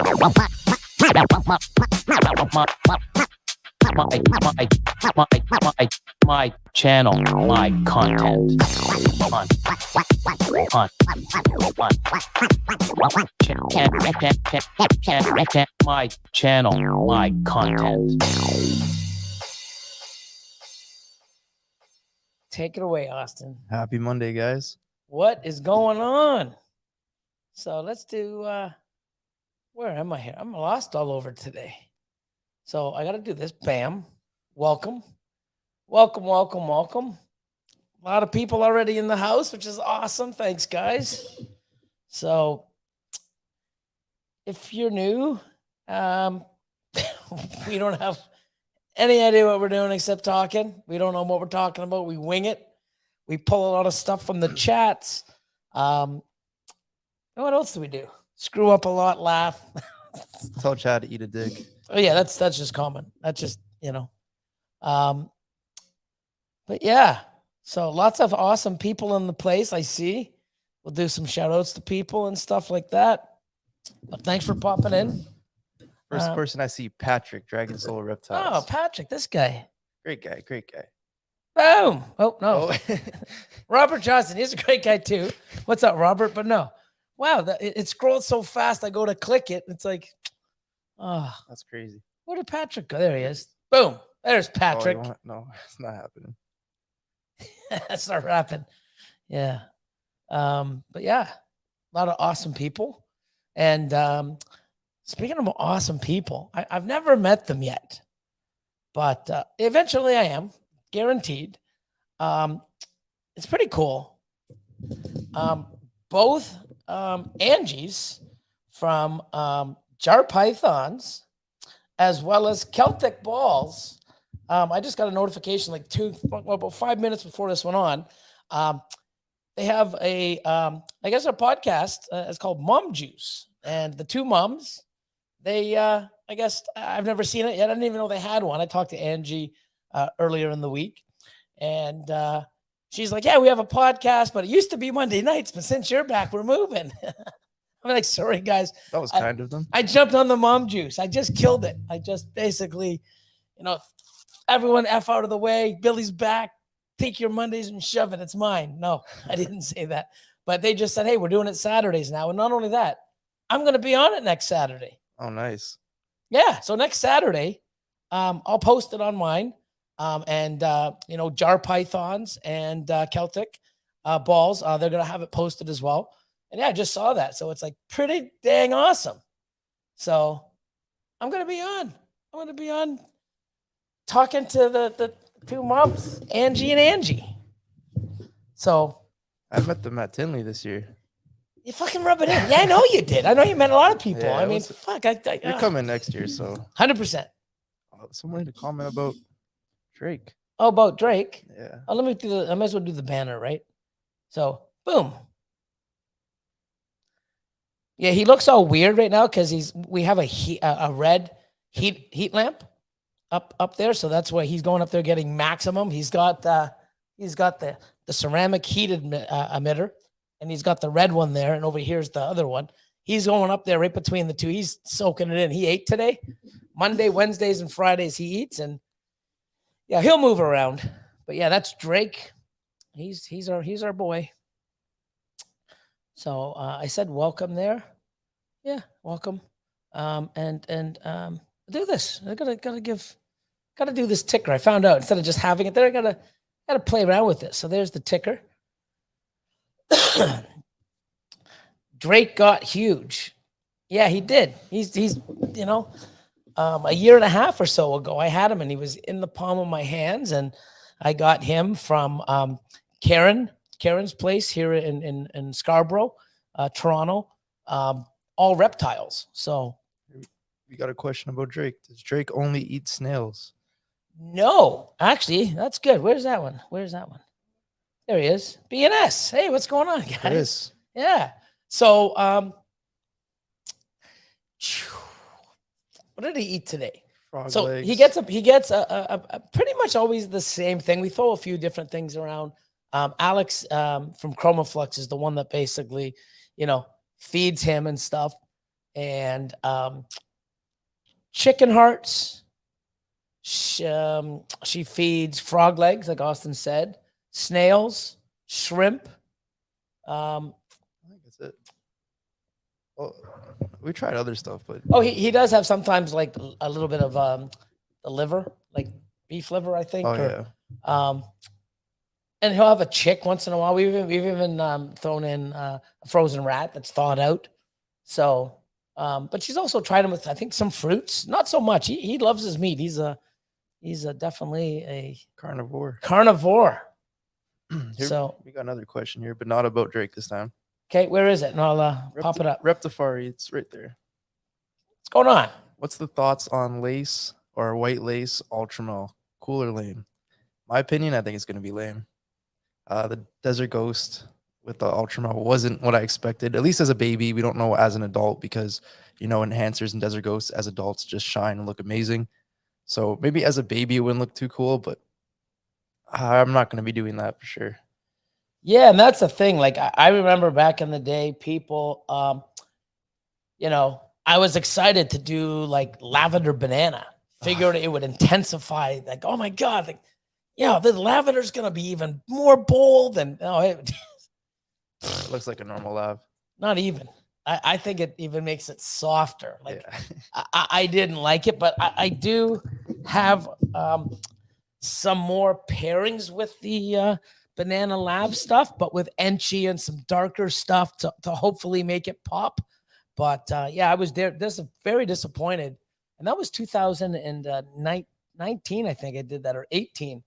My channel, my content. My channel, my content. Take it away, Austin. Happy Monday, guys. What is going on? So let's do, where am I here? I'm lost all over today. So I got to do this. Bam. Welcome. Welcome, welcome, welcome. A lot of people already in the house, which is awesome. Thanks, guys. So if you're new, we don't have any idea what we're doing except talking. We don't know what we're talking about. We wing it. We pull a lot of stuff from the chats. What else do we do? Screw up a lot, laugh. Tell Chad to eat a dick. Oh yeah, that's just common. That's just, you know. But yeah, so lots of awesome people in the place. I see. We'll do some shout outs to people and stuff like that. But thanks for popping in. First person I see, Patrick, Dragon Soul Reptiles. Oh, Patrick, this guy. Great guy, great guy. Boom. Oh, no. Oh. Robert Johnson, he's a great guy too. What's up, Robert? But no. Wow, it scrolled so fast. I go to click it. It's like, oh. That's crazy. Where did Patrick go? There he is. Boom. There's Patrick. Oh, no, it's not happening. That's not happening. Yeah. But yeah, a lot of awesome people. And speaking of awesome people, I've never met them yet, but eventually I am, guaranteed. It's pretty cool. Both Angie's from Jar Pythons, as well as Celtic Balls. I just got a notification like about 5 minutes before this went on. They have a, I guess, a podcast. It's called Mom Juice, and the two moms. They, I guess, I've never seen it yet. I didn't even know they had one. I talked to Angie earlier in the week, and she's like, "Yeah, we have a podcast, but it used to be Monday nights, but since you're back, we're moving." I'm like, "Sorry, guys." That was kind of them. I jumped on the Mom Juice. I just killed it. I just basically, everyone F out of the way. Billy's back. Take your Mondays and shove it. It's mine. No, I didn't say that. But they just said, hey, we're doing it Saturdays now. And not only that, I'm going to be on it next Saturday. Oh, nice. Yeah. So next Saturday, I'll post it on mine. Jar Pythons and Celtic Balls, they're going to have it posted as well. And yeah, I just saw that. So it's like pretty dang awesome. So I'm going to be on. I'm going to be on talking to the two moms, Angie and Angie. So I met them at Tinley this year. You fucking rub it in. Yeah, I know you did. I know you met a lot of people. Yeah, I mean, you're coming next year, so 100%. Somebody to comment about Drake. Oh, about Drake. Yeah. Oh, let me do I might as well do the banner, right? So, boom. Yeah, he looks all weird right now because we have a red heat lamp up there, so that's why he's going up there getting maximum. He's got the ceramic heated emitter, and he's got the red one there, and over here's the other one. He's going up there right between the two. He's soaking it in. He ate today. Monday, Wednesdays, and Fridays he eats, and yeah, he'll move around. But yeah, that's Drake. He's our boy. So I said welcome there. Yeah, welcome. Do this. I gotta do this ticker. I found out instead of just having it there, I gotta play around with this. So there's the ticker. Drake got huge. Yeah, he did. He's a year and a half or so ago, I had him and he was in the palm of my hands, and I got him from Karen's place here in Scarborough, Toronto. All reptiles. So we got a question about Drake. Does Drake only eat snails? No, actually, that's good. Where's that one? There he is. BNS. Hey, what's going on, guys? Chris. Yeah. So, what did he eat today? Frog so legs. he gets a pretty much always the same thing. We throw a few different things around. Alex from Chromaflux is the one that basically, feeds him and stuff. and chicken hearts. She feeds frog legs, like Austin said, snails, shrimp. I think that's it. Oh, we tried other stuff, but Oh, he does have sometimes like a little bit of the liver, like beef liver, I think. oh or, yeah, and he'll have a chick once in a while. We've even thrown in a frozen rat that's thawed out. So, but she's also tried him with, I think, some fruits. Not so much. He loves his meat. He's a definitely a carnivore. carnivore. Here, So we got another question here, but not about Drake this time. okay, where is it? And I'll pop it up. Reptifari, it's right there. What's going on? What's the thoughts on lace or white lace Ultramel? Cool or lame? My opinion, I think it's going to be lame. The Desert Ghost with the Ultramel wasn't what I expected, at least as a baby. We don't know as an adult because, enhancers and Desert Ghosts as adults just shine and look amazing. So maybe as a baby, it wouldn't look too cool, but I'm not going to be doing that for sure. Yeah, and that's the thing. Like I remember back in the day, people, I was excited to do like lavender banana. Figured it would intensify. Like, oh my god, like, yeah, the lavender's gonna be even more bold. And It looks like a normal lav. not even. I think it even makes it softer. Like Yeah. I didn't like it, but I do have some more pairings with the banana lab stuff, but with Enchi and some darker stuff to hopefully make it pop. But yeah, I was very disappointed. And that was 2019, I think I did that, or 18.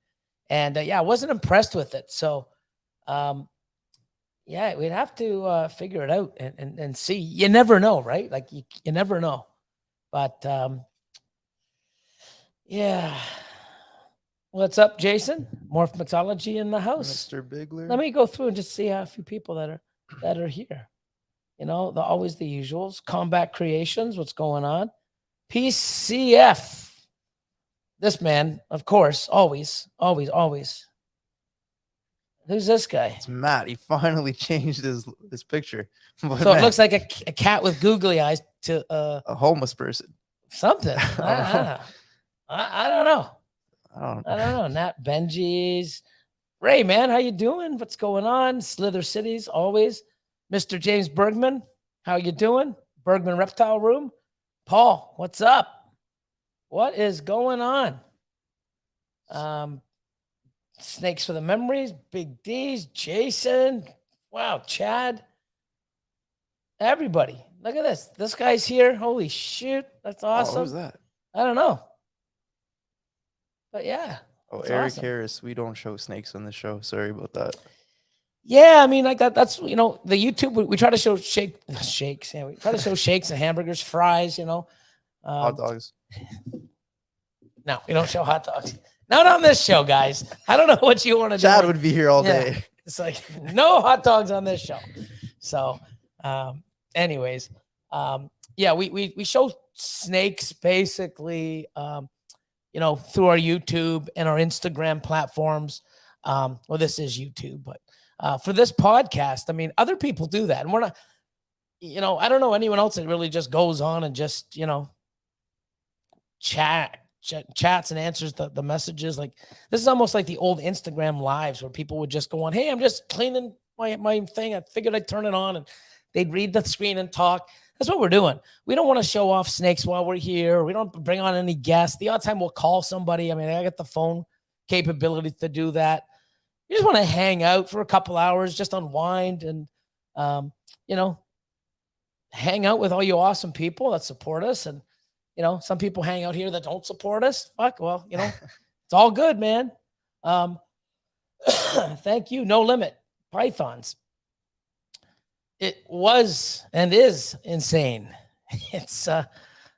And yeah, I wasn't impressed with it. So yeah, we'd have to figure it out and see. You never know, right? Like you never know. But yeah. What's up, Jason? Morph Mixology in the house. Mr. Bigler. Let me go through and just see how few people that are here. Always the usuals. Combat Creations, what's going on? PCF. This man, of course, always. Who's this guy? It's Matt. He finally changed his picture. But So it man, looks like a cat with googly eyes to a homeless person. something. I don't know. I don't I don't know. Nat Benji's. Ray, man, how you doing? What's going on? Slither Cities, always. Mr. James Bergman, how you doing? Bergman Reptile Room. Paul, what's up? What is going on? Snakes for the Memories, Big D's, Jason. Wow, Chad. Everybody. Look at this. This guy's here. Holy shoot. That's awesome. Who's that? I don't know. But yeah. Oh, That's Eric awesome. Harris. We don't show snakes on the show. Sorry about that. Yeah, I mean, like that's the YouTube. We try to show shakes. Yeah, we try to show shakes and hamburgers, fries. Hot dogs. No, we don't show hot dogs. Not on this show, guys. I don't know what you want to do. Chad would be here all Yeah. day. It's like no hot dogs on this show. So, anyways, yeah, we show snakes basically, through our YouTube and our Instagram platforms. Well, this is YouTube, but for this podcast, I mean, other people do that, and we're not. I don't know anyone else that really just goes on and just chats and answers the messages. Like this is almost like the old Instagram lives where people would just go on, hey, I'm just cleaning my thing. I figured I'd turn it on, and they'd read the screen and talk. That's what we're doing. We don't want to show off snakes while we're here. We don't bring on any guests. The odd time we'll call somebody. I mean, I got the phone capability to do that. You just want to hang out for a couple hours, just unwind and, hang out with all you awesome people that support us. And, some people hang out here that don't support us. Fuck, well, it's all good, man. Thank you. No Limit Pythons. It was and is insane. It's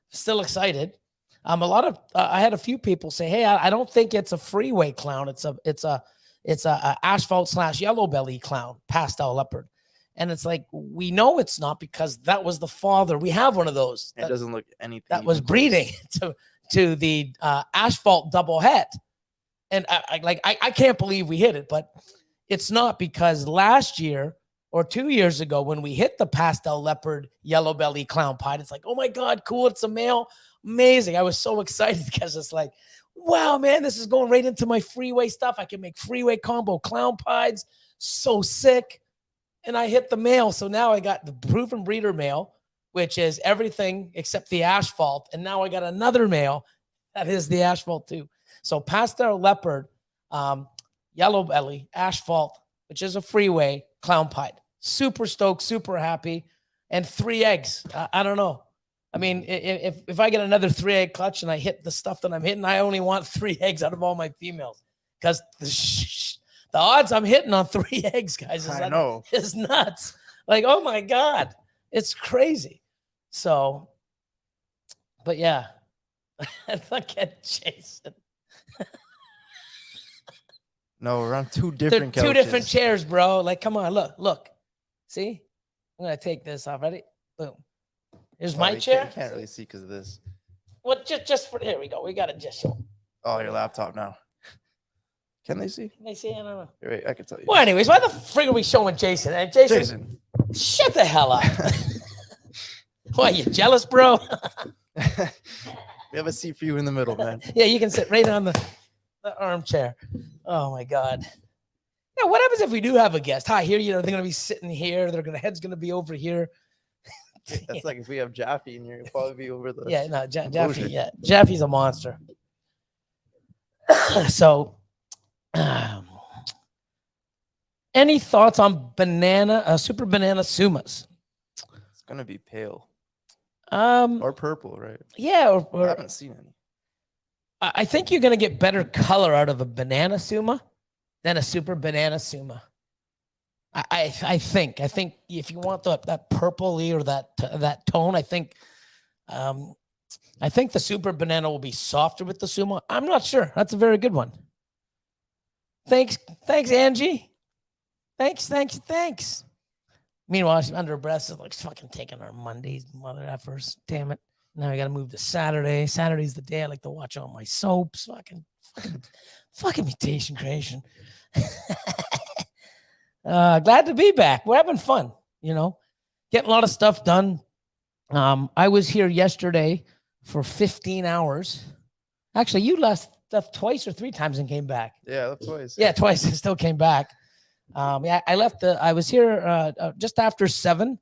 still excited. A lot of I had a few people say, "Hey, I don't think it's a freeway clown. It's a asphalt / yellow belly clown, pastel leopard." And it's like, we know it's not because that was the father. We have one of those. It doesn't look anything. That was breeding to the asphalt double het. And I can't believe we hit it, but it's not, because last year or 2 years ago when we hit the pastel leopard yellow belly clown pied. It's like, oh my God, cool. It's a male. Amazing. I was so excited because it's like, wow, man, this is going right into my freeway stuff. I can make freeway combo clown pieds. So sick. And I hit the male. So now I got the proven breeder male, which is everything except the asphalt. And now I got another male that is the asphalt too. So pastel leopard, yellow belly, asphalt, which is a freeway clown pied. Super stoked, super happy. And 3 eggs. I don't know. I mean, if I get another 3 egg clutch and I hit the stuff that I'm hitting, I only want 3 eggs out of all my females. Because the odds I'm hitting on 3 eggs, guys, is nuts. Like, oh my God. It's crazy. So, but yeah. Look at Jason. No, we're on 2 different couches. 2 different chairs, bro. Like, come on, look. See? I'm going to take this off. Ready? Boom. Here's my chair. You can't really see because of this. Well, just for, here we go. We got to just show. Oh, your laptop now. Can they see? Can they see? I don't know. Wait, I can tell you. Well, anyways, why the frig are we showing Jason? And Jason, shut the hell up. Why, you jealous, bro? We have a seat for you in the middle, man. Yeah, you can sit right on the armchair. Oh my God. Yeah, what happens if we do have a guest? Hi, here, they're gonna be sitting here, head's gonna be over here. That's like if we have Jaffe in here, it'll probably be over the Jaffe, Jaffe's a monster. So any thoughts on super banana sumas? It's gonna be pale. Or purple, right? Yeah, I haven't seen any. I think you're going to get better color out of a banana suma than a super banana suma. I think if you want that purpley or that tone, I think the super banana will be softer with the suma. I'm not sure. That's a very good one. Thanks, Angie. Thanks. Meanwhile, she's under her breath, so like fucking taking our Mondays, mother effers. Damn it. Now I got to move to Saturday. Saturday's the day I like to watch all my soaps. Fucking Mutation creation. Glad to be back. We're having fun, getting a lot of stuff done. I was here yesterday for 15 hours. Actually, you left twice or 3 times and came back. Yeah, left twice. Yeah, twice. I still came back. I left I was here just after 7,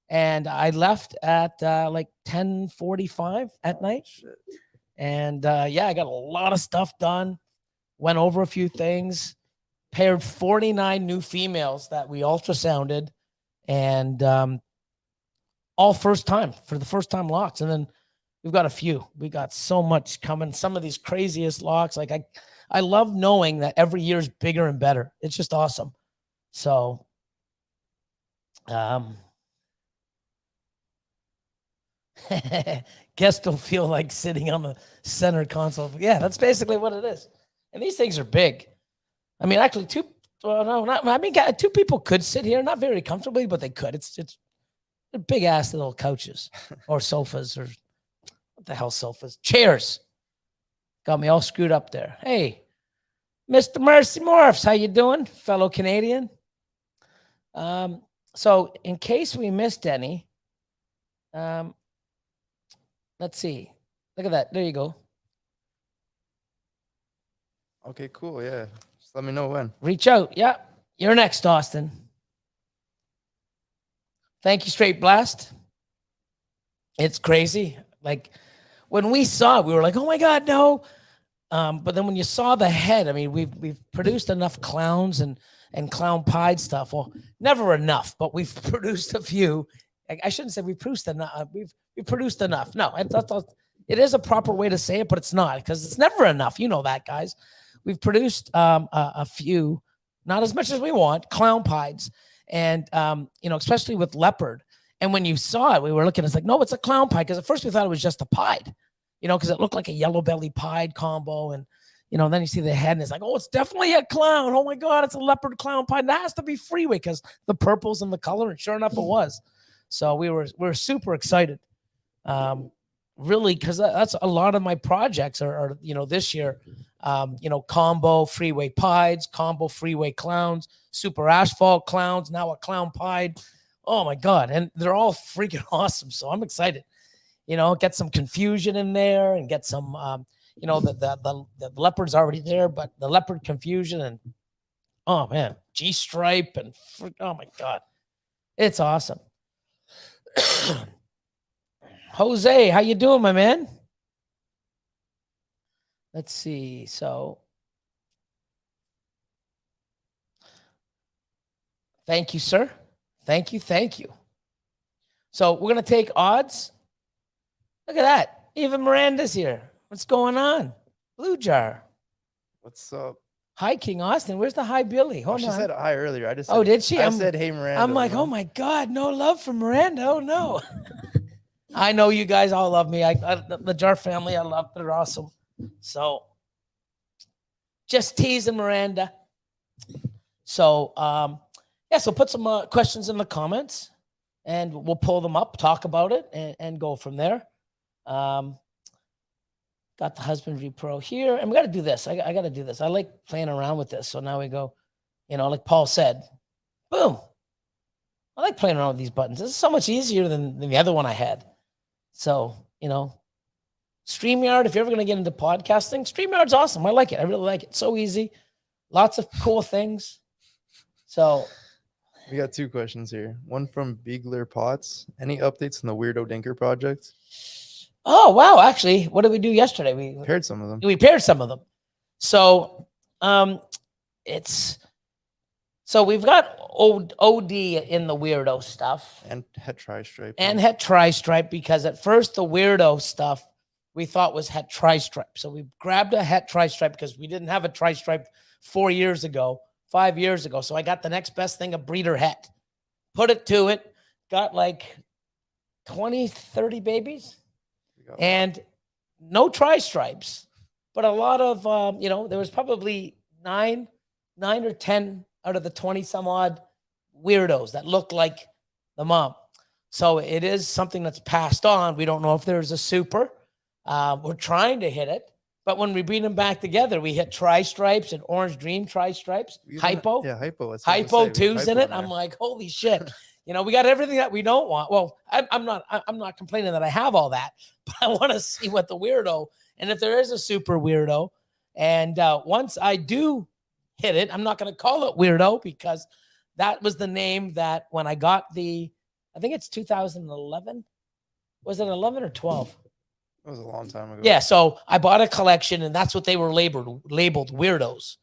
and I left at like 10:45 at night. Shit. And I got a lot of stuff done. Went over a few things. Paired 49 new females that we ultrasounded, and all for the first time locks. And then we've got a few. We got so much coming. Some of these craziest locks. Like I love knowing that every year is bigger and better. It's just awesome. So, guests don't feel like sitting on the center console. Yeah, that's basically what it is. And these things are big. I mean, actually, 2 people could sit here, not very comfortably, but they could. It's they're big ass little couches or sofas or what the hell sofas? Chairs. Got me all screwed up there. Hey, Mr. Mercy Morphs, how you doing, fellow Canadian? So in case we missed any, let's see. Look at that. There you go. Okay, cool. Yeah. Just let me know when. Reach out. Yeah. You're next, Austin. Thank you, Straight Blast. It's crazy. Like when we saw it, we were like, oh my God, no. But then when you saw the head, I mean, we've produced enough clowns and clown pied stuff. Well, never enough, but we've produced a few. I shouldn't say we've produced enough. We've produced enough. No, it is a proper way to say it, but it's not, because it's never enough. You know that, guys. We've produced a few, not as much as we want, clown pieds, and especially with leopard. And when you saw it, we were looking. It's like, no, it's a clown pied, because at first we thought it was just a pied, because it looked like a yellow belly pied combo, and then you see the head, and it's like, oh, it's definitely a clown. Oh my God, it's a leopard clown pied. That has to be freeway because the purples and the color, and sure enough, it was. So we're super excited. really, because that's a lot of my projects are this year, combo freeway pieds, combo freeway clowns, super asphalt clowns, now a clown pied. Oh my God. And they're all freaking awesome. So I'm excited, get some confusion in there and get some, the leopard's already there, but the leopard confusion and, oh man, G stripe and oh my God, it's awesome. Jose, how you doing, my man? Let's see. So thank you, sir. Thank you. So we're going to take odds. Look at that. Even Miranda's here. What's going on? Blue Jar. What's up? Hi, King Austin. Where's the hi, Billy? Hold She on. said hi earlier. I just said, oh, did she? I said, hey, Miranda. I'm like, oh my God, no love for Miranda. Oh no. I know you guys all love me. The Jar family, I love. They're awesome. So just teasing Miranda. So so put some questions in the comments and we'll pull them up, talk about it, and go from there. Got the Husbandry Pro here, and we got to do this. I got to do this. I like playing around with this. So now we go, like Paul said, boom. I like playing around with these buttons. This is so much easier than the other one I had. So, StreamYard, if you're ever going to get into podcasting, StreamYard's awesome. I like it. I really like it. So easy. Lots of cool things. So we got two questions here. One from Beagler Potts. Any updates on the Weirdo Dinker project? Oh, wow. Actually, what did we do yesterday? We paired some of them. We paired some of them. So so we've got OD in the weirdo stuff. And het tri-stripe. And het tri-stripe, because at first the weirdo stuff we thought was het tri-stripe. So we grabbed a het tri-stripe because we didn't have a tri-stripe 5 years ago. So I got the next best thing, a breeder het. Put it to it. Got like 20, 30 babies. And no tri-stripes. But a lot of, there was probably nine or 10 out of the 20 some odd weirdos that look like the mom. So it is something that's passed on. We don't know if there's a super. We're trying to hit it. But when we bring them back together, we hit tri-stripes and orange dream tri-stripes. Hypo. Yeah, hypo. Hypo 2's in it. I'm like, holy shit. We got everything that we don't want. Well, I'm not complaining that I have all that, but I want to see what the weirdo, and if there is a super weirdo. And once I do hit it, I'm not going to call it weirdo, because that was the name that when I got I think it's 2011. Was it 11 or 12? It was a long time ago. Yeah. So I bought a collection, and that's what they were labeled weirdos.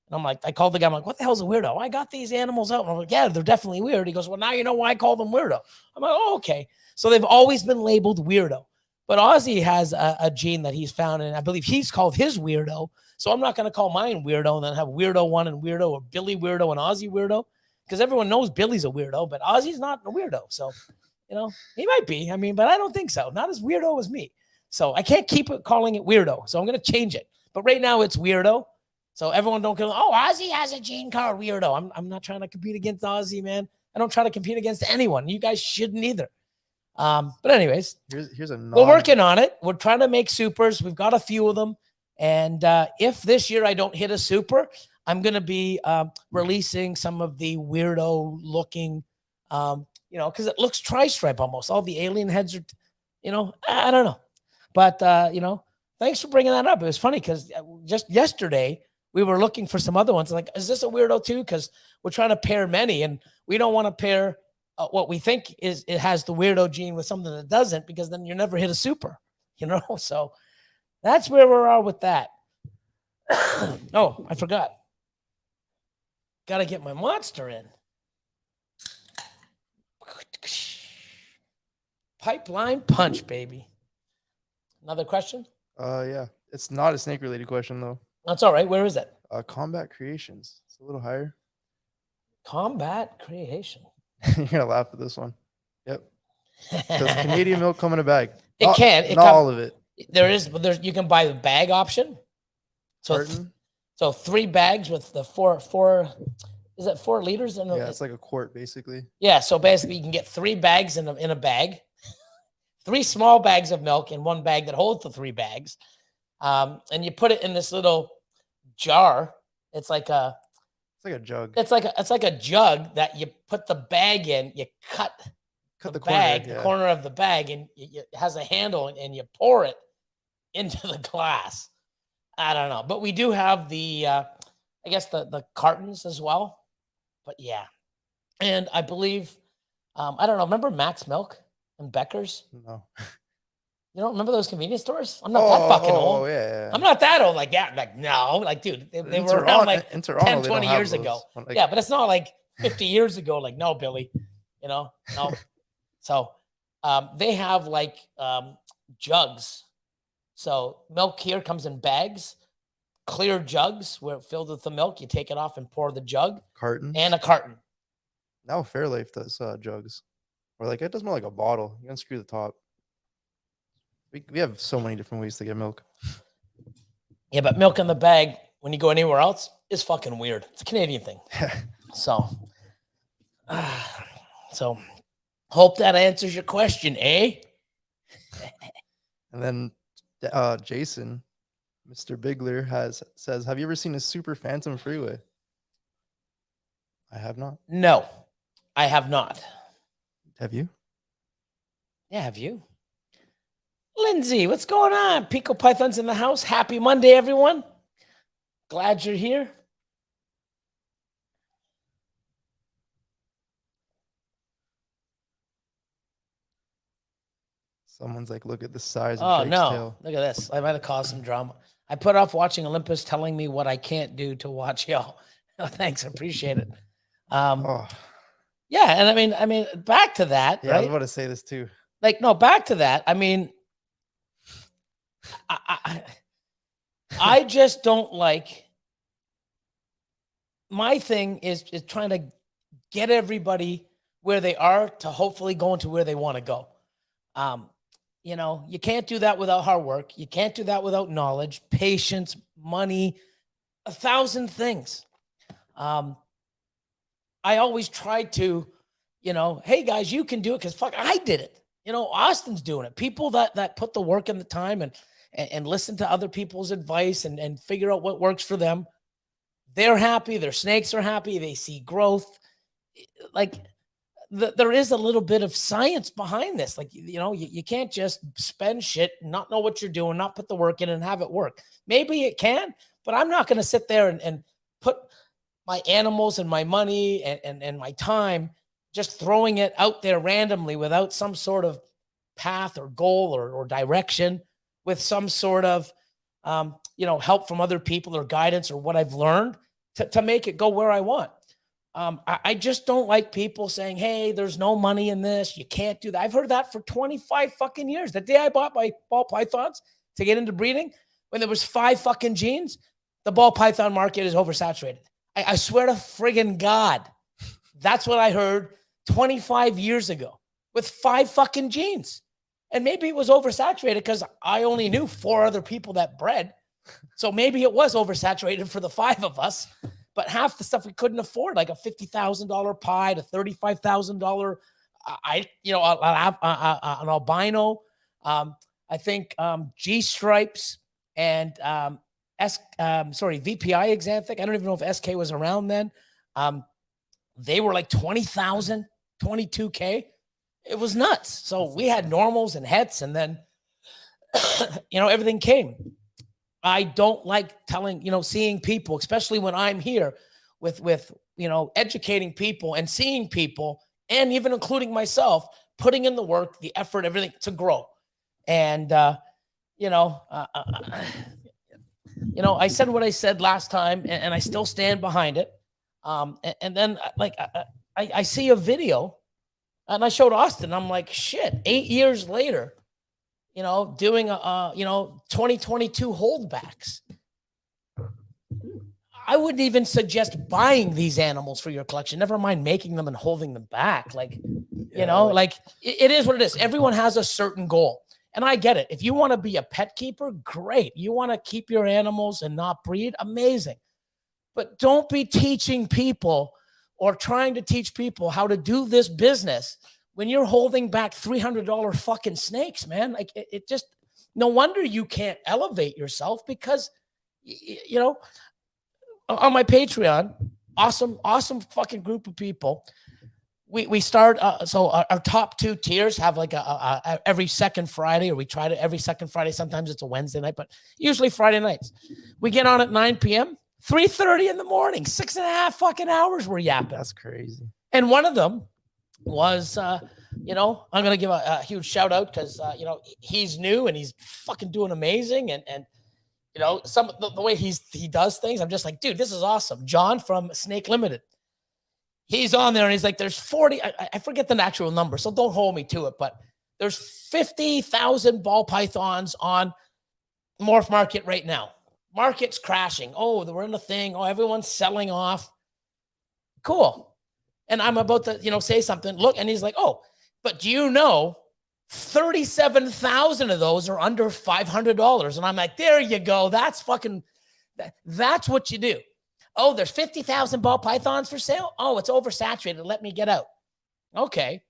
And I'm like, I called the guy. I'm like, what the hell's a weirdo? I got these animals out. And I'm like, yeah, they're definitely weird. He goes, well, now you know why I call them weirdo. I'm like, oh, okay. So they've always been labeled weirdo. But Ozzy has a gene that he's found, and I believe he's called his weirdo. So I'm not going to call mine weirdo and then have weirdo one and weirdo, or Billy weirdo and Ozzy weirdo, because everyone knows Billy's a weirdo, but Ozzy's not a weirdo. So, he might be. I mean, but I don't think so. Not as weirdo as me. So I can't keep calling it weirdo. So I'm going to change it. But right now it's weirdo. So everyone don't go, oh, Ozzy has a gene called weirdo. I'm not trying to compete against Ozzy, man. I don't try to compete against anyone. You guys shouldn't either. But anyways, we're working on it. We're trying to make supers. We've got a few of them. And if this year I don't hit a super, I'm going to be releasing some of the weirdo looking, because it looks tri-stripe almost. All the alien heads are, I don't know. But, thanks for bringing that up. It was funny because just yesterday we were looking for some other ones. Like, is this a weirdo too? Because we're trying to pair many, and we don't want to pair what we think it has the weirdo gene with something that doesn't, because then you never hit a super, So that's where we are with that. Oh, I forgot. Got to get my monster in. Pipeline punch, baby. Another question? Yeah. It's not a snake related question though. That's all right. Where is it? Combat Creations. It's a little higher. Combat Creation. You're gonna laugh at this one. Yep. Does Canadian milk come in a bag? It can. Not all of it. There's you can buy the bag option. So 3 bags with the four. Is it 4 liters? Yeah, it's like a quart basically. Yeah. So basically, you can get 3 bags in a bag. 3 small bags of milk and 1 bag that holds the 3 bags. And you put it in this little jar. It's like a jug. It's like a jug that you put the bag in. You cut the bag, the corner of the bag, and it has a handle, and you pour it into the glass. I don't know, but we do have the, I guess the cartons as well. But yeah, and I believe, I don't know. Remember Max Milk and Becker's? No. You don't remember those convenience stores? I'm not that fucking old. Yeah. I'm not that old like that. Like, no, like, dude, they were around like 10, 20 years ago. Like, yeah, but it's not like 50 years ago. Like, no, Billy, no. So they have like jugs. So milk here comes in bags, clear jugs where filled with the milk. You take it off and pour the jug. Cartons? And a carton. Now Fairlife does jugs. Or like, it does more like a bottle. You unscrew the top. We have so many different ways to get milk. Yeah, but milk in the bag when you go anywhere else is fucking weird. It's a Canadian thing. So hope that answers your question, eh? And then Jason, Mr. Bigler, says, have you ever seen a Super Phantom Freeway? I have not. No, I have not. Have you? Yeah, have you? Lindsay, what's going on? Pico Python's in the house. Happy Monday, everyone. Glad you're here. Someone's like, look at the size of Drake's tail. Look at this. I might have caused some drama. I put off watching Olympus telling me what I can't do to watch y'all. Oh, thanks. I appreciate it. Yeah, and I mean, back to that. Yeah, right? I was about to say this too. Like, no, back to that. I mean, I just don't like. My thing is trying to get everybody where they are to hopefully go into where they want to go. You can't do that without hard work. You can't do that without knowledge, patience, money, 1,000 things. I always try to, hey guys, you can do it because fuck, I did it. Austin's doing it. People that put the work and the time and listen to other people's advice and figure out what works for them. They're happy. Their snakes are happy. They see growth. Like there is a little bit of science behind this. Like, you can't just spend shit, not know what you're doing, not put the work in and have it work. Maybe it can, but I'm not going to sit there and put my animals and my money and my time just throwing it out there randomly without some sort of path or goal or direction, with some sort of, help from other people or guidance or what I've learned to make it go where I want. I just don't like people saying, hey, there's no money in this. You can't do that. I've heard that for 25 fucking years. The day I bought my ball pythons to get into breeding, when there was 5 fucking genes, the ball python market is oversaturated. I swear to friggin' God, that's what I heard 25 years ago with 5 fucking genes. And maybe it was oversaturated because I only knew 4 other people that bred. So maybe it was oversaturated for the 5 of us, but half the stuff we couldn't afford, like a $50,000 pie to $35,000. An albino. I think G stripes and VPI exanthic. I don't even know if SK was around then. They were like 20,000, 22K. It was nuts. So we had normals and hets, and then, everything came. I don't like seeing people, especially when I'm here with educating people and seeing people, and even including myself, putting in the work, the effort, everything to grow. And, I said what I said last time, and I still stand behind it. And then I see a video, and I showed Austin. I'm like, shit, 8 years later, doing 2022 holdbacks. I wouldn't even suggest buying these animals for your collection. Never mind making them and holding them back. It is what it is. Everyone has a certain goal. And I get it. If you want to be a pet keeper, great. You want to keep your animals and not breed, amazing. But don't be teaching people or trying to teach people how to do this business when you're holding back $300 fucking snakes, man. Like it just, no wonder you can't elevate yourself because, you know, on my Patreon, awesome fucking group of people. We start, so our top 2 tiers have like a every second Friday, or we try to every second Friday. Sometimes it's a Wednesday night, but usually Friday nights. We get on at 9 p.m., 3:30 in the morning, 6.5 fucking hours we're yapping. That's crazy. And one of them was, you know, I'm going to give a huge shout out because, you know, he's new and he's fucking doing amazing. And you know, some the way he does things, I'm just like, dude, this is awesome. John from Snake Limited. He's on there and he's like, there's 40, I forget the actual number, so don't hold me to it, but there's 50,000 ball pythons on Morph Market right now. Market's crashing. Oh, we're in the thing. Oh, everyone's selling off. Cool. And I'm about to, you know, say something. Look, and he's like, oh, but do you know 37,000 of those are under $500? And I'm like, there you go. That's fucking, that's what you do. Oh, there's 50,000 ball pythons for sale. Oh, it's oversaturated. Let me get out. Okay.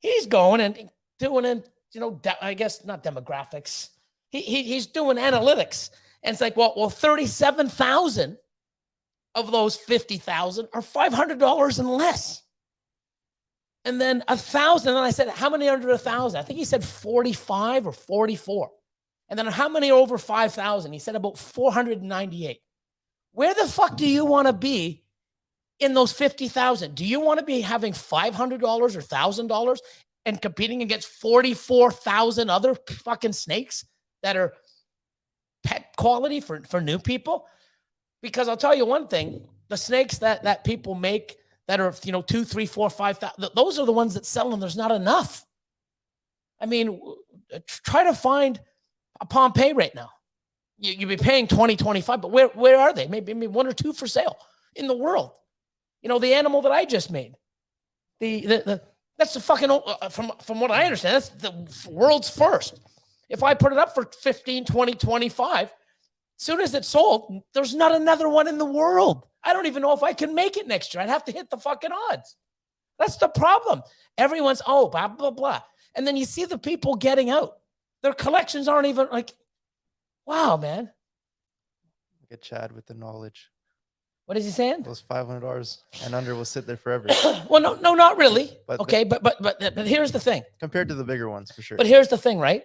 He's going and doing, you know, I guess not demographics. He's doing analytics. And it's like, well, 37,000 of those 50,000 are $500 and less. And then 1,000. And I said, how many are under 1,000? I think he said 45 or 44. And then how many are over 5,000? He said about 498. Where the fuck do you want to be in those 50,000? Do you want to be having $500 or $1,000 and competing against 44,000 other fucking snakes that are pet quality for new people? Because I'll tell you one thing, the snakes that people make that are, you know, 2, 3, 4, 5,000, those are the ones that sell and there's not enough. I mean, try to find a Pompeii right now. You'd be paying 20, 25, but where are they? Maybe 1 or 2 for sale in the world. You know, the animal that I just made, that's the fucking, from what I understand, that's the world's first. If I put it up for 15, 20, 25, as soon as it's sold, there's not another one in the world. I don't even know if I can make it next year. I'd have to hit the fucking odds. That's the problem. Everyone's, oh, blah, blah, blah. And then you see the people getting out. Their collections aren't even like, wow, man. Look at Chad with the knowledge. What is he saying? Those $500 and under will sit there forever. Well, no, not really. But okay, but here's the thing. Compared to the bigger ones, for sure. But here's the thing, right?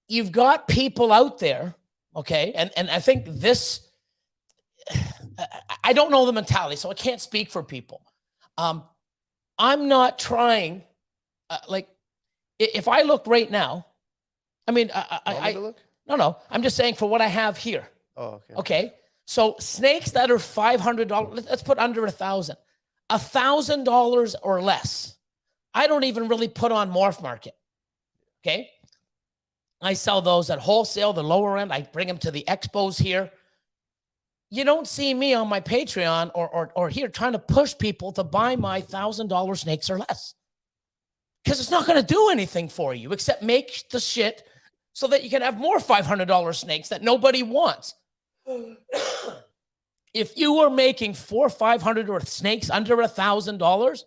You've got people out there, okay? And I think this, I don't know the mentality, so I can't speak for people. I'm not trying, like, if I look right now, I mean, No, I'm just saying for what I have here. Oh, okay. Okay. So snakes that are $500, let's put under 1,000, $1,000 or less. I don't even really put on Morph Market. Okay. I sell those at wholesale, the lower end. I bring them to the expos here. You don't see me on my Patreon or here trying to push people to buy my $1,000 snakes or less. Because it's not going to do anything for you except make the shit so that you can have more $500 snakes that nobody wants. If you were making $400 or $500 or snakes under $1,000,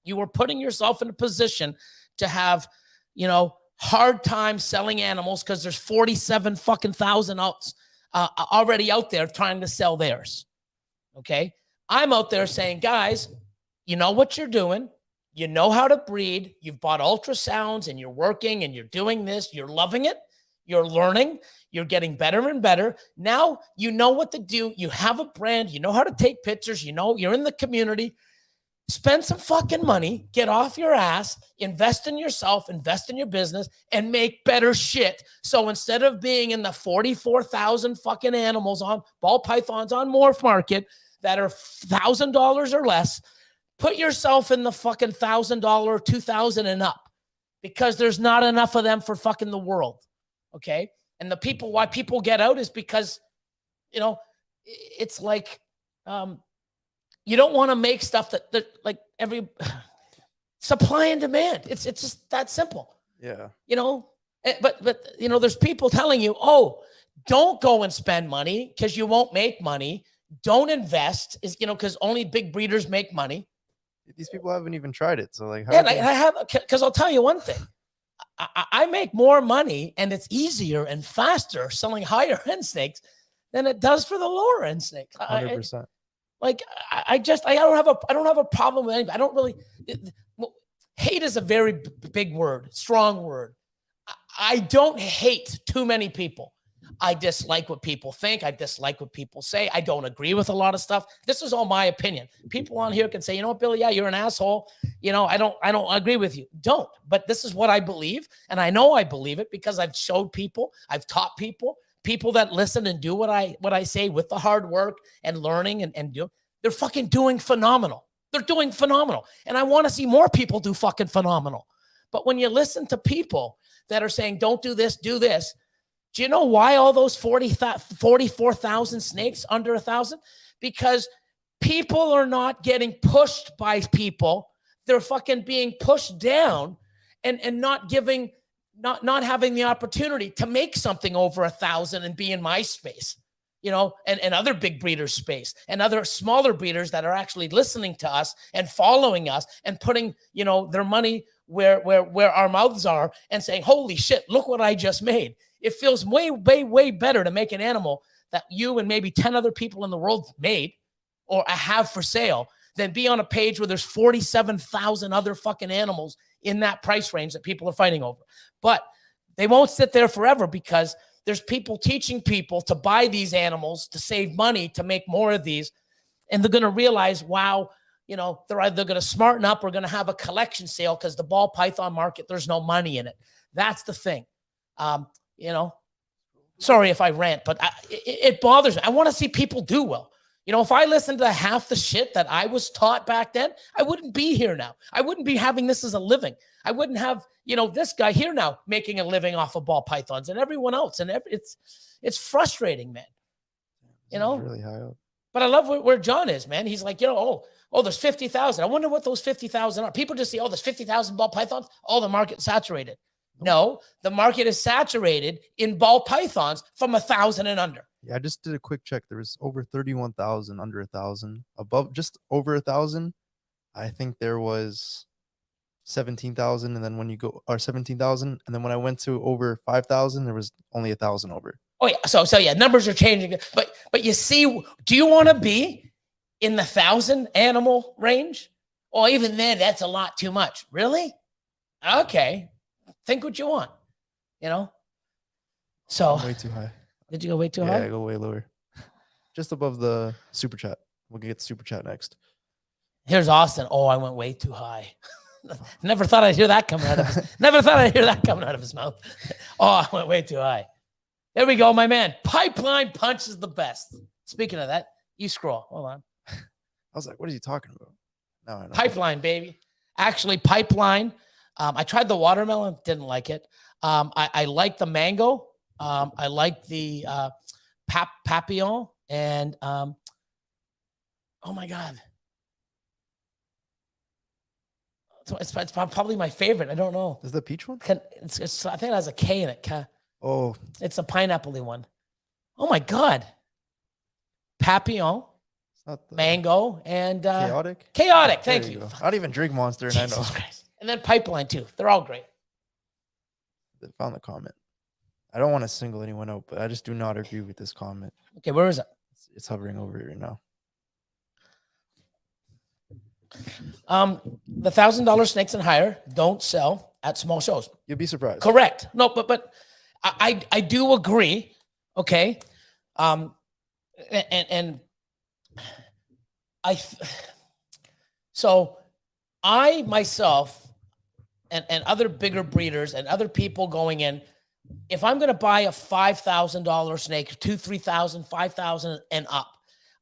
you were putting yourself in a position to have, you know, hard time selling animals because there's 47 fucking thousand already out there trying to sell theirs. Okay. I'm out there saying, guys, you know what you're doing. You know how to breed. You've bought ultrasounds and you're working and you're doing this. You're loving it. You're learning. You're getting better and better. Now you know what to do. You have a brand. You know how to take pictures. You know, you're in the community. Spend some fucking money. Get off your ass. Invest in yourself. Invest in your business and make better shit. So instead of being in the 44,000 fucking animals on ball pythons on Morph Market that are $1,000 or less, put yourself in the fucking $1,000, $2,000 and up, because there's not enough of them for fucking the world. Okay. And the people, why people get out is because, you know, it's like, you don't want to make stuff that like every supply and demand. It's just that simple. Yeah. You know, but, you know, there's people telling you, oh, don't go and spend money because you won't make money. Don't invest, is, you know, because only big breeders make money. These people haven't even tried it. So like, how Yeah, do they- I have, because I'll tell you one thing. I make more money and it's easier and faster selling higher end snakes than it does for the lower end snakes. 100%. Like I don't have a problem with anybody. I don't really hate is a very big word, strong word. I don't hate too many people. I dislike what people think. I dislike what people say. I don't agree with a lot of stuff. This is all my opinion. People on here can say, you know what, Billy, yeah, you're an asshole. You know, I don't agree with you. Don't. But this is what I believe. And I know I believe it because I've showed people, I've taught people that listen and do what I say with the hard work and learning and do. They're fucking doing phenomenal. They're doing phenomenal. And I want to see more people do fucking phenomenal. But when you listen to people that are saying, don't do this, do this, do you know why all those 44,000 snakes under 1,000? Because people are not getting pushed by people. They're fucking being pushed down and not having the opportunity to make something over 1,000 and be in my space, you know, and other big breeders' space and other smaller breeders that are actually listening to us and following us and putting, you know, their money where our mouths are and saying, holy shit, look what I just made. It feels way, way, way better to make an animal that you and maybe 10 other people in the world made or have for sale than be on a page where there's 47,000 other fucking animals in that price range that people are fighting over. But they won't sit there forever because there's people teaching people to buy these animals, to save money, to make more of these. And they're going to realize, wow, you know, they're either going to smarten up or going to have a collection sale because the ball python market, there's no money in it. That's the thing. You know, sorry if I rant, but it bothers me. I want to see people do well. You know, if I listened to half the shit that I was taught back then, I wouldn't be here now. I wouldn't be having this as a living. I wouldn't have, you know, this guy here now making a living off of ball pythons and everyone else. And it's frustrating, man. You know, really high up. But I love where John is, man. He's like, you know, oh, there's 50,000. I wonder what those 50,000 are. People just say, oh, there's 50,000 ball pythons. Oh, the market's saturated. No, the market is saturated in ball pythons from 1,000 and under. Yeah, I just did a quick check. There was over 31,000 under 1,000. Above, just over 1,000, I think there was 17,000. And then when you go, or 17,000, and then when I went to over 5,000, there was only 1,000 over. Oh yeah, so yeah, numbers are changing. But you see, do you want to be in the 1,000 animal range? Or even then, that's a lot too much. Really? Okay. Think what you want, you know? So way too high. Did you go way too high? Yeah, I go way lower. Just above the super chat. We'll get the super chat next. Here's Austin. Oh, I went way too high. Never thought I'd hear that coming out of his mouth. Oh, I went way too high. There we go, my man. Pipeline punch is the best. Speaking of that, you scroll. Hold on. I was like, what are you talking about? No, I know. Pipeline, baby. Actually, pipeline. I tried the watermelon, didn't like it. I like the mango. I like the papillon, and oh my god, it's probably my favorite. I don't know. Is the peach one? It's I think it has a K in it. Oh, it's a pineapple-y one. Oh my god, papillon, mango, and chaotic. Chaotic. Thank you. I don't even drink Monster, and Jesus I know. Christ. And then pipeline too. They're all great. They found the comment. I don't want to single anyone out, but I just do not agree with this comment. Okay, where is it? It's hovering over here now. The $1,000 snakes and higher don't sell at small shows. You'd be surprised. Correct. No, but I do agree. Okay. So I myself and other bigger breeders and other people going in, if I'm going to buy a $5,000 snake, $2,000, $3,000, $5,000 and up,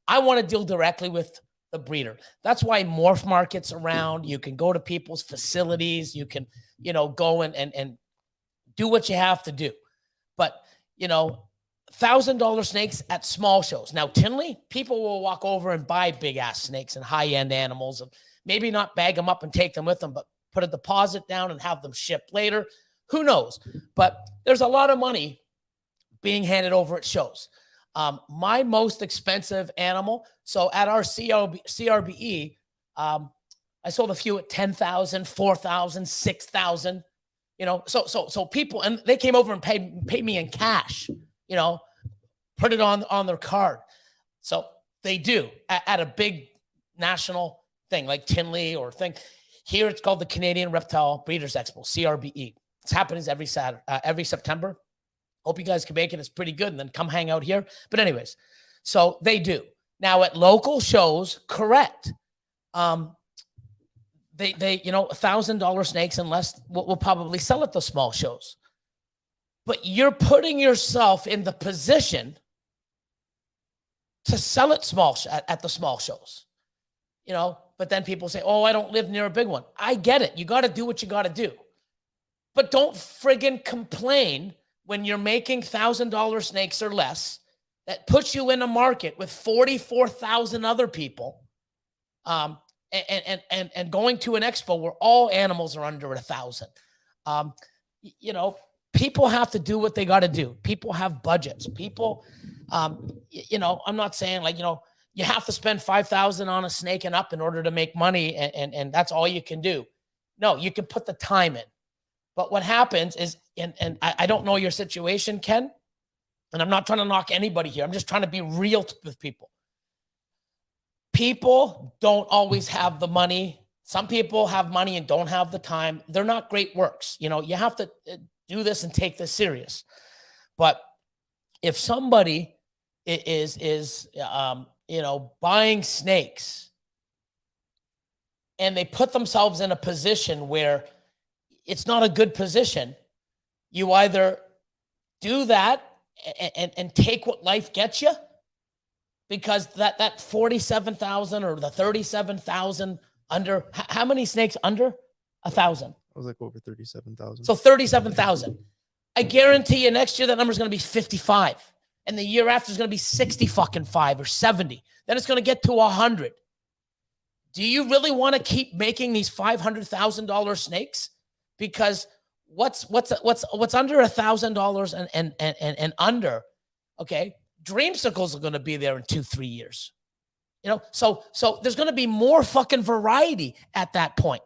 I want to deal directly with the breeder. That's why Morph market's around. You can go to people's facilities. You can, you know, go and do what you have to do. But, you know, $1,000 snakes at small shows. Now, Tinley, people will walk over and buy big ass snakes and high end animals and maybe not bag them up and take them with them, but put a deposit down and have them shipped later. Who knows? But there's a lot of money being handed over at shows. My most expensive animal. So at our CRBE, I sold a few at 10,000, 4,000, 6,000. You know, so people, and they came over and paid me in cash. You know, put it on their card. So they do at a big national thing like Tinley or thing. Here it's called the Canadian Reptile Breeders Expo, CRBE. It's happening every September. Hope you guys can make it. It's pretty good. And then come hang out here. But anyways, so they do. Now at local shows, correct. They you know, $1,000 snakes and less will probably sell at the small shows. But you're putting yourself in the position to sell it at the small shows. You know, but then people say, oh, I don't live near a big one. I get it. You got to do what you got to do. But don't friggin' complain when you're making $1,000 snakes or less. That puts you in a market with 44,000 other people, and going to an expo where all animals are under 1,000. You know, people have to do what they got to do. People have budgets. People, you know, I'm not saying like, you know, you have to spend 5,000 on a snake and up in order to make money, and that's all you can do. No, you can put the time in. But what happens is, and I don't know your situation, Ken, and I'm not trying to knock anybody here. I'm just trying to be real with people. People don't always have the money. Some people have money and don't have the time. They're not great works. You know, you have to do this and take this serious. But if somebody is you know, buying snakes and they put themselves in a position where it's not a good position, you either do that and take what life gets you, because that 47,000 or the 37,000 under, how many snakes under 1,000? It was like over 37,000. So 37,000. I guarantee you next year that number is going to be 55. And the year after is going to be 65 or 70. Then it's going to get to 100. Do you really want to keep making these $500,000 snakes? Because what's under $1,000 and under, okay, dreamsicles are going to be there in 2-3 years. You know, so there's going to be more fucking variety at that point.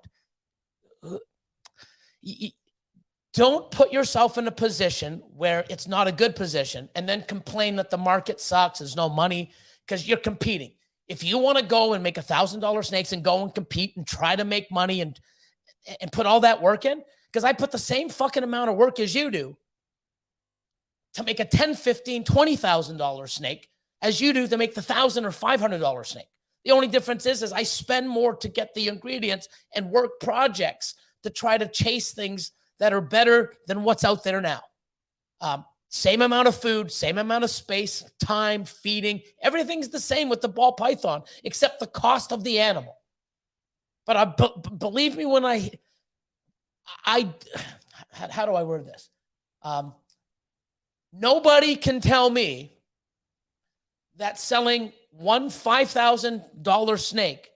Don't put yourself in a position where it's not a good position and then complain that the market sucks, there's no money, because you're competing. If you want to go and make $1,000 snakes and go and compete and try to make money and put all that work in, because I put the same fucking amount of work as you do to make a $10,000, $15,000, $20,000 snake as you do to make the $1,000 or $500 snake. The only difference is I spend more to get the ingredients and work projects to try to chase things that are better than what's out there now. Same amount of food, same amount of space, time, feeding. Everything's the same with the ball python, except the cost of the animal. But believe me when how do I word this? Nobody can tell me that selling one $5,000 snake,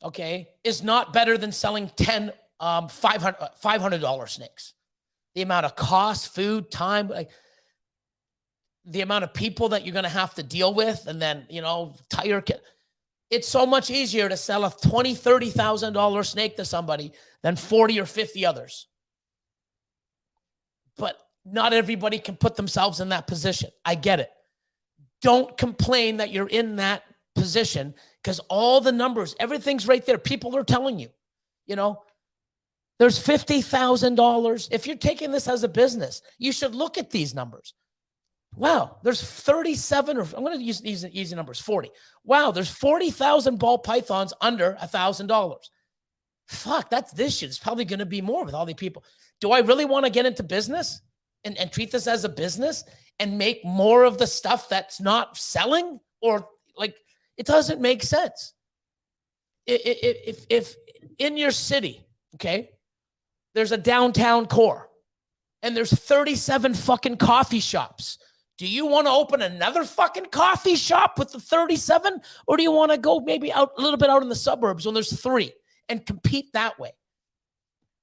okay, is not better than selling 10 $500 snakes. The amount of cost, food, time, like the amount of people that you're going to have to deal with, and then, you know, tire kit. It's so much easier to sell a $20,000, $30,000 snake to somebody than 40 or 50 others. But not everybody can put themselves in that position. I get it. Don't complain that you're in that position, because all the numbers, everything's right there. People are telling you, you know, there's $50,000. If you're taking this as a business, you should look at these numbers. Wow, there's 37, or I'm going to use these easy numbers, 40. Wow, there's 40,000 ball pythons under $1,000. Fuck, that's this shit. It's probably going to be more with all the people. Do I really want to get into business and treat this as a business and make more of the stuff that's not selling? Or like, it doesn't make sense. If in your city, okay, there's a downtown core and there's 37 fucking coffee shops. Do you want to open another fucking coffee shop with the 37? Or do you want to go maybe out a little bit out in the suburbs when there's 3 and compete that way?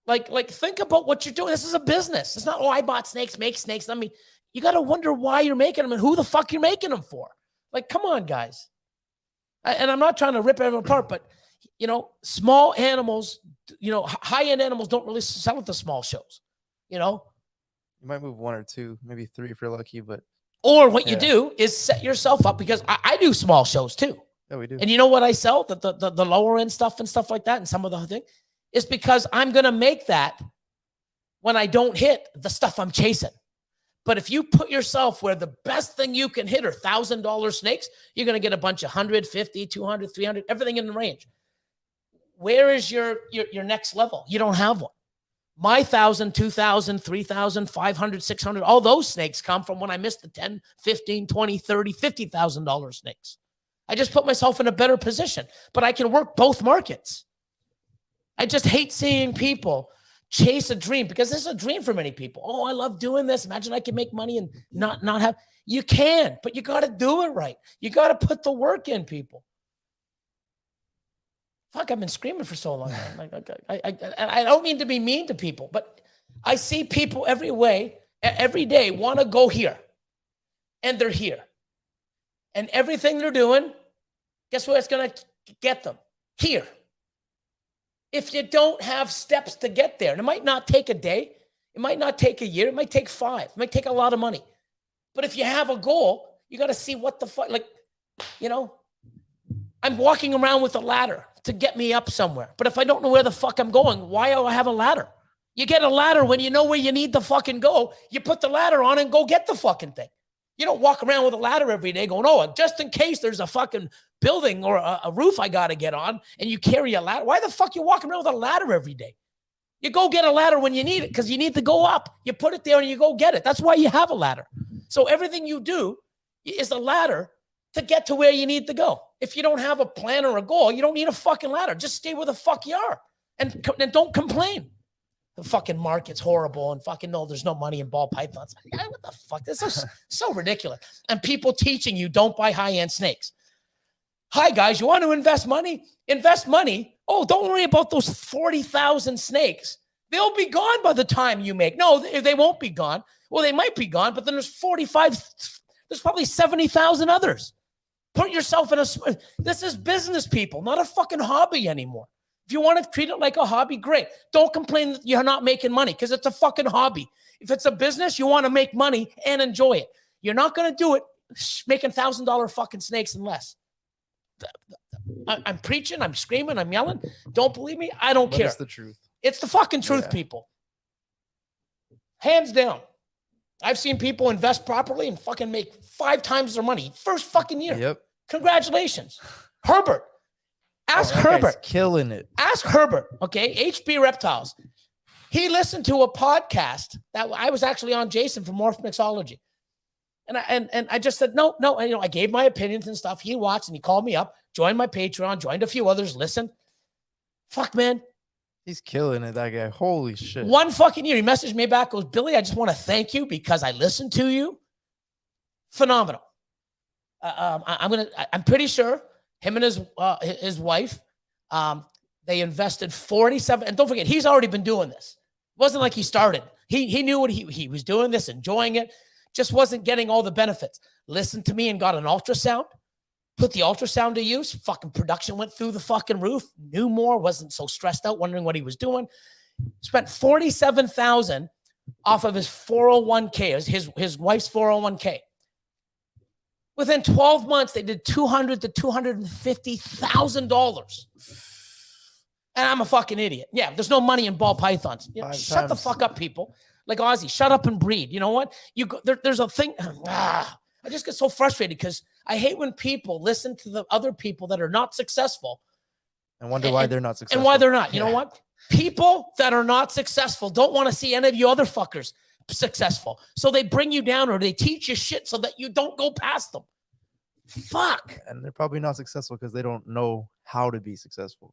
Like think about what you're doing. This is a business. It's not, oh, I bought snakes, make snakes. I mean, you got to wonder why you're making them and who the fuck you're making them for. Like, come on, guys. And I'm not trying to rip everyone apart, but You know, small animals, you know, high-end animals don't really sell at the small shows, you know? You might move 1 or 2, maybe 3 if you're lucky, but Or what you Yeah. do is set yourself up, because I do small shows too. yeah, we do. And you know what I sell? The lower end stuff and stuff like that, and some of the thing is because I'm gonna make that when I don't hit the stuff I'm chasing. But if you put yourself where the best thing you can hit are $1,000 snakes, you're gonna get a bunch of 150, 200, 300, everything in the range. Where is your next level? You don't have one. My 1,000, 2,000, 3,000, 500, 600, all those snakes come from when I missed the 10, 15, 20, 30, $50,000 snakes. I just put myself in a better position, but I can work both markets. I just hate seeing people chase a dream, because this is a dream for many people. Oh, I love doing this. Imagine I can make money and not have. You can, but you got to do it right. You got to put the work in, people. Fuck, I've been screaming for so long. I don't mean to be mean to people, but I see people every day want to go here, and they're here. And everything they're doing, guess what it's going to get them? Here. If you don't have steps to get there, and it might not take a day, it might not take a year, it might take 5, it might take a lot of money. But if you have a goal, you got to see what the fuck, like, you know, I'm walking around with a ladder to get me up somewhere. But if I don't know where the fuck I'm going, why do I have a ladder? You get a ladder when you know where you need to fucking go. You put the ladder on and go get the fucking thing. You don't walk around with a ladder every day going, oh, just in case there's a fucking building or a roof I got to get on, and you carry a ladder. Why the fuck you walking around with a ladder every day? You go get a ladder when you need it, because you need to go up. You put it there and you go get it. That's why you have a ladder. So everything you do is a ladder to get to where you need to go. If you don't have a plan or a goal, you don't need a fucking ladder. Just stay where the fuck you are and don't complain. The fucking market's horrible and fucking no, there's no money in ball pythons. What the fuck? This is so ridiculous. And people teaching you don't buy high-end snakes. Hi, guys, you want to invest money? Invest money. Oh, don't worry about those 40,000 snakes. They'll be gone by the time you make. No, they won't be gone. Well, they might be gone, but then there's probably 70,000 others. Put yourself in this is business, people, not a fucking hobby anymore. If you want to treat it like a hobby, great. Don't complain that you're not making money, because it's a fucking hobby. If it's a business, you want to make money and enjoy it. You're not going to do it making $1,000 fucking snakes and less. I'm preaching, I'm screaming, I'm yelling. Don't believe me? I don't care. It's the truth. It's the fucking truth, people. Hands down. I've seen people invest properly and fucking make 5 times their money first fucking year. Yep. Congratulations. Herbert. Ask Herbert. Killing it. Ask Herbert, okay? HB Reptiles. He listened to a podcast that I was actually on, Jason from Morph Mixology. And I just said, no. And, you know, I gave my opinions and stuff. He watched and he called me up, joined my Patreon, joined a few others, listened. Fuck, man. He's killing it, that guy. Holy shit. 1 fucking year. He messaged me back, goes, Billy, I just want to thank you because I listened to you. Phenomenal. I'm pretty sure him and his wife, they invested 47. And don't forget, he's already been doing this. It wasn't like he started. He knew what he was doing this, enjoying it, just wasn't getting all the benefits. Listened to me and got an ultrasound. Put the ultrasound to use. Fucking production went through the fucking roof. Knew more. Wasn't so stressed out, wondering what he was doing. Spent $47,000 off of his 401k, his wife's 401k. Within 12 months, they did $200,000 to $250,000. And I'm a fucking idiot. Yeah, there's no money in ball pythons. You know, shut the fuck up, people. Like Ozzy, shut up and breed. You know what? There's a thing. I just get so frustrated because I hate when people listen to the other people that are not successful. And wonder why they're not successful. And why they're not. You know what? People that are not successful don't want to see any of you other fuckers successful. So they bring you down or they teach you shit so that you don't go past them. Fuck. And they're probably not successful because they don't know how to be successful.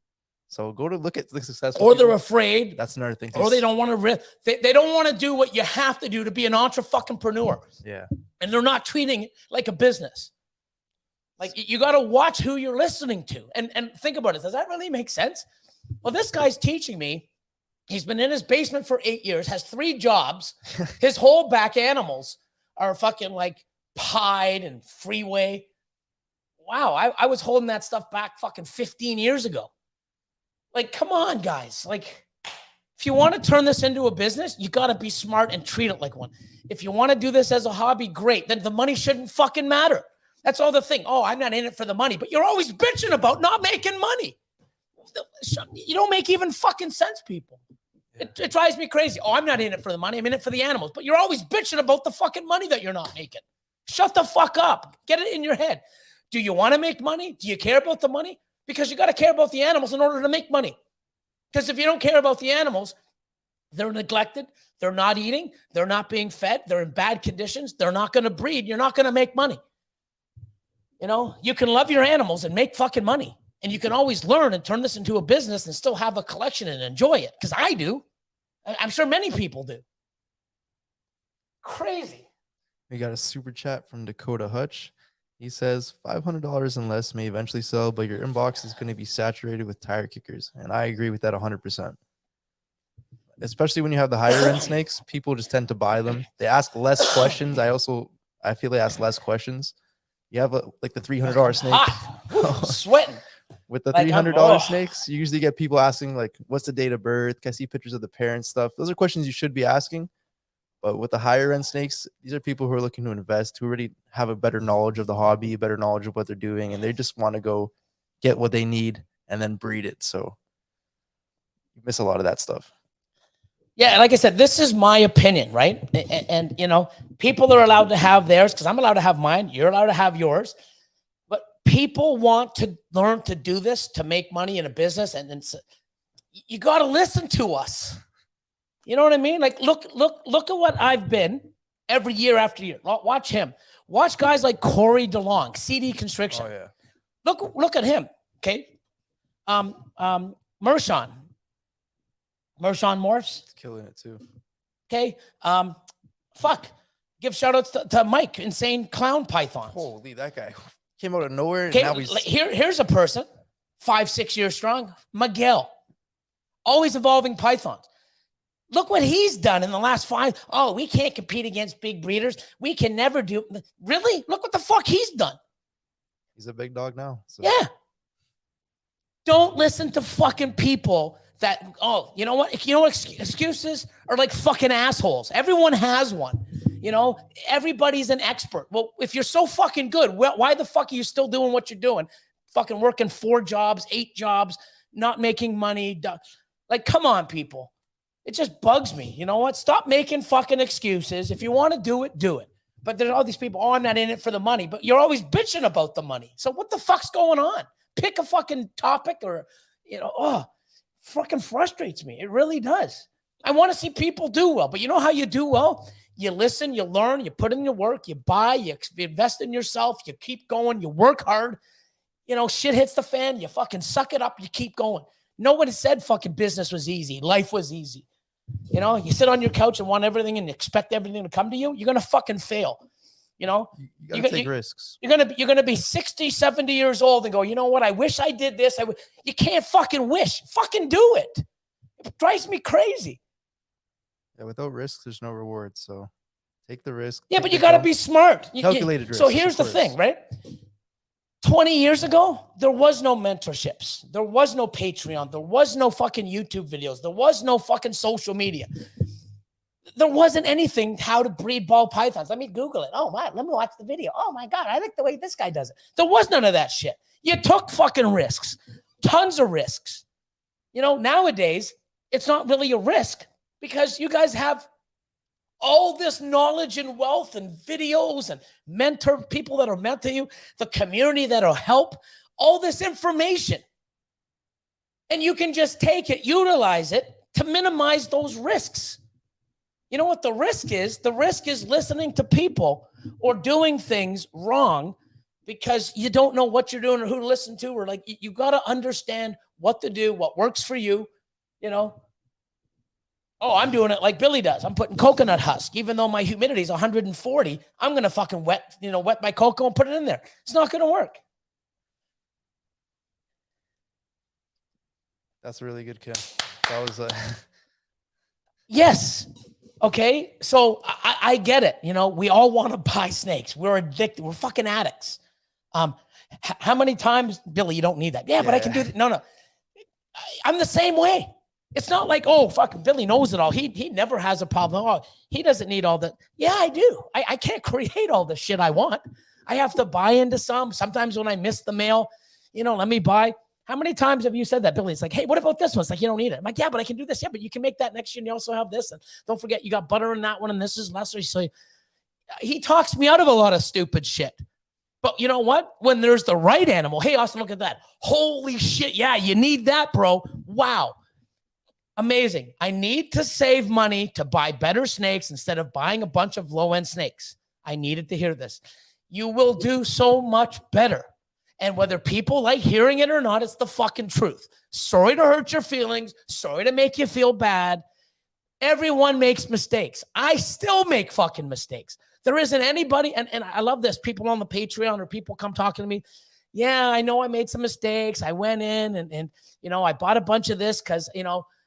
So go to look at the successful Or people. they're afraid. That's another thing. Or they don't want to they don't want to do what you have to do to be an entrepreneur. Yeah. And they're not treating it like a business. Like you got to watch who you're listening to and think about it. Does that really make sense? Well, this guy's teaching me. He's been in his basement for 8 years, has 3 jobs. His whole back animals are fucking like pied and freeway. Wow. I was holding that stuff back fucking 15 years ago. Like, come on, guys. Like, if you want to turn this into a business, you got to be smart and treat it like one. If you want to do this as a hobby, great. Then the money shouldn't fucking matter. That's all the thing. Oh, I'm not in it for the money, but you're always bitching about not making money. You don't make even fucking sense, people. It drives me crazy. Oh, I'm not in it for the money. I'm in it for the animals. But you're always bitching about the fucking money that you're not making. Shut the fuck up. Get it in your head. Do you want to make money? Do you care about the money? Because you got to care about the animals in order to make money. Because if you don't care about the animals, they're neglected. They're not eating. They're not being fed. They're in bad conditions. They're not going to breed. You're not going to make money. You know, you can love your animals and make fucking money. And you can always learn and turn this into a business and still have a collection and enjoy it. Because I do. I'm sure many people do. Crazy. We got a super chat from Dakota Hutch. He says $500 and less may eventually sell, but your inbox is going to be saturated with tire kickers. And I agree with that 100%. Especially when you have the higher end snakes, people just tend to buy them. They ask less questions. I feel they ask less questions. You have like the $300 snake. Sweating. With the Like, $300 snakes, you usually get people asking like, what's the date of birth? Can I see pictures of the parents stuff? Those are questions you should be asking. But with the higher end snakes, these are people who are looking to invest, who already have a better knowledge of the hobby, a better knowledge of what they're doing, and they just want to go get what they need and then breed it. So you miss a lot of that stuff. Yeah, like I said, this is my opinion, right? And you know, people are allowed to have theirs because I'm allowed to have mine. You're allowed to have yours. But people want to learn to do this to make money in a business, and then you got to listen to us. You know what I mean? Like, look at what I've been every year after year. Watch him. Watch guys like Corey DeLong, CD Constriction. Oh yeah. Look at him. Okay. Mershon Morphs. It's killing it too. Okay. Give shout outs to Mike, Insane Clown Pythons. Holy, that guy came out of nowhere. Okay, And now he's here's a person, 5-6 years strong. Miguel. Always evolving pythons. Look what he's done in the last 5. Oh, we can't compete against big breeders. We can never do. Really? Look what the fuck he's done. He's a big dog now. So. Yeah. Don't listen to fucking people that, oh, you know what? Excuses are like fucking assholes. Everyone has one. You know, everybody's an expert. Well, if you're so fucking good, why the fuck are you still doing what you're doing? Fucking working 4 jobs, 8 jobs, not making money. Like, come on, people. It just bugs me. You know what? Stop making fucking excuses. If you want to do it, do it. But there's all these people, oh, I'm not in it for the money. But you're always bitching about the money. So what the fuck's going on? Pick a fucking topic or, you know, fucking frustrates me. It really does. I want to see people do well. But you know how you do well? You listen, you learn, you put in your work, you buy, you invest in yourself, you keep going, you work hard. You know, shit hits the fan, you fucking suck it up, you keep going. No one said fucking business was easy. Life was easy. You know, you sit on your couch and want everything and expect everything to come to you, you're going to fucking fail. You know, you got to take risks. You're going to be 60, 70 years old and go, you know what? I wish I did this. You can't fucking wish. Fucking do it. It drives me crazy. Yeah, without risks, there's no reward. So take the risk. Yeah, but you got to be smart. Calculated risk. So here's the thing, right? 20 years ago, there was no mentorships. There was no Patreon. There was no fucking YouTube videos. There was no fucking social media. There wasn't anything how to breed ball pythons. Let me Google it. Oh, my, let me watch the video. Oh, my God, I like the way this guy does it. There was none of that shit. You took fucking risks, tons of risks. You know, nowadays, it's not really a risk because you guys have all this knowledge and wealth and videos and mentor people that are mentor you, the community that'll help, all this information. And you can just take it, utilize it to minimize those risks. You know what the risk is? The risk is listening to people or doing things wrong because you don't know what you're doing or who to listen to, or like you got to understand what to do, what works for you, you know. Oh, I'm doing it like Billy does. I'm putting coconut husk. Even though my humidity is 140, I'm going to fucking wet my cocoa and put it in there. It's not going to work. That's really good, Kim. That was Yes. Okay. So I get it. You know, we all want to buy snakes. We're addicted. We're fucking addicts. How many times, Billy, you don't need that. Yeah, but I can do that. No. I'm the same way. It's not like, oh, fucking Billy knows it all. He never has a problem. Oh, he doesn't need all that. Yeah, I do. I can't create all the shit I want. I have to buy into some. Sometimes when I miss the mail, let me buy. How many times have you said that, Billy? It's like, hey, what about this one? It's like, you don't need it. I'm like, yeah, but I can do this. Yeah, but you can make that next year and you also have this. And don't forget, you got butter in that one and this is lesser. So he talks me out of a lot of stupid shit. But you know what? When there's the right animal, hey, Austin, look at that. Holy shit. Yeah, you need that, bro. Wow. Amazing. I need to save money to buy better snakes instead of buying a bunch of low-end snakes. I needed to hear this. You will do so much better. And whether people like hearing it or not, it's the fucking truth. Sorry to hurt your feelings. Sorry to make you feel bad. Everyone makes mistakes. I still make fucking mistakes. There isn't anybody, and I love this, people on the Patreon or people come talking to me. Yeah, I know I made some mistakes. I went in and I bought a bunch of this because,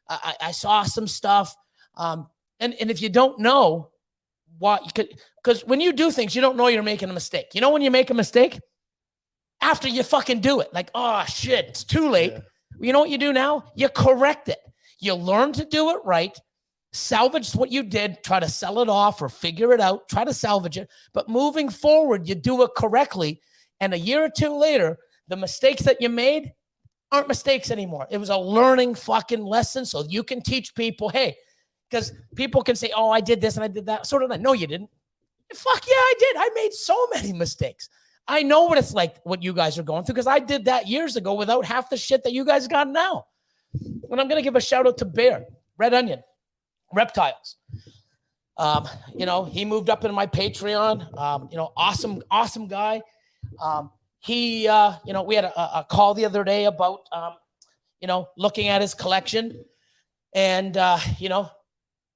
I saw some stuff. And if you don't know what, because when you do things, you don't know you're making a mistake. You know when you make a mistake? After you fucking do it. Like, oh, shit, it's too late. Yeah. You know what you do now? You correct it. You learn to do it right. Salvage what you did. Try to sell it off or figure it out. Try to salvage it. But moving forward, you do it correctly. And a year or two later, the mistakes that you made aren't mistakes anymore. It was a learning fucking lesson so you can teach people, hey, because people can say, oh, I did this and I did that. So did I. No, you didn't. Fuck yeah, I did. I made so many mistakes. I know what it's like, what you guys are going through, because I did that years ago without half the shit that you guys got now. And I'm going to give a shout out to Bear, Red Onion, Reptiles. He moved up into my Patreon. Awesome guy. We had a call the other day about, looking at his collection and,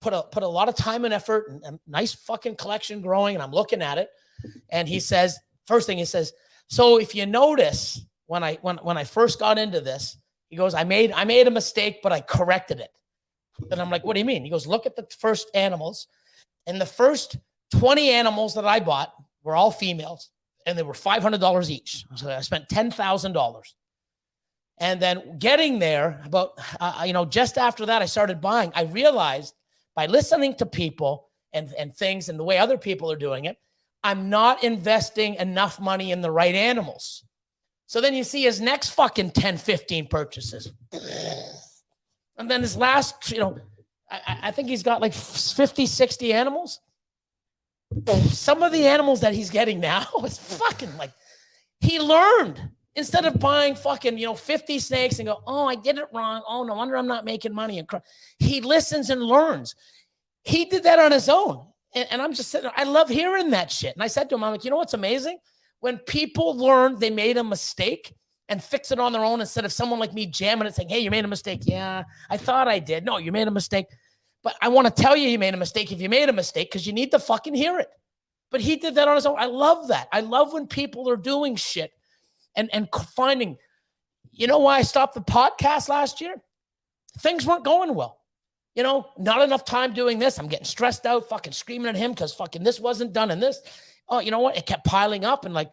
put a lot of time and effort and a nice fucking collection growing. And I'm looking at it. And he says, first thing he says, so if you notice when I first got into this, he goes, I made a mistake, but I corrected it. And I'm like, what do you mean? He goes, look at the first animals. And the first 20 animals that I bought were all females. And they were $500 each. So I spent $10,000. And then getting there, about, just after that, I started buying. I realized by listening to people and things and the way other people are doing it, I'm not investing enough money in the right animals. So then you see his next fucking 10, 15 purchases. And then his last, I think he's got like 50, 60 animals. Some of the animals that he's getting now is fucking like, he learned instead of buying fucking, 50 snakes and go, oh, I did it wrong. Oh, no wonder I'm not making money. And he listens and learns. He did that on his own. And I'm just sitting there, I love hearing that shit. And I said to him, I'm like, you know what's amazing? When people learn they made a mistake and fix it on their own instead of someone like me jamming it saying, hey, you made a mistake. Yeah, I thought I did. No, you made a mistake. But I want to tell you made a mistake if you made a mistake because you need to fucking hear it. But he did that on his own. I love that. I love when people are doing shit and finding, why I stopped the podcast last year? Things weren't going well. Not enough time doing this. I'm getting stressed out, fucking screaming at him because fucking this wasn't done and this. Oh, you know what? It kept piling up and I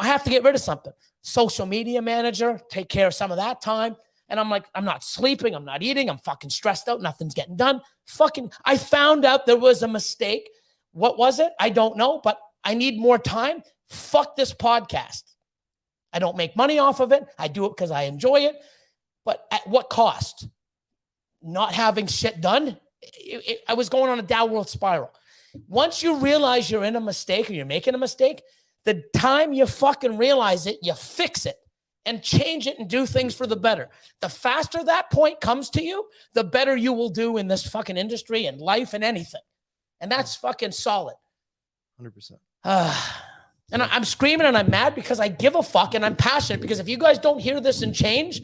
have to get rid of something. Social media manager, take care of some of that time. And I'm like, I'm not sleeping. I'm not eating. I'm fucking stressed out. Nothing's getting done. I found out there was a mistake. What was it? I don't know, but I need more time. Fuck this podcast. I don't make money off of it. I do it because I enjoy it. But at what cost? Not having shit done. I was going on a downward spiral. Once you realize you're in a mistake or you're making a mistake, the time you fucking realize it, you fix it and change it and do things for the better. The faster that point comes to you, the better you will do in this fucking industry and life and anything. And that's fucking solid. 100%. And I'm screaming and I'm mad because I give a fuck and I'm passionate because if you guys don't hear this and change,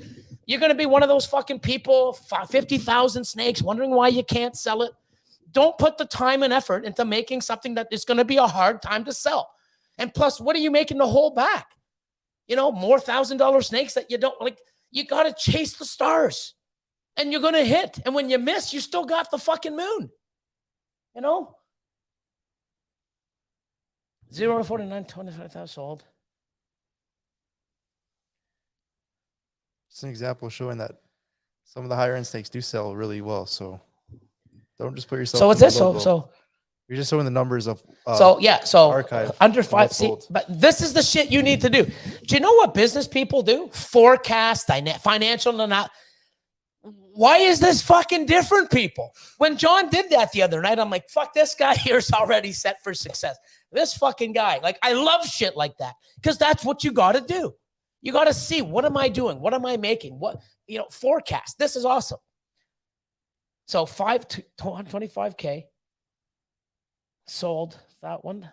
you're going to be one of those fucking people, 50,000 snakes, wondering why you can't sell it. Don't put the time and effort into making something that is going to be a hard time to sell. And plus, what are you making to hold back? More $1,000 snakes that you don't like. You got to chase the stars and you're going to hit. And when you miss, you still got the fucking moon. 0 to 49, 25,000 sold. It's an example showing that Some of the higher end snakes do sell really well, so don't just put yourself. So what's in the this? So logo. so You're just showing the numbers of. so yeah. So archive under and 5. what's See, sold. but this is the shit you need to do. Do you know what business people do? Forecast, financial analysis. Why is this fucking different, people? When John did that the other night, I'm like, fuck, this guy here's already set for success. This fucking guy, like, I love shit like that because that's what you got to do. You got to see, what am I doing? What am I making? What, forecast. This is awesome. So 25K sold that one.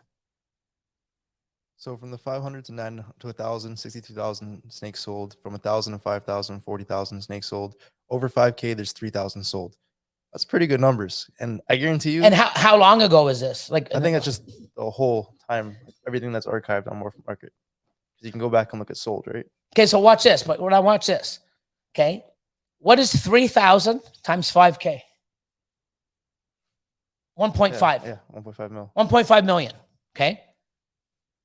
So from the 500 to 9 to 1,000, 62,000 snakes sold. From 1,000 to 5,000, 40,000 snakes sold. Over 5K, there's 3,000 sold. That's pretty good numbers. And I guarantee you. And how long ago is this? Like, I think that's just the whole time, everything that's archived on Morph Market. You can go back and look at sold, right? Okay, so watch this. But when I watch this, okay, what is 3,000 times 5K? 1.5. Yeah, 1.5 mil. 1.5 million. Okay.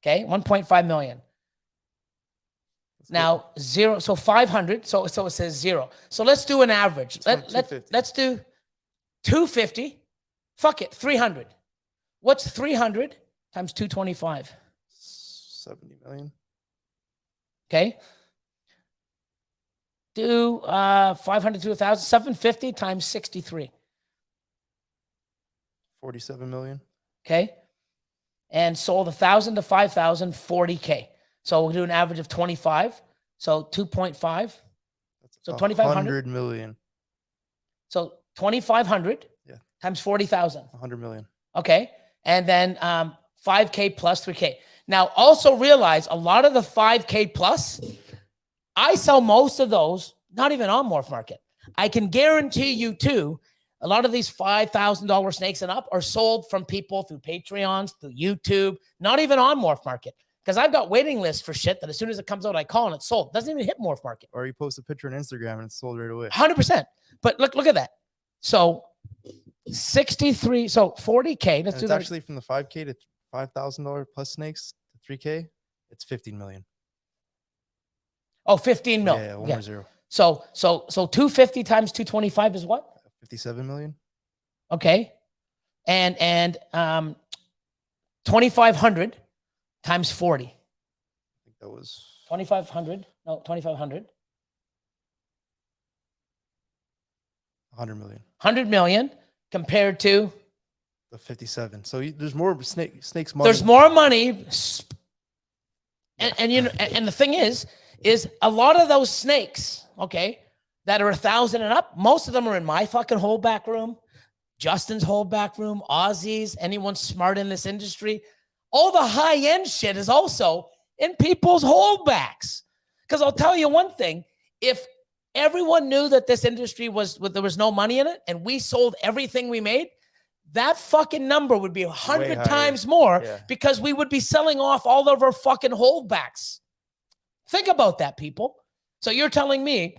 Okay, 1.5 million. Now, zero, so 500, so it says zero. So let's do an average. Let's do 250. Fuck it, 300. What's 300 times 225? 70 million. Okay. Do 500 to 1,000, 750 times 63. 47 million. Okay. And sold 1,000 to 5,000, 40K. So we'll do an average of 25. So 2.5. So 2,500. 100 million. So 2,500 times 40,000. 100 million. Okay. And then 5K plus 3K. Now also realize a lot of the 5K plus, I sell most of those, not even on Morph Market. I can guarantee you too, a lot of these $5,000 snakes and up are sold from people through Patreons, through YouTube, not even on Morph Market. Because I've got waiting lists for shit that as soon as it comes out, I call and it's sold. Doesn't even hit Morph Market. Or you post a picture on Instagram and it's sold right away. 100%. But look at that. So 63, so 40K. Let's do that. Actually from the 5K to $5,000 plus snakes to 3K, it's 15 million. Oh, 15 mil. Yeah, 1 more zero. So 250 times 225 is what? 57 million. Okay. And 2,500 times 40. I think that was 2,500. No, 2,500. 100 million. 100 million compared to the 57. So there's more snakes money. There's more money. And the thing is a lot of those snakes, okay, that are 1,000 and up, most of them are in my fucking holdback room, Justin's holdback room, Aussie's, anyone smart in this industry. All the high-end shit is also in people's holdbacks. Because I'll tell you one thing, if everyone knew that this industry there was no money in it and we sold everything we made, that fucking number would be 100 times more because we would be selling off all of our fucking holdbacks. Think about that, people. So you're telling me,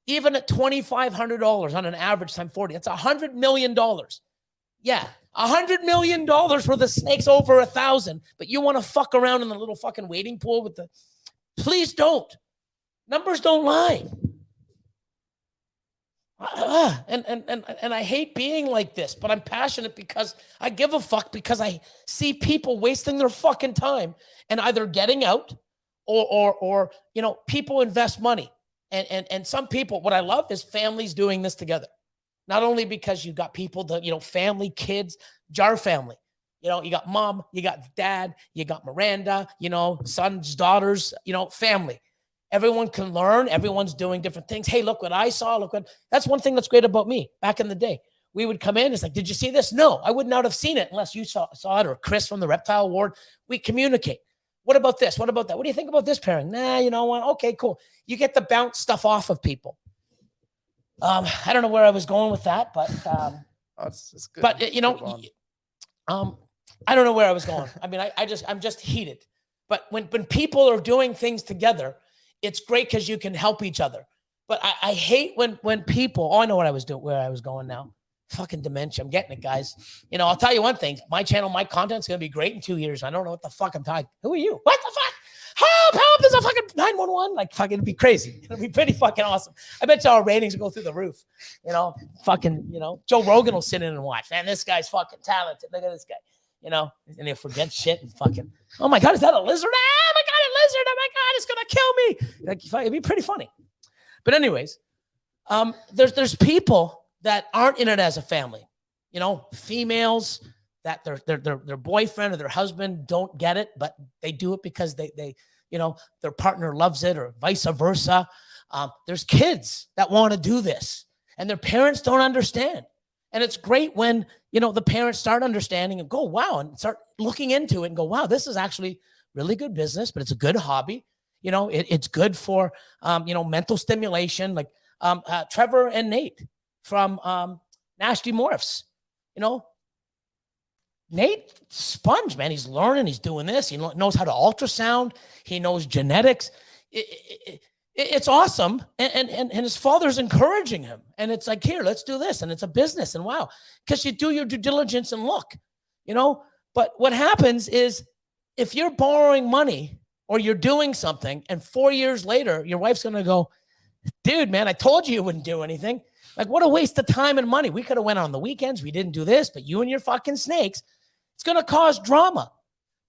even at $2,500 on an average time 40, that's $100 million. Yeah, $100 million worth of snakes over 1,000, but you want to fuck around in the little fucking waiting pool with the... Please don't. Numbers don't lie. And I hate being like this, but I'm passionate because I give a fuck because I see people wasting their fucking time and either getting out or people invest money. And some people, what I love is families doing this together. Not only because you got people that, family, kids, jar family. You got mom, you got dad, you got Miranda, sons, daughters, family. Everyone can learn. Everyone's doing different things. Hey, look what I saw. That's one thing that's great about me. Back in the day, we would come in. It's like, did you see this? No, I would not have seen it unless you saw it, or Chris from the Reptile Ward. We communicate. What about this? What about that? What do you think about this pairing? Nah, you know what? Okay, cool. You get to bounce stuff off of people. I don't know where I was going with that, but it's good. But I don't know where I was going. I mean, I'm just heated. But when people are doing things together, it's great because you can help each other. But I hate when people, I know what I was doing, where I was going now. Fucking dementia. I'm getting it, guys. I'll tell you one thing. My channel, my content's going to be great in 2 years. I don't know what the fuck I'm talking. Who are you? What the fuck? help, there's a fucking 911. Like, fucking, it'd be crazy. It'd be pretty fucking awesome. I bet you our ratings will go through the roof. You know, fucking, you know, Joe Rogan will sit in and watch. Man, this guy's fucking talented. Look at this guy. You know, and he'll forget shit and fucking, oh my God, is that a lizard? Oh my God, a lizard. Oh my God, it's going to kill me. Like, it'd be pretty funny. But anyways, there's people that aren't in it as a family. You know, females that their boyfriend or their husband don't get it, but they do it because they you know, their partner loves it, or vice versa. There's kids that want to do this and their parents don't understand. And it's great when, you know, the parents start understanding and go, wow, and start looking into it and go, wow, this is actually really good business, but it's a good hobby. You know, it's good for, you know, mental stimulation. Like Trevor and Nate from Nasty Morphs, you know, Nate, sponge, man. He's learning. He's doing this. He knows how to ultrasound. He knows genetics. It's awesome. And his father's encouraging him. And it's like, here, let's do this. And it's a business. And wow, because you do your due diligence and look, you know. But what happens is if you're borrowing money or you're doing something and 4 years later, your wife's going to go, dude, man, I told you wouldn't do anything. Like, what a waste of time and money. We could have went on the weekends. We didn't do this, but you and your fucking snakes, it's going to cause drama.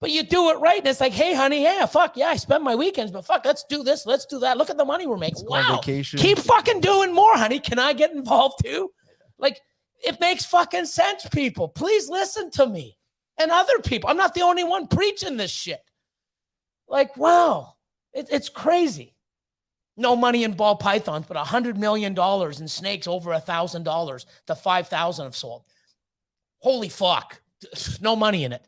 But you do it right. And it's like, hey, honey, yeah, fuck, yeah, I spend my weekends, but fuck, let's do this. Let's do that. Look at the money we're making. Wow. Vacation. Keep fucking doing more, honey. Can I get involved too? Like, it makes fucking sense, people. Please listen to me and other people. I'm not the only one preaching this shit. Like, wow, it's crazy. No money in ball pythons, but $100 million in snakes over $1,000 to 5,000 have sold. Holy fuck. No money in it.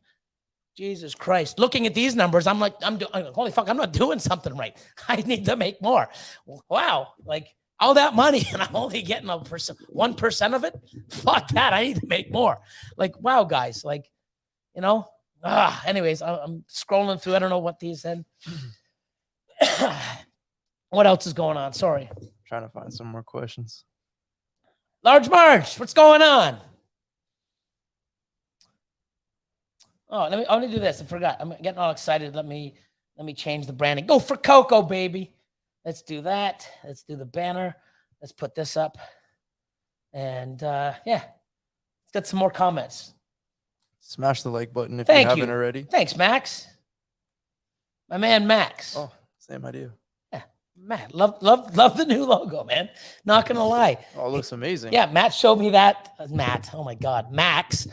Jesus Christ. Looking at these numbers, I'm like, holy fuck, I'm not doing something right. I need to make more. Wow. Like, all that money and I'm only getting 1% of it. Fuck that. I need to make more. Like, wow, guys. Like, you know, anyways, I'm scrolling through. I don't know what these said. What else is going on? Sorry. Trying to find some more questions. Large March, what's going on? Oh, let me do this. I forgot. I'm getting all excited. Let me change the branding. Go for Coco, baby. Let's do that. Let's do the banner. Let's put this up. And yeah, let's get some more comments. Smash the like button if you haven't already. Thanks, Max. My man, Max. Oh, same idea. Matt, love the new logo, man. Not gonna lie. Oh, it looks amazing. Yeah, Matt showed me that. Matt, oh my God, Max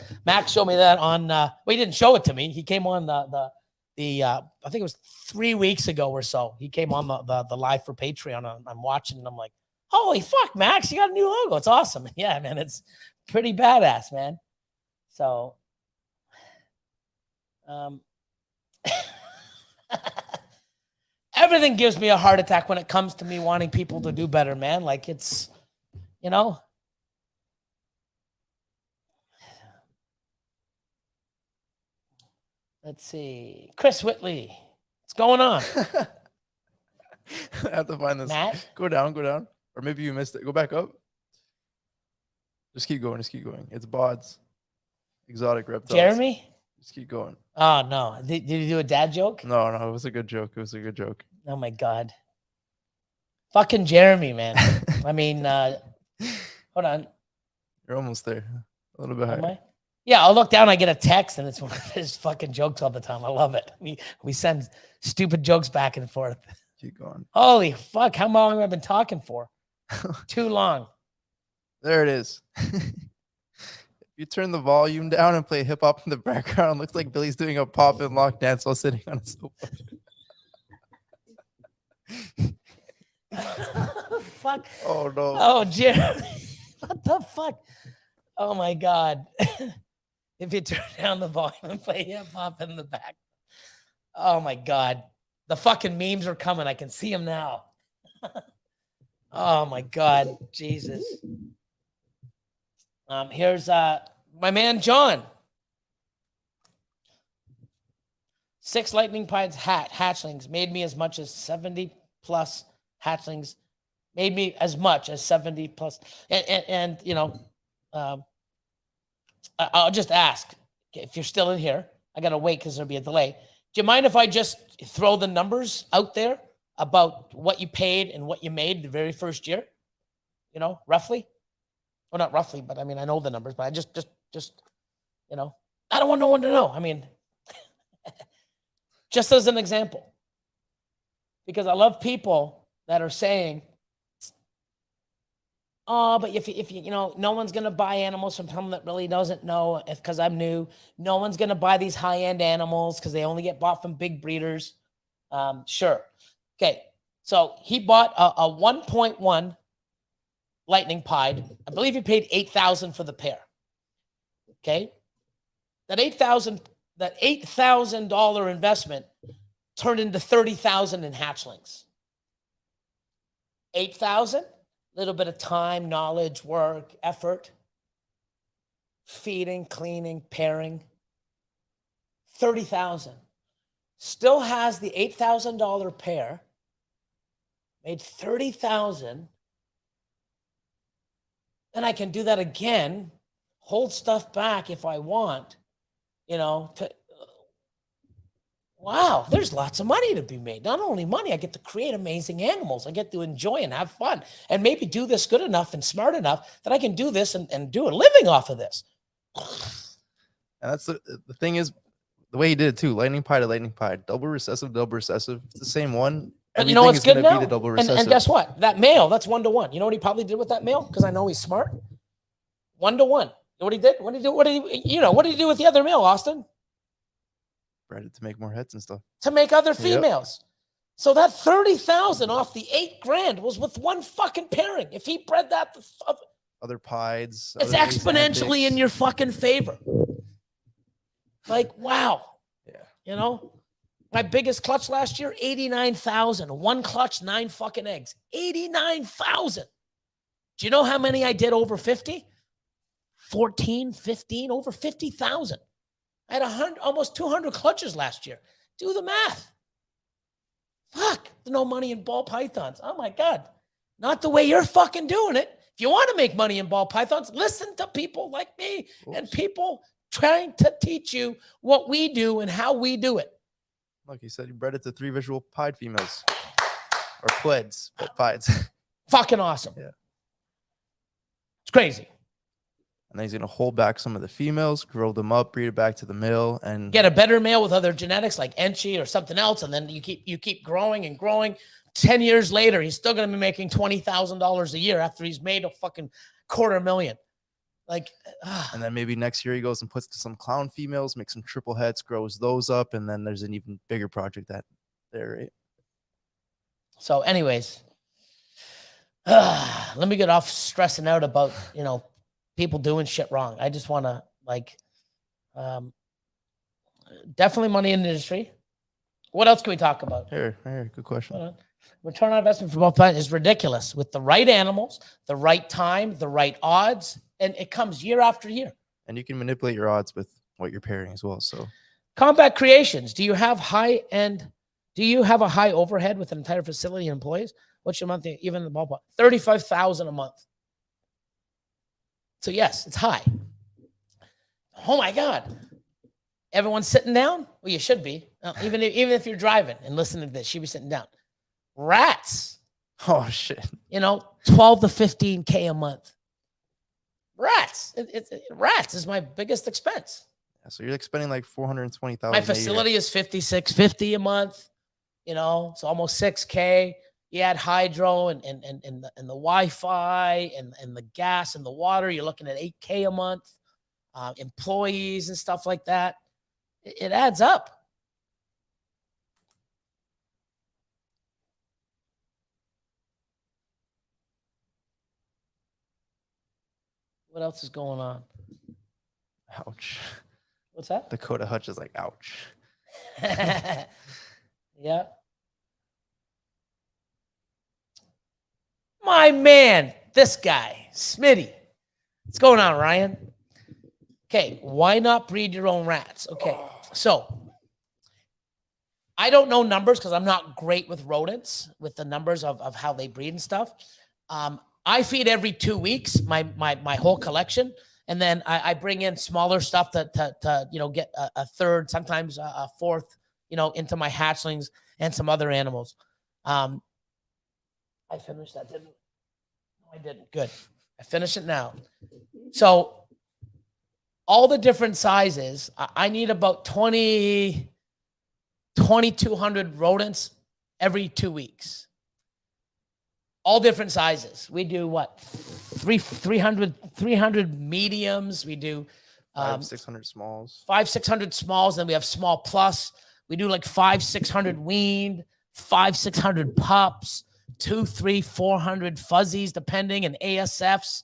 showed me that on. Well, he didn't show it to me. He came on the I think it was 3 weeks ago or so. He came on the live for Patreon. I'm watching, and I'm like, holy fuck, Max, you got a new logo. It's awesome. Yeah, man, it's pretty badass, man. So, everything gives me a heart attack when it comes to me wanting people to do better, man. Like, it's, you know. Let's see. Chris Whitley. What's going on? I have to find this. Matt? Go down. Or maybe you missed it. Go back up. Just keep going. It's bods. Exotic reptiles. Jeremy? Just keep going. Oh, no. Did you do a dad joke? No, it was a good joke. Oh, my God. Fucking Jeremy, man. I mean, hold on. You're almost there. A little bit higher. Am I? Yeah, I'll look down. I get a text, and it's one of his fucking jokes all the time. I love it. We send stupid jokes back and forth. Keep going. Holy fuck. How long have I been talking for? Too long. There it is. You turn the volume down and play hip hop in the background. It looks like Billy's doing a pop and lock dance while sitting on a sofa. Fuck. Oh no. Oh, Jeremy. What the fuck? Oh my God. If you turn down the volume and play hip hop in the back. Oh my God. The fucking memes are coming. I can see them now. Oh my God. Jesus. Here's my man John. 6 lightning pines hatchlings made me as much as 70 plus hatchlings. Made me as much as 70 plus. And you know, I'll just ask if you're still in here. I gotta wait because there'll be a delay. Do you mind if I just throw the numbers out there about what you paid and what you made the very first year? You know, roughly. Well, not roughly, but I mean, I know the numbers, but I just, you know, I don't want no one to know. I mean, just as an example, because I love people that are saying, oh, but if you know, no one's going to buy animals from someone that really doesn't know because I'm new. No one's going to buy these high-end animals because they only get bought from big breeders. Sure. Okay. So he bought a 1.1 lightning pied. I believe he paid $8,000 for the pair. Okay. That $8,000 investment turned into $30,000 in hatchlings. 8,000, little bit of time, knowledge, work, effort, feeding, cleaning, pairing. 30,000. Still has the $8,000 pair. Made 30,000. Then I can do that again, hold stuff back if I want, you know, wow, there's lots of money to be made. Not only money, I get to create amazing animals. I get to enjoy and have fun and maybe do this good enough and smart enough that I can do this and do a living off of this. And that's the thing is, the way he did it too, lightning pie to lightning pie, double recessive, it's the same one. But you know what's good now? Be the double recessive. And guess what? That male, that's 1-to-1. You know what he probably did with that male? Because I know he's smart. 1-to-1. You know what he did? What did he do with the other male, Austin? Bred it to make more heads and stuff. To make other females. Yep. So that 30,000 off the $8,000 was with one fucking pairing. If he bred that, other pieds, it's exponentially in your fucking favor. Like, wow. Yeah. You know? My biggest clutch last year, 89,000. One clutch, 9 fucking eggs. 89,000. Do you know how many I did over 50? 14, 15, over 50,000. I had almost 200 clutches last year. Do the math. Fuck, there's no money in ball pythons. Oh my God. Not the way you're fucking doing it. If you want to make money in ball pythons, listen to people like me and people trying to teach you what we do and how we do it. Like you said, you bred it to 3 visual pied females. Or pleds, but pieds. Fucking awesome. Yeah. It's crazy. And then he's going to hold back some of the females, grow them up, breed it back to the male, and get a better male with other genetics like Enchi or something else. And then you keep growing and growing. 10 years later, he's still going to be making $20,000 a year after he's made a fucking $250,000. Like, and then maybe next year he goes and puts some clown females, makes some triple heads, grows those up, and then there's an even bigger project there, right? So, anyways, let me get off stressing out about, you know, people doing shit wrong. I just want to definitely money in the industry. What else can we talk about? Here, good question. Return on investment for both plants is ridiculous with the right animals, the right time, the right odds, and it comes year after year. And you can manipulate your odds with what you're pairing as well. So, Combat Creations, do you have a high overhead with an entire facility and employees? What's your monthly, even the ballpark? $35,000 a month. So yes, it's high. Oh my God. Everyone's sitting down? Well, you should be. Even if you're driving and listening to this, you should be sitting down. Rats. Oh shit. You know, 12 to 15K a month. Rats. Rats is my biggest expense. Yeah, so you're like spending like $420,000. My facility is $5,650 a month. You know, it's almost $6K. You add hydro and the Wi-Fi and the gas and the water. You're looking at $8K a month. Employees and stuff like that. It adds up. What else is going on? Ouch. What's that? Dakota Hutch is like, ouch. Yeah. My man, this guy, Smitty. What's going on, Ryan? Okay, why not breed your own rats? Okay, so I don't know numbers because I'm not great with rodents, with the numbers of how they breed and stuff. I feed every 2 weeks, my whole collection, and then I bring in smaller stuff to get a third, sometimes a fourth into my hatchlings and some other animals. I finished that, didn't I? No, I didn't. Good. I finish it now. So all the different sizes, I need about 2,200 rodents every 2 weeks. All different sizes. We do what? 300 mediums. We do 500-600 smalls. 500-600 smalls. Then we have small plus. We do like 500-600 weaned, 500-600 pups, 200-400 fuzzies, depending, and ASFs.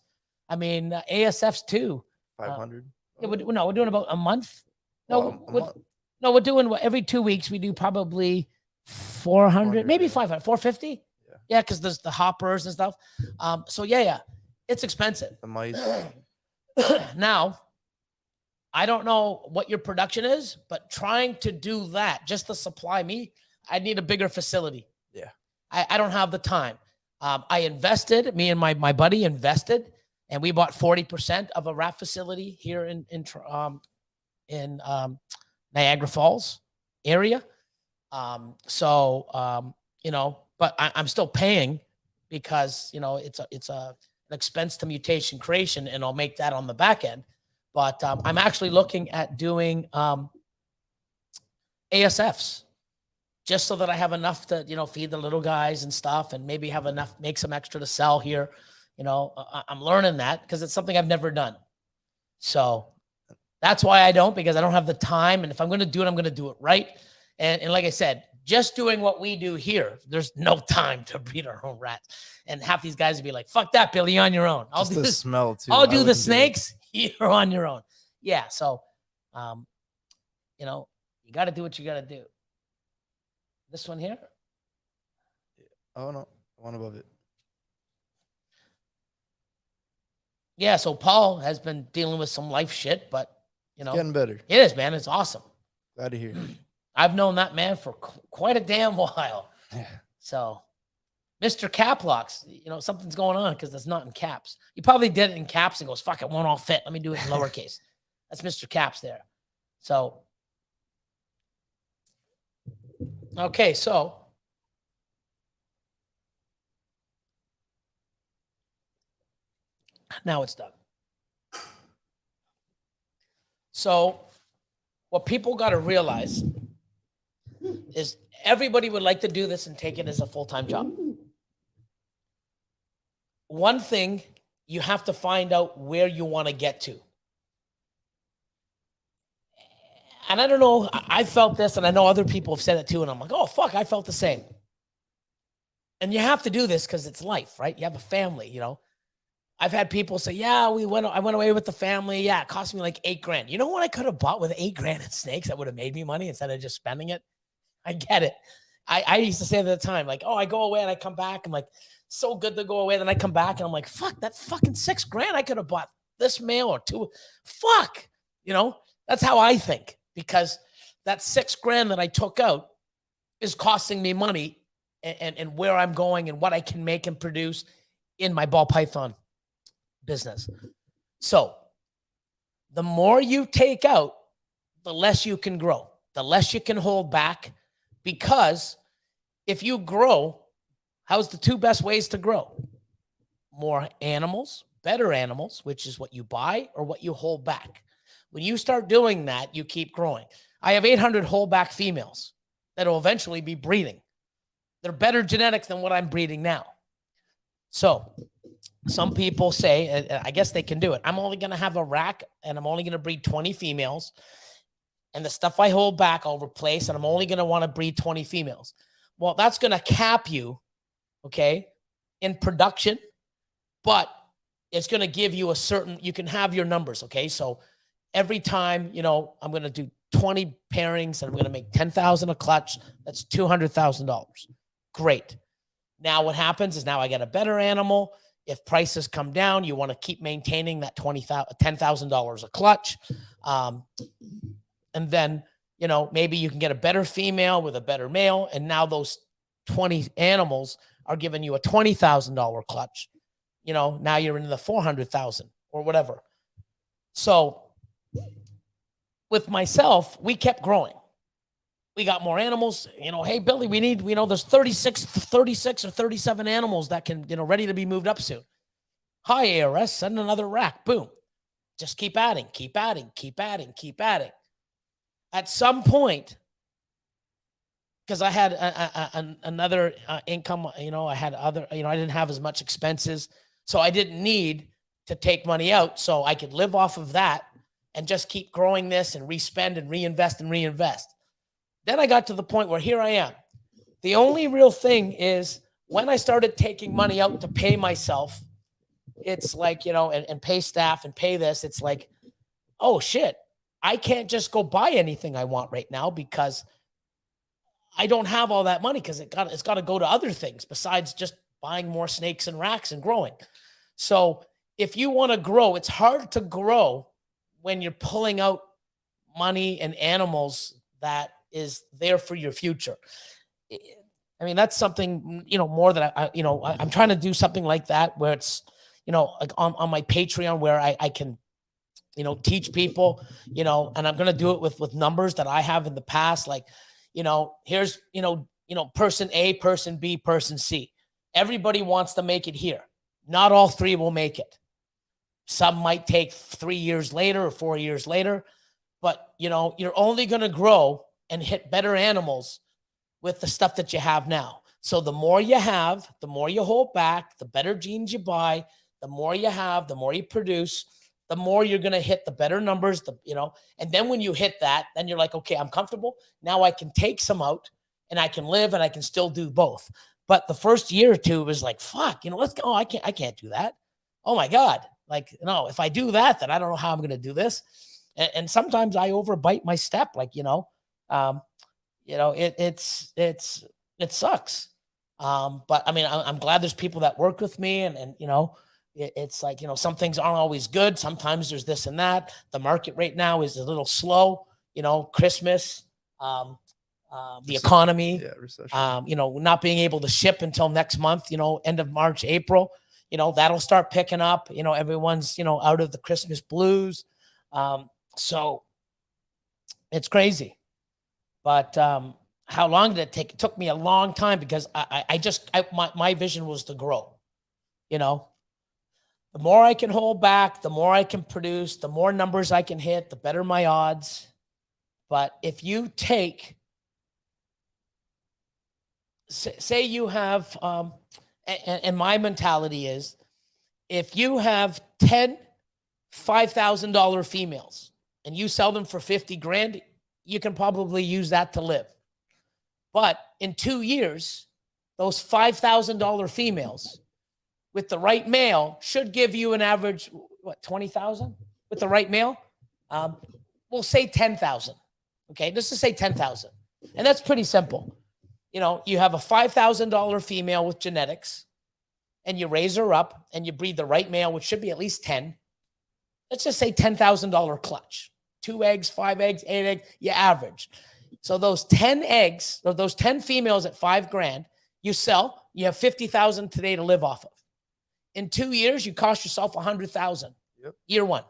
I mean, ASFs too. 500. Yeah, we're doing about a month. No, Well, we're doing every 2 weeks. We do probably 400, maybe yeah. 500, 450. Yeah, because there's the hoppers and stuff. So yeah, it's expensive. The mice. Now, I don't know what your production is, but trying to do that just to supply me, I need a bigger facility. Yeah. I don't have the time. I invested, me and my buddy invested, and we bought 40% of a rat facility here in Niagara Falls area. But I'm still paying because it's an expense to mutation creation, and I'll make that on the back end. But I'm actually looking at doing ASFs just so that I have enough to feed the little guys and stuff, and maybe have enough, make some extra to sell here. I'm learning that because it's something I've never done. So that's why I don't, because I don't have the time. And if I'm going to do it, I'm going to do it right. And like I said, just doing what we do here, there's no time to breed our own rats. And half these guys would be like, fuck that, Billy, you're on your own. I'll do the smell too. I'll do the snakes. You're on your own. Yeah. So, you got to do what you got to do. This one here. Oh, no. One above it. Yeah. So Paul has been dealing with some life shit, but, It's getting better. It is, man. It's awesome. Glad to hear. I've known that man for quite a damn while. Yeah. So, Mr. Cap Locks, something's going on because it's not in caps. You probably did it in caps and goes, fuck, it won't all fit. Let me do it in lowercase. That's Mr. Caps there. So, okay, so now it's done. So, what people got to realize is everybody would like to do this and take it as a full-time job. One thing, you have to find out where you want to get to. And I don't know, I felt this, and I know other people have said it too, and I'm like, oh, fuck, I felt the same. And you have to do this because it's life, right? You have a family, I've had people say, yeah, I went away with the family. Yeah, it cost me like $8,000. You know what I could have bought with $8,000 in snakes that would have made me money instead of just spending it? I get it. I used to say at the time, like, oh, I go away and I come back. I'm like, so good to go away. Then I come back and I'm like, fuck, that fucking $6,000 I could have bought this male or two. Fuck. That's how I think, because that $6,000 that I took out is costing me money and where I'm going and what I can make and produce in my ball python business. So the more you take out, the less you can grow, the less you can hold back. Because if you grow, how's the two best ways to grow? More animals, better animals, which is what you buy or what you hold back. When you start doing that, you keep growing. I have 800 holdback females that will eventually be breeding. They're better genetics than what I'm breeding now. So some people say, I guess they can do it. I'm only going to have a rack and I'm only going to breed 20 females. And the stuff I hold back, I'll replace, and I'm only going to want to breed 20 females. Well, that's going to cap you, okay, in production, but it's going to give you you can have your numbers, okay? So every time, I'm going to do 20 pairings and I'm going to make $10,000 a clutch. That's $200,000. Great. Now what happens is now I get a better animal. If prices come down, you want to keep maintaining that $10,000 a clutch. And then, maybe you can get a better female with a better male. And now those 20 animals are giving you a $20,000 clutch. Now you're in the 400,000 or whatever. So with myself, we kept growing. we got more animals. Hey, Billy, there's 36 or 37 animals that can, ready to be moved up soon. Hi, ARS, send another rack. Boom. Just keep adding, keep adding, keep adding, keep adding. At some point, because I had another income, I had other, I didn't have as much expenses. So I didn't need to take money out. So I could live off of that and just keep growing this and respend and reinvest and reinvest. Then I got to the point where here I am. The only real thing is when I started taking money out to pay myself, it's like, and pay staff and pay this, it's like, oh shit, I can't just go buy anything I want right now because I don't have all that money because it's got to go to other things besides just buying more snakes and racks and growing. So if you want to grow, it's hard to grow when you're pulling out money and animals that is there for your future. I mean, that's something, more that I'm trying to do something like that where it's, like on my Patreon where I can, teach people, and I'm going to do it with numbers that I have in the past. Like, here's, person A, person B, person C. Everybody wants to make it here. Not all three will make it. Some might take 3 years later or 4 years later, but you're only going to grow and hit better animals with the stuff that you have now. So the more you have, the more you hold back, the better genes you buy, the more you have, the more you produce, the more you're going to hit the better numbers, and then when you hit that, then you're like, okay, I'm comfortable. Now I can take some out and I can live and I can still do both. But the first year or two was like, fuck, let's go. I can't do that. Oh my God. Like, no, if I do that, then I don't know how I'm going to do this. And sometimes I overbite my step. Like, it sucks. But I mean, I'm glad there's people that work with me and it's like, some things aren't always good. Sometimes there's this and that. The market right now is a little slow, Christmas, the economy, not being able to ship until next month, end of March, April, that'll start picking up, everyone's, out of the Christmas blues. So it's crazy. But how long did it take? It took me a long time because my vision was to grow, The more I can hold back, the more I can produce, the more numbers I can hit, the better my odds. But if you take, say you have, and my mentality is, if you have 10 $5,000 females and you sell them for 50 grand, you can probably use that to live. But in 2 years, those $5,000 females with the right male should give you an average, 20,000 with the right male? We'll say 10,000. Okay, let's just say 10,000. And that's pretty simple. You have a $5,000 female with genetics and you raise her up and you breed the right male, which should be at least 10. Let's just say $10,000 clutch. 2 eggs, 5 eggs, 8 eggs, you average. So those 10 eggs, or those 10 females at 5 grand, you sell, you have 50,000 today to live off of. In 2 years, you cost yourself 100,000. Yep. Year 1.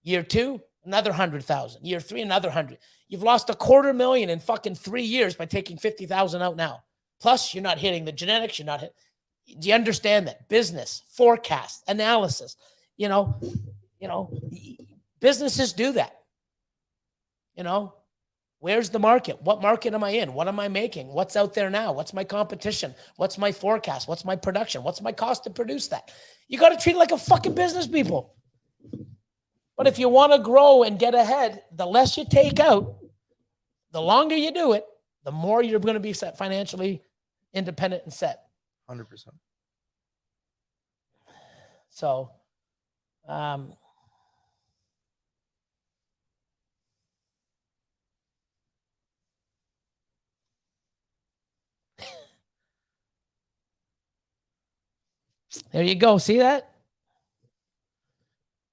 Year 2, another 100,000. Year 3, another 100. You've lost $250,000 in fucking 3 years by taking 50,000 out now. Plus, you're not hitting the genetics. You're not. Do you understand that? Business, forecast, analysis. Businesses do that. Where's the market? What market am I in? What am I making? What's out there now? What's my competition? What's my forecast? What's my production? What's my cost to produce that? You got to treat it like a fucking business, people. But if you want to grow and get ahead, the less you take out, the longer you do it, the more you're going to be set financially independent and set. 100%. So, there you go. See that?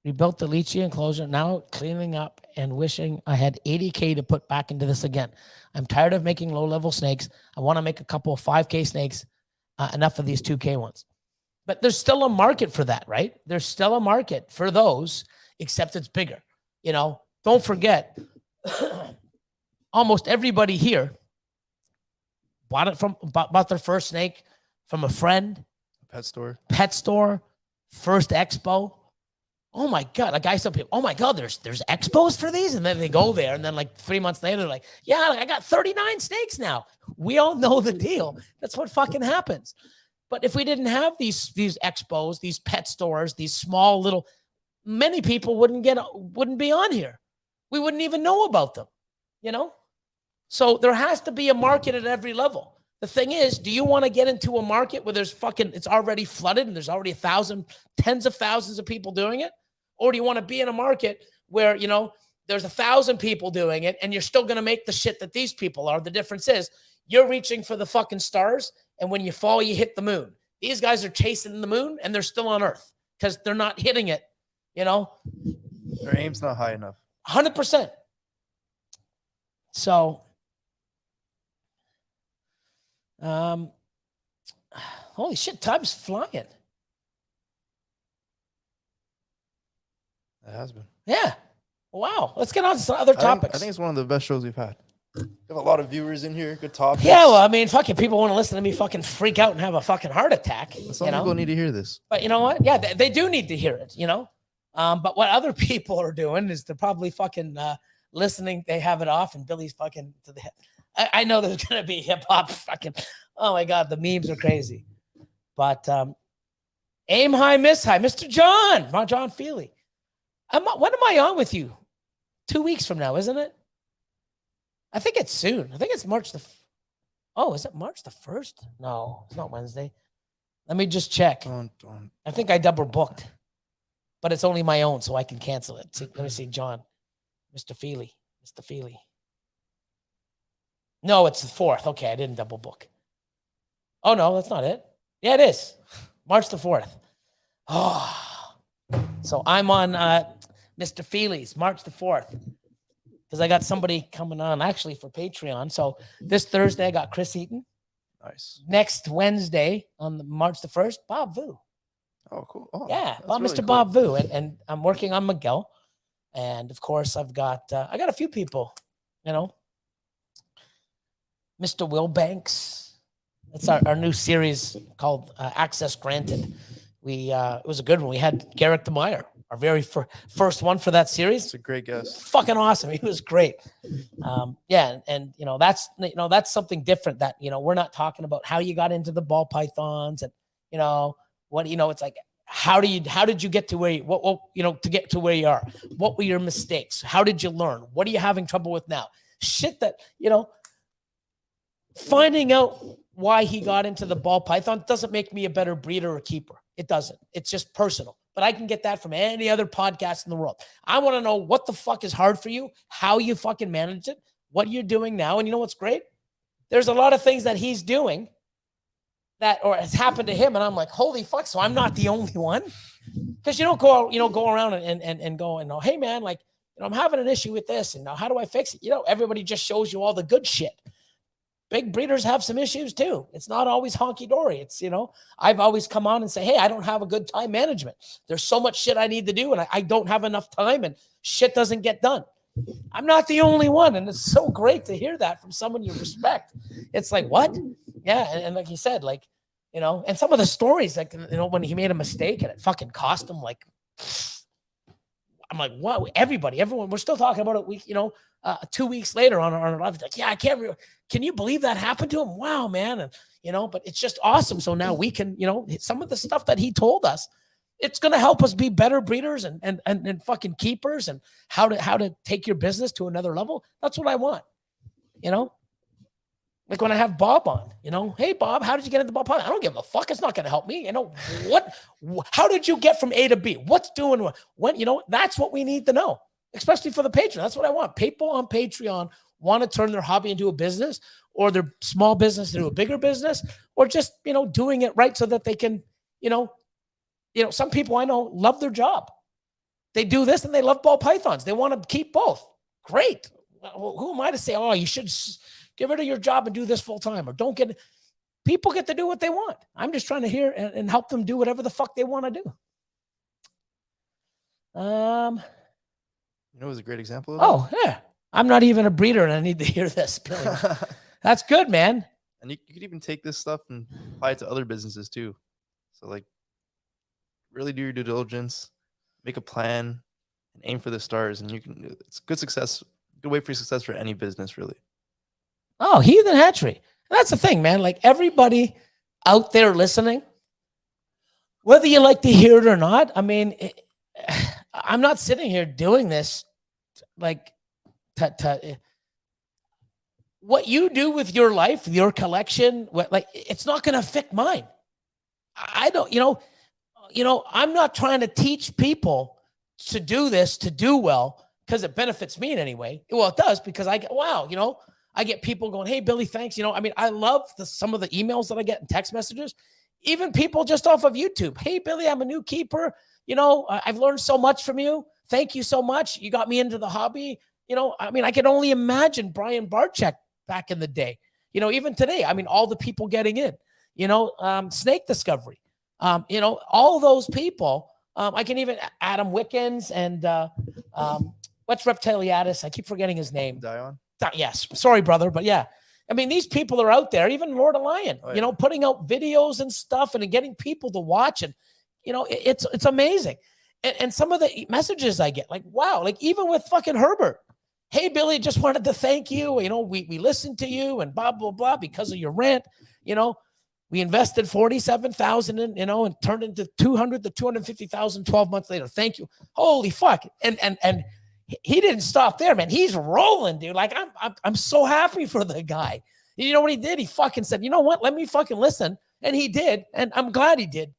Rebuilt the leachy enclosure, now cleaning up and wishing I had 80K to put back into this again. I'm tired of making low-level snakes. I want to make a couple of 5K snakes, enough of these 2K ones. But there's still a market for that, right? There's still a market for those, except it's bigger. Don't forget, almost everybody here bought it from bought their first snake from a friend, Pet store. first expo. Oh my God. Like I saw people, oh my God, there's expos for these. And then they go there. And then like 3 months later, they're like, yeah, I got 39 snakes now. We all know the deal. That's what fucking happens. But if we didn't have these expos, these pet stores, these small little, many people wouldn't be on here. We wouldn't even know about them, you know? So there has to be a market at every level. The thing is, do you want to get into a market where it's already flooded and there's already tens of thousands of people doing it? Or do you want to be in a market where, you know, there's 1,000 people doing it and you're still going to make the shit that these people are? The difference is you're reaching for the fucking stars, and when you fall, you hit the moon. These guys are chasing the moon and they're still on Earth because they're not hitting it, you know? Their aim's not high enough. 100%. So, holy shit, time's flying. It has been. Yeah. Wow. Let's get on to some other topics. I think it's one of the best shows we've had. We have a lot of viewers in here. Good topics. Yeah, well, I mean, fucking people want to listen to me fucking freak out and have a fucking heart attack. Some people need to hear this. But you know what? Yeah, they do need to hear it, you know? But what other people are doing is they're probably fucking listening. They have it off and Billy's fucking to the hip. I know there's going to be hip hop fucking, oh my God, the memes are crazy. But aim high, miss high. Mr. John Feely. When am I on with you? 2 weeks from now, isn't it? I think it's soon. I think it's March is it March the 1st? No, it's not Wednesday. Let me just check. I think I double booked, but it's only my own, so I can cancel it. Let me see, John, Mr. Feely. No, it's the 4th. Okay, I didn't double book. Oh, no, that's not it. Yeah, it is. March the 4th. Oh, so I'm on Mr. Feely's March the 4th because I got somebody coming on actually for Patreon. So this Thursday, I got Chris Eaton. Nice. Next Wednesday on March the 1st, Bob Vu. Oh, cool. Oh, yeah, Bob, Mr. Cool. Bob Vu. And I'm working on Miguel. And of course, I got a few people, you know. Mr. Will Banks. That's our new series called Access Granted. It was a good one. We had Garrick DeMeyer, our very first one for that series. It's a great guest. Fucking awesome. He was great. Yeah, and you know that's something different that we're not talking about how you got into the ball pythons and it's like how did you get to where to get to where you are? What were your mistakes? How did you learn? What are you having trouble with now? Shit that finding out why he got into the ball python doesn't make me a better breeder or keeper. It doesn't. It's just personal. But I can get that from any other podcast in the world. I want to know what the fuck is hard for you, how you fucking manage it, what you're doing now. And you know what's great? There's a lot of things that he's doing or has happened to him. And I'm like, holy fuck. So I'm not the only one. Because you don't go around and go and hey man, like, I'm having an issue with this. And now how do I fix it? Everybody just shows you all the good shit. Big breeders have some issues too. It's not always honky-dory. It's, I've always come on and say, hey, I don't have a good time management. There's so much shit I need to do and I don't have enough time and shit doesn't get done. I'm not the only one. And it's so great to hear that from someone you respect. It's like, what? Yeah. And like you said, like, and some of the stories, like, when he made a mistake and it fucking cost him, like, I'm like, what? Everyone, we're still talking about it. 2 weeks later on our live, like, yeah, can you believe that happened to him? Wow, man. And, but it's just awesome. So now we can, some of the stuff that he told us, it's going to help us be better breeders and fucking keepers and how to take your business to another level. That's what I want. Like when I have Bob on, hey, Bob, how did you get into the ball python? I don't give a fuck. It's not going to help me. How did you get from A to B? What's doing what? When, that's what we need to know, especially for the Patreon. That's what I want. People on Patreon want to turn their hobby into a business or their small business into a bigger business or just, doing it right so that they can, some people I know love their job. They do this and they love ball pythons. They want to keep both. Great. Well, who am I to say, oh, you should get rid of your job and do this full time or don't get it. People get to do what they want. I'm just trying to hear and help them do whatever the fuck they want to do. It was a great example of that? Oh, yeah. I'm not even a breeder and I need to hear this, Billy. That's good, man. And you could even take this stuff and apply it to other businesses too. So like really do your due diligence, make a plan, and aim for the stars. And you can, it's good success, good way for success for any business, really. Oh, Heathen Hatchery. That's the thing, man. Like everybody out there listening, whether you like to hear it or not, I mean, I'm not sitting here doing this like what you do with your life, your collection, like it's not going to affect mine. I don't, I'm not trying to teach people to do this, to do well, because it benefits me in any way. Well, it does, because I get, wow, I get people going, hey, Billy, thanks. I love some of the emails that I get and text messages, even people just off of YouTube. Hey, Billy, I'm a new keeper. I've learned so much from you. Thank you so much. You got me into the hobby. I can only imagine Brian Barczyk back in the day, even today, all the people getting in, snake discovery, all those people, I can even Adam Wickens and what's Reptiliatus? I keep forgetting his name. Dion? Yes. Sorry, brother. But yeah, these people are out there, even Lord of Lion, putting out videos and stuff and getting people to watch. And, it's amazing. And some of the messages I get, like, wow, like even with fucking Herbert. Hey, Billy, just wanted to thank you. We listened to you and blah, blah, blah, because of your rant. We invested 47,000 in, and turned into 200 to 250,000 12 months later. Thank you. Holy fuck. And he didn't stop there, man. He's rolling, dude. Like I'm so happy for the guy. You know what he did? He fucking said, you know what? Let me fucking listen. And he did. And I'm glad he did.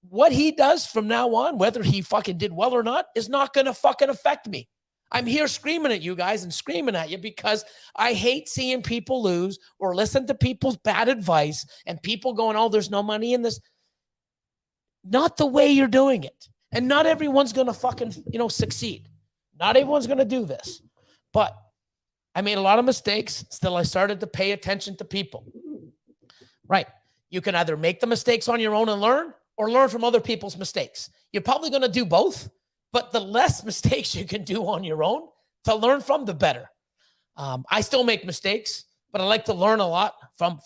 What he does from now on, whether he fucking did well or not, is not going to fucking affect me. I'm here screaming at you guys and screaming at you because I hate seeing people lose or listen to people's bad advice and people going, oh, there's no money in this. Not the way you're doing it. And not everyone's going to fucking, succeed. Not everyone's going to do this. But I made a lot of mistakes. Still, I started to pay attention to people. Right. You can either make the mistakes on your own and learn, or learn from other people's mistakes. You're probably going to do both. But the less mistakes you can do on your own to learn from, the better. I still make mistakes, but I like to learn a lot from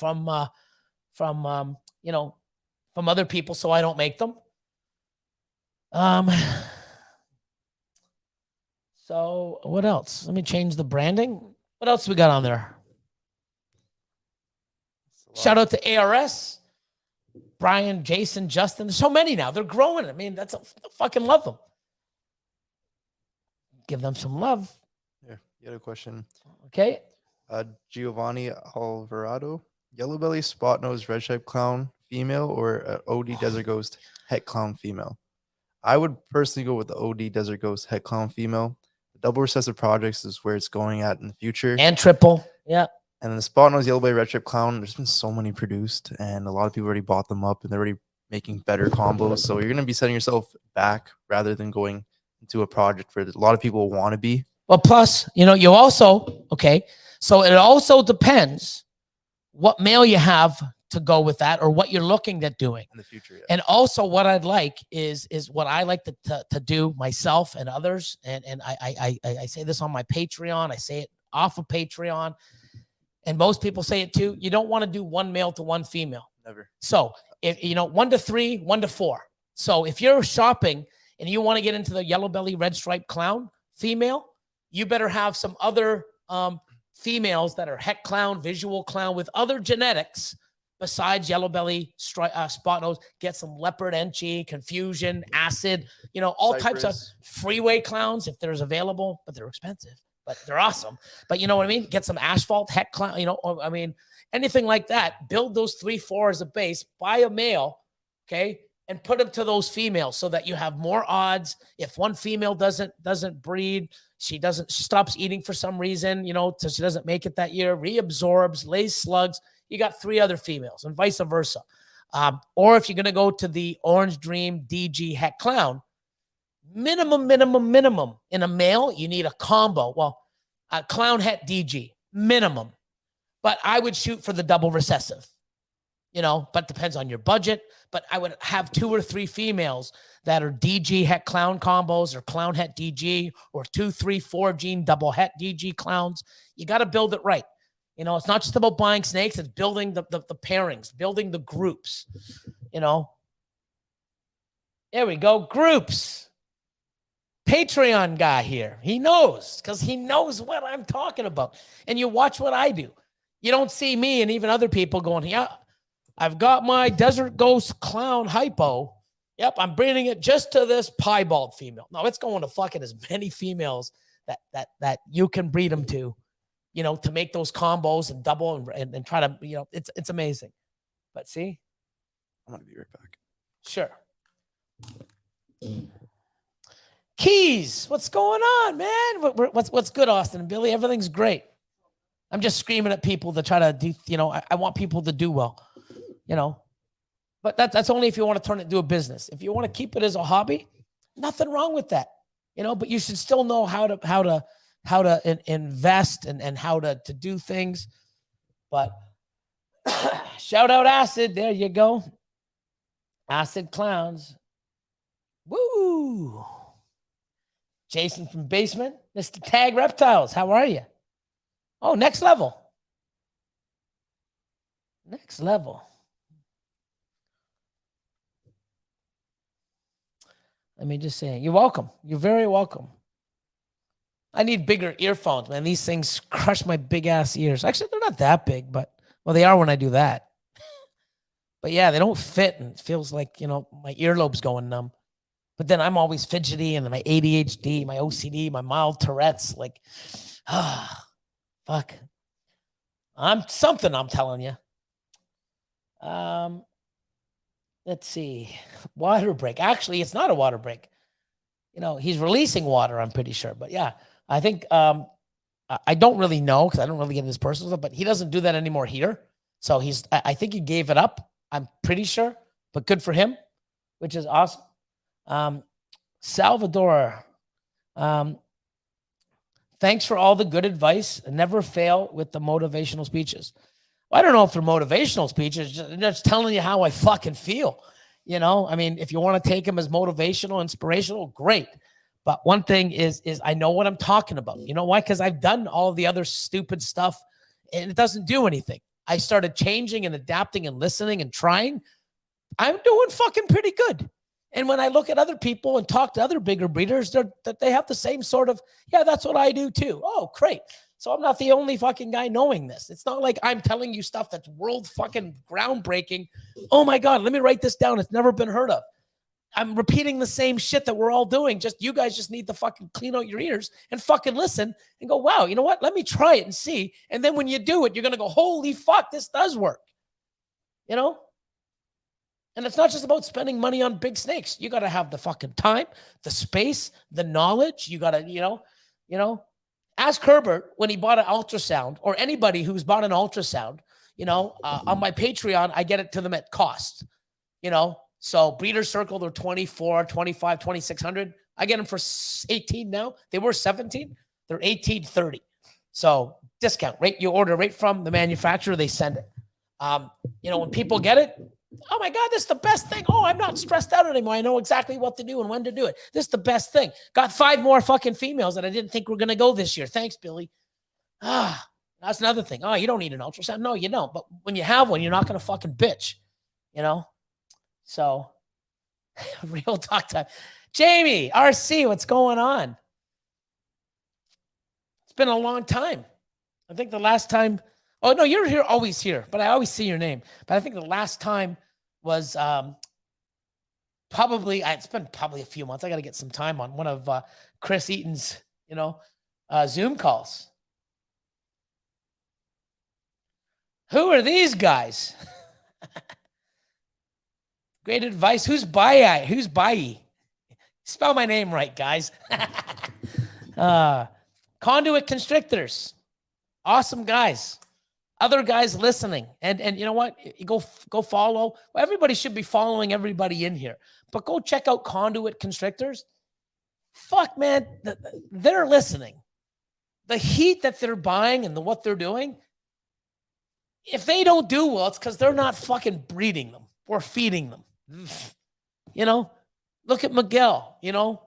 other people, so I don't make them. So what else? Let me change the branding. What else we got on there? Shout out to ARS, Brian, Jason, Justin. There's so many now. They're growing. I fucking love them. Give them some love. Yeah, you had a question. Okay. Giovanni Alvarado, yellow belly, spot nose, red stripe clown female, or OD desert ghost het clown female? I would personally go with the OD desert ghost het clown female. The double recessive projects is where it's going at in the future. And triple. Yeah. And then the spot nose, yellow belly, red stripe clown, there's been so many produced and a lot of people already bought them up and they're already making better combos. So you're going to be setting yourself back rather than going into a project where a lot of people want to be. Well, plus, you also, okay, so it also depends what male you have to go with that or what you're looking at doing in the future. Yeah. And also what I'd like is what I like to do myself and others. And I say this on my Patreon. I say it off of Patreon. And most people say it too. You don't want to do one male to one female. Never. So if 1 to 3, 1 to 4. So if you're shopping and you want to get into the yellow belly, red stripe clown female, you better have some other females that are het clown, visual clown with other genetics besides yellow belly, spot nose. Get some leopard, enchi, confusion, acid, all types of freeway clowns if there's available, but they're expensive, but they're awesome. But you know what I mean? Get some asphalt, het clown, anything like that. Build those 3, 4 as a base, buy a male, okay? And put them to those females so that you have more odds. If one female doesn't breed, she stops eating for some reason, so she doesn't make it that year, reabsorbs, lays slugs, you got 3 other females and vice versa. Or if you're going to go to the Orange Dream DG het clown, minimum in a male, you need a combo. Well, a clown het DG, minimum. But I would shoot for the double recessive. you know, but depends on your budget. But I would have 2 or 3 females that are DG het clown combos or clown het DG or 2, 3, 4 gene double het DG clowns. You got to build it right. You know, it's not just about buying snakes. It's building the pairings, building the groups, you know. There we go. Groups. Patreon guy here. He knows because he knows what I'm talking about. And you watch what I do. You don't see me and even other people going, yeah, I've got my Desert Ghost Clown Hypo. Yep, I'm breeding it just to this piebald female. No, it's going to fucking as many females that you can breed them to, you know, to make those combos and double and try to, you know, it's amazing. But see? I'm going to be right back. Sure. Keys, what's going on, man? What's good, Austin and Billy? Everything's great. I'm just screaming at people to try to do, you know, I want people to do well, you know, but that's only if you want to turn it into a business. If you want to keep it as a hobby, nothing wrong with that, you know, but you should still know how to invest and how to do things. But shout out Acid. There you go. Acid Clowns. Woo. Jason from Basement. Mr. Tag Reptiles. How are you? Oh, next level. Next level. Let me just say, you're welcome. You're very welcome. I need bigger earphones, man. These things crush my big ass ears. Actually, they're not that big, but well, they are when I do that. But yeah, they don't fit, and it feels like, you know, my earlobe's going numb. But then I'm always fidgety, and my ADHD, my OCD, my mild Tourette's, like, fuck. I'm something, I'm telling you. Let's see. Water break. Actually, it's not a water break. You know, he's releasing water, I'm pretty sure. But yeah, I think I don't really know because I don't really get his personal stuff, but he doesn't do that anymore here. So I think he gave it up. I'm pretty sure, but good for him, which is awesome. Salvador, thanks for all the good advice. Never fail with the motivational speeches. Well, I don't know if they're motivational speeches, just telling you how I fucking feel. You know, I mean, if you want to take them as motivational, inspirational, great. But one thing is I know what I'm talking about. You know why? Because I've done all the other stupid stuff and it doesn't do anything. I started changing and adapting and listening and trying. I'm doing fucking pretty good. And when I look at other people and talk to other bigger breeders, they have the same sort of, yeah, that's what I do too. Oh, great. So I'm not the only fucking guy knowing this. It's not like I'm telling you stuff that's world fucking groundbreaking. Oh my God, let me write this down. It's never been heard of. I'm repeating the same shit that we're all doing. Just you guys just need to fucking clean out your ears and fucking listen and go, wow, you know what? Let me try it and see. And then when you do it, you're going to go, holy fuck, this does work. You know? And it's not just about spending money on big snakes. You got to have the fucking time, the space, the knowledge. You got to, you know, ask Herbert when he bought an ultrasound, or anybody who's bought an ultrasound, you know, on my Patreon, I get it to them at cost, you know. So Breeder Circle, they're 24, 25, 2,600. I get them for 18 now. They were 17. They're 18.30. So discount rate. You order right from the manufacturer, they send it. You know, when people get it, oh my God, this is the best thing. Oh, I'm not stressed out anymore. I know exactly what to do and when to do it. This is the best thing. Got 5 more fucking females that I didn't think were going to go this year. Thanks, Billy. That's another thing. Oh, you don't need an ultrasound. No, you don't. But when you have one, you're not going to fucking bitch, you know? So real talk time. Jamie, RC, what's going on? It's been a long time. I think the last time, oh no, you're here, always here, but I always see your name. But I think the last time was probably, it's been probably a few months. I got to get some time on one of Chris Eaton's, you know, Zoom calls. Who are these guys? Great advice. Who's Bayi? Who's Bayi? Spell my name right, guys. Conduit Constrictors. Awesome guys. Other guys listening. And you know what? You go follow. Well, everybody should be following everybody in here. But go check out Conduit Constrictors. Fuck, man. They're listening. The heat that they're buying and what they're doing, if they don't do well, it's because they're not fucking breeding them or feeding them. You know, look at Miguel, you know.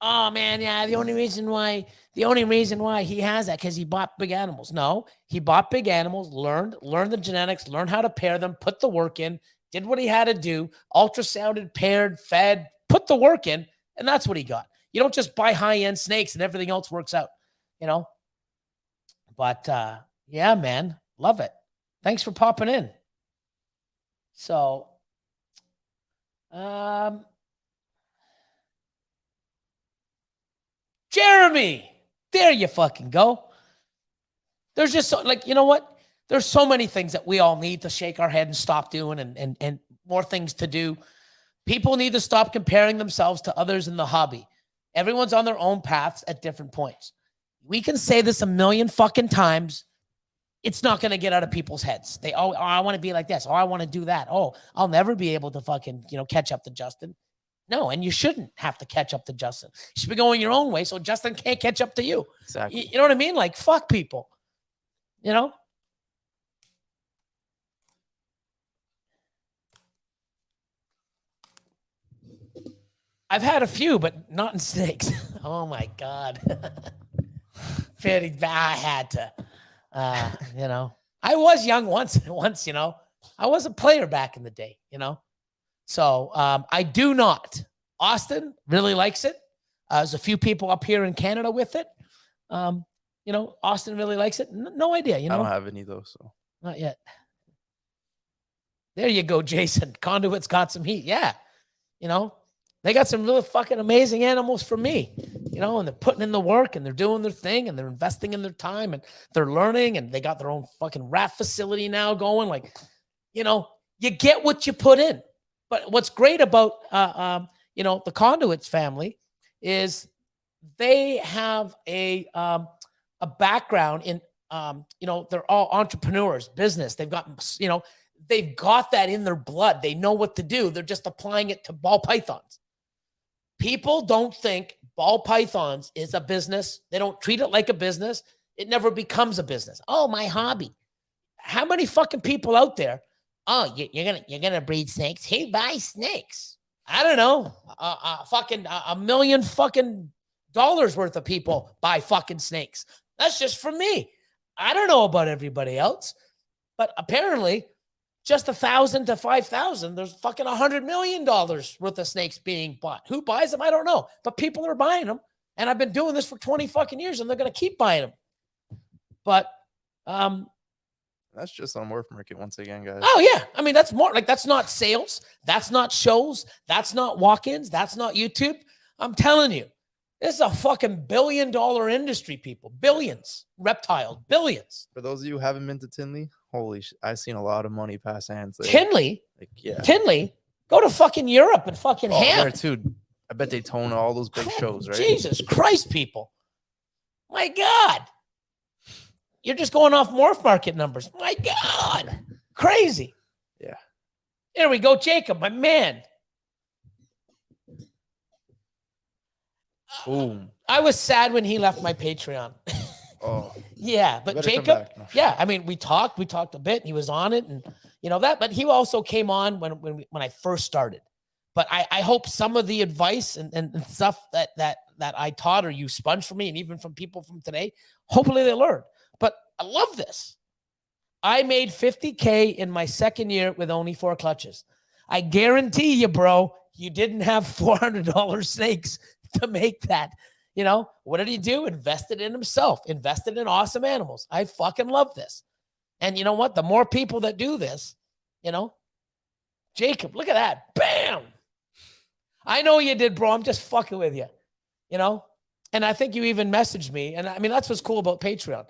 Oh man, yeah, the only reason why he has that because he bought big animals. No, he bought big animals, learned the genetics, learned how to pair them, put the work in, did what he had to do, ultrasounded, paired, fed, put the work in, and that's what he got. You don't just buy high-end snakes and everything else works out, you know. But yeah, man, love it. Thanks for popping in. So, Jeremy, there you fucking go. There's just so, like, you know what? There's so many things that we all need to shake our head and stop doing, and more things to do. People need to stop comparing themselves to others in the hobby. Everyone's on their own paths at different points. We can say this a million fucking times. It's not going to get out of people's heads. They, oh, I want to be like this. Oh, I want to do that. Oh, I'll never be able to fucking, catch up to Justin. No, and you shouldn't have to catch up to Justin. You should be going your own way so Justin can't catch up to you. Exactly. You know what I mean? Like, fuck people. You know? I've had a few, but not in snakes. Oh my God. Very bad. I had to. I was young once, I was a player back in the day, So I do not. Austin really likes it. There's a few people up here in Canada with it. Austin really likes it. No idea, I don't have any though, so. Not yet. There you go, Jason. Conduit's got some heat. Yeah. They got some really fucking amazing animals for me, and they're putting in the work and they're doing their thing and they're investing in their time and they're learning and they got their own fucking rat facility now going. Like, you get what you put in. But what's great about, the Conduits family is they have a background in, they're all entrepreneurs, business. They've got, they've got that in their blood. They know what to do. They're just applying it to ball pythons. People don't think ball pythons is a business. They don't treat it like a business. It never becomes a business. Oh, my hobby. How many fucking people out there? Oh, you're gonna breed snakes. Who buys snakes? I don't know. Fucking $1 million fucking dollars worth of people buy fucking snakes. That's just for me. I don't know about everybody else, but apparently, just 1,000 to 5,000, there's fucking $100 million worth of snakes being bought. Who buys them? I don't know. But people are buying them. And I've been doing this for 20 fucking years and they're going to keep buying them. But, that's just on Morph Market once again, guys. Oh yeah. I mean, that's more like, that's not sales. That's not shows. That's not walk-ins. That's not YouTube. I'm telling you, this is a fucking $1 billion industry, people. Billions. Reptiles. Billions. For those of you who haven't been to Tinley, holy shit, I've seen a lot of money pass hands there. Tinley? Like, yeah. Tinley? Go to fucking Europe and fucking ham. There too. I bet Daytona, all those big shows, right? Jesus Christ, people. My God. You're just going off Morph Market numbers. My God. Crazy. Yeah. There we go, Jacob, my man. Boom. I was sad when he left my Patreon. Oh. Yeah, but Jacob, yeah, I mean, we talked a bit. He was on it and but he also came on when I first started. But I hope some of the advice and stuff that I taught or you sponged from me and even from people from today, hopefully they learned. But I love this. I made $50K in my second year with only 4 clutches. I guarantee you, bro, you didn't have $400 snakes to make that. What did he do? Invested in himself, invested in awesome animals. I fucking love this. And you know what? The more people that do this, Jacob, look at that. Bam. I know you did, bro. I'm just fucking with you, and I think you even messaged me. And I mean, that's what's cool about Patreon.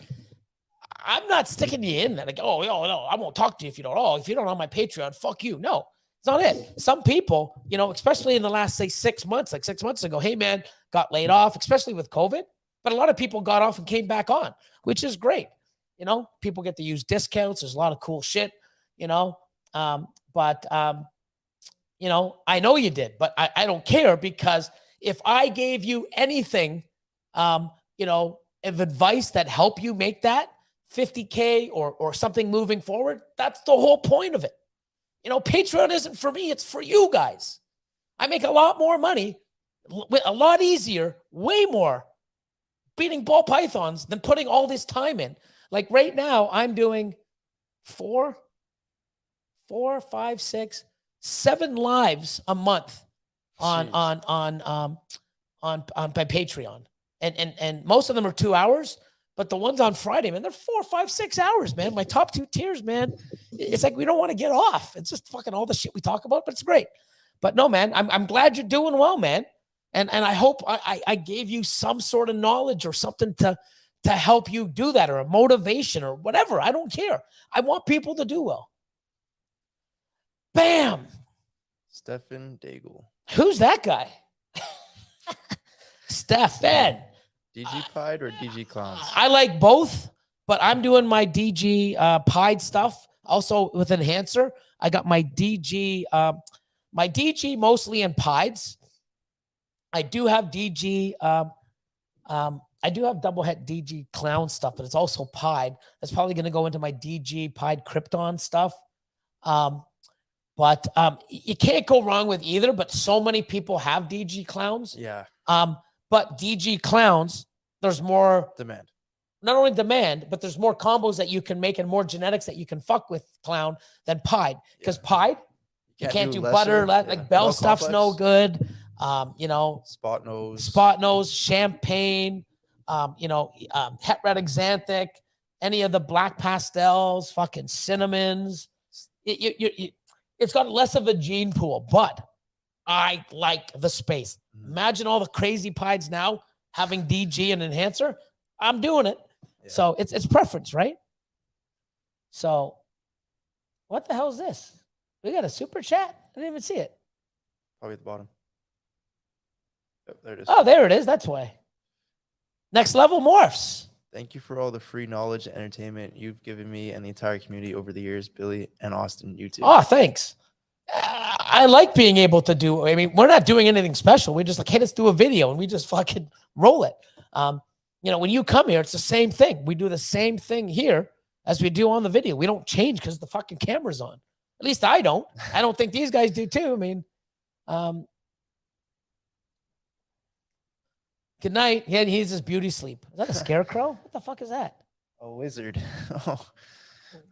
I'm not sticking you in there. Like, oh, no, I won't talk to you if you don't. Oh, if you don't on my Patreon, fuck you. No, it's not it. Some people, especially in the last, say, 6 months, like 6 months ago, hey, man, got laid off, especially with COVID. But a lot of people got off and came back on, which is great. People get to use discounts. There's a lot of cool shit, but I know you did, but I don't care because if I gave you anything, of advice that help you make that, 50K or something moving forward, that's the whole point of it. You know, Patreon isn't for me, it's for you guys. I make a lot more money, a lot easier, way more beating ball pythons than putting all this time in. Like right now, I'm doing 4, 5, 6, 7 lives a month on my Patreon, and most of them are 2 hours. But the ones on Friday, man, they're 4, 5, 6 hours, man. My top 2 tiers, man. It's like we don't want to get off. It's just fucking all the shit we talk about, but it's great. But no, man, I'm glad you're doing well, man. And I hope I gave you some sort of knowledge or something to help you do that, or a motivation or whatever. I don't care. I want people to do well. Bam. Stefan Daigle. Who's that guy? Stefan. DG Pied or DG Clowns? I like both, but I'm doing my DG Pied stuff also with Enhancer. I got my DG mostly in Pieds. I do have DG. I do have double het DG Clown stuff, but it's also Pied. That's probably going to go into my DG Pied Krypton stuff. But you can't go wrong with either. But so many people have DG Clowns. Yeah. But DG Clowns, there's more Demand. Not only demand, but there's more combos that you can make and more genetics that you can fuck with Clown than Pied. Because Pied, you can't do butter. Like Bell stuff's no good. You know, spot nose, champagne, het red xanthic, any of the black pastels, fucking cinnamons. It's got less of a gene pool, but I like the space. Imagine all the crazy Pieds now having DG and Enhancer. I'm doing it. Yeah. So it's preference, right? So what the hell is this? We got a super chat? I didn't even see it. Probably at the bottom. Yep, there it is. Oh, there it is. That's why. Next level morphs. Thank you for all the free knowledge and entertainment you've given me and the entire community over the years, Billy and Austin. You too. Oh, thanks. I like being able to do. I mean, we're not doing anything special. We just like, hey, let's do a video, and we just fucking roll it. When you come here, it's the same thing. We do the same thing here as we do on the video. We don't change because the fucking camera's on. At least I don't. I don't think these guys do too. I mean, good night. Yeah, he's his beauty sleep. Is that a scarecrow? What the fuck is that? A wizard.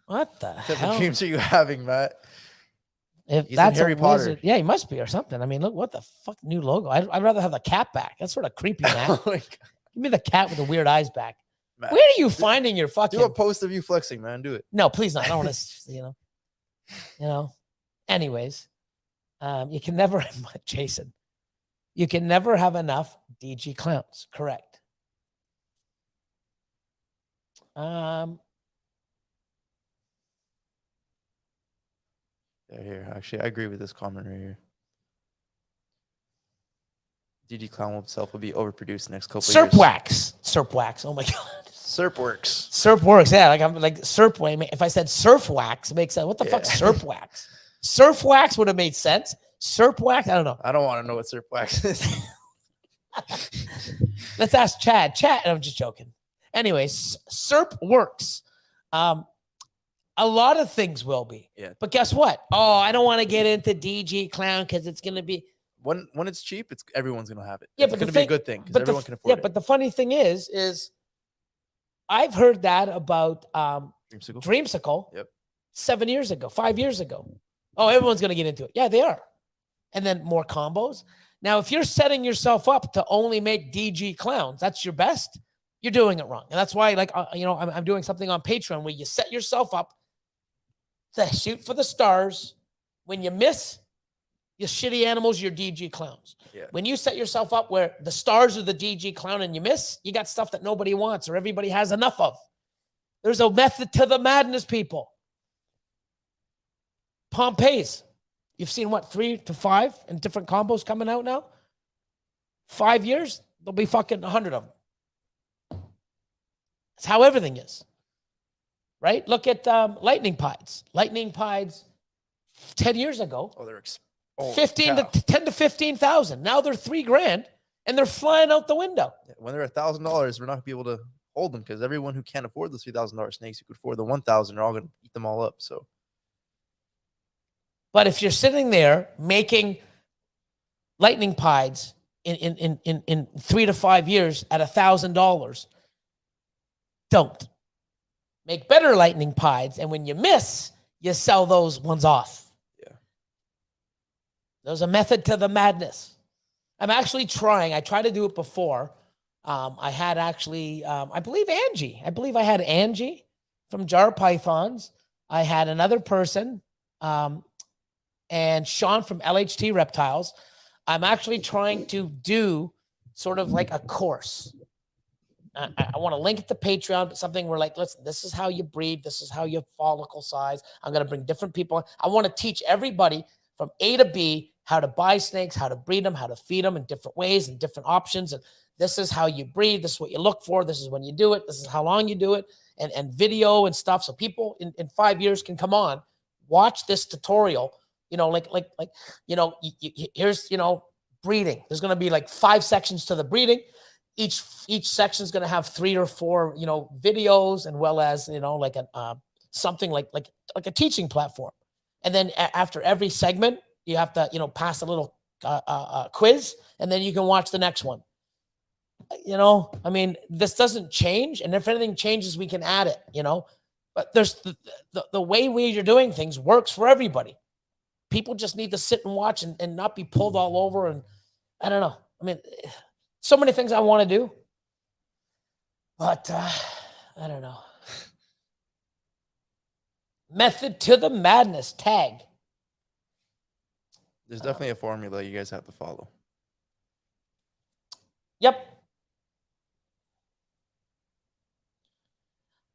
What the What hell? dreams are you having, Matt? If He's that's in Harry a Potter. wizard, yeah, he must be or something. I mean, look, what the fuck new logo? I'd rather have the cat back. That's sort of creepy, man. Oh my God. Give me the cat with the weird eyes back. Matt, Where are you finding your fucking? do a post of you flexing, man. Do it. No, please not. I don't want to, Anyways, you can never, Jason, you can never have enough DG Clowns. Correct. Yeah, here. Actually, I agree with this comment right here. DG Clown himself will be overproduced next couple of years. Serp wax. Oh my God. Serp works. Serp works. Yeah, like I'm like Serp wax. If I said surf wax, it makes sense. What the fuck, Serp wax? Surf wax would have made sense. Serp wax, I don't know. I don't want to know what Serp wax is. Let's ask Chad. Chad, I'm just joking. Anyways, Serp works. A lot of things will be. Yeah. But guess what? Oh, I don't want to get into DG Clown because it's going to be. When it's cheap, everyone's gonna have it. Yeah, it's but gonna be a good thing because everyone can afford it. Yeah, but the funny thing is I've heard that about Dreamsicle. Yep. 7 years ago, 5 years ago. Oh, everyone's gonna get into it. Yeah, they are. And then more combos. Now, if you're setting yourself up to only make DG Clowns, that's your best. You're doing it wrong, and that's why, I'm doing something on Patreon where you set yourself up to shoot for the stars. When you miss, your shitty animals, your DG Clowns. Yeah. When you set yourself up where the stars are the DG Clown and you miss, you got stuff that nobody wants or everybody has enough of. There's a method to the madness, people. Pompeii's. You've seen what, 3 to 5 and different combos coming out now? 5 years, there'll be fucking 100 of them. That's how everything is. Right? Look at Lightning Pieds. Lightning Pieds 10 years ago. Oh, they're 10 to 15,000. Now they're $3,000 and they're flying out the window. When they're $1,000, we're not gonna be able to hold them because everyone who can't afford the $3,000 snakes who could afford the 1,000 are all going to eat them all up. So, but if you're sitting there making lightning pies in 3 to 5 years at $1,000, don't make better lightning pies. And when you miss, you sell those ones off. Yeah. There's a method to the madness. I'm actually trying. I tried to do it before. I had actually, I believe I had Angie from Jar Pythons. I had another person, and Sean from LHT Reptiles. I'm actually trying to do sort of like a course. I want to link it to Patreon, but something where like, listen, this is how you breed. This is how you follicle size. I'm going to bring different people. I want to teach everybody from A to B how to buy snakes, how to breed them, how to feed them in different ways and different options. And this is how you breed. This is what you look for. This is when you do it. This is how long you do it, and video and stuff. So people in 5 years can come on, watch this tutorial. You know, here's, breeding. There's going to be like 5 sections to the breeding. Each section is going to have 3 or 4, videos, and well as, like something like a teaching platform. And then after every segment, you have to, pass a little quiz, and then you can watch the next one. I mean, this doesn't change. And if anything changes, we can add it, but there's the way you're doing things works for everybody. People just need to sit and watch and not be pulled all over. And I don't know. I mean, so many things I want to do, but I don't know. Method to the madness tag. there's definitely a formula you guys have to follow. Yep.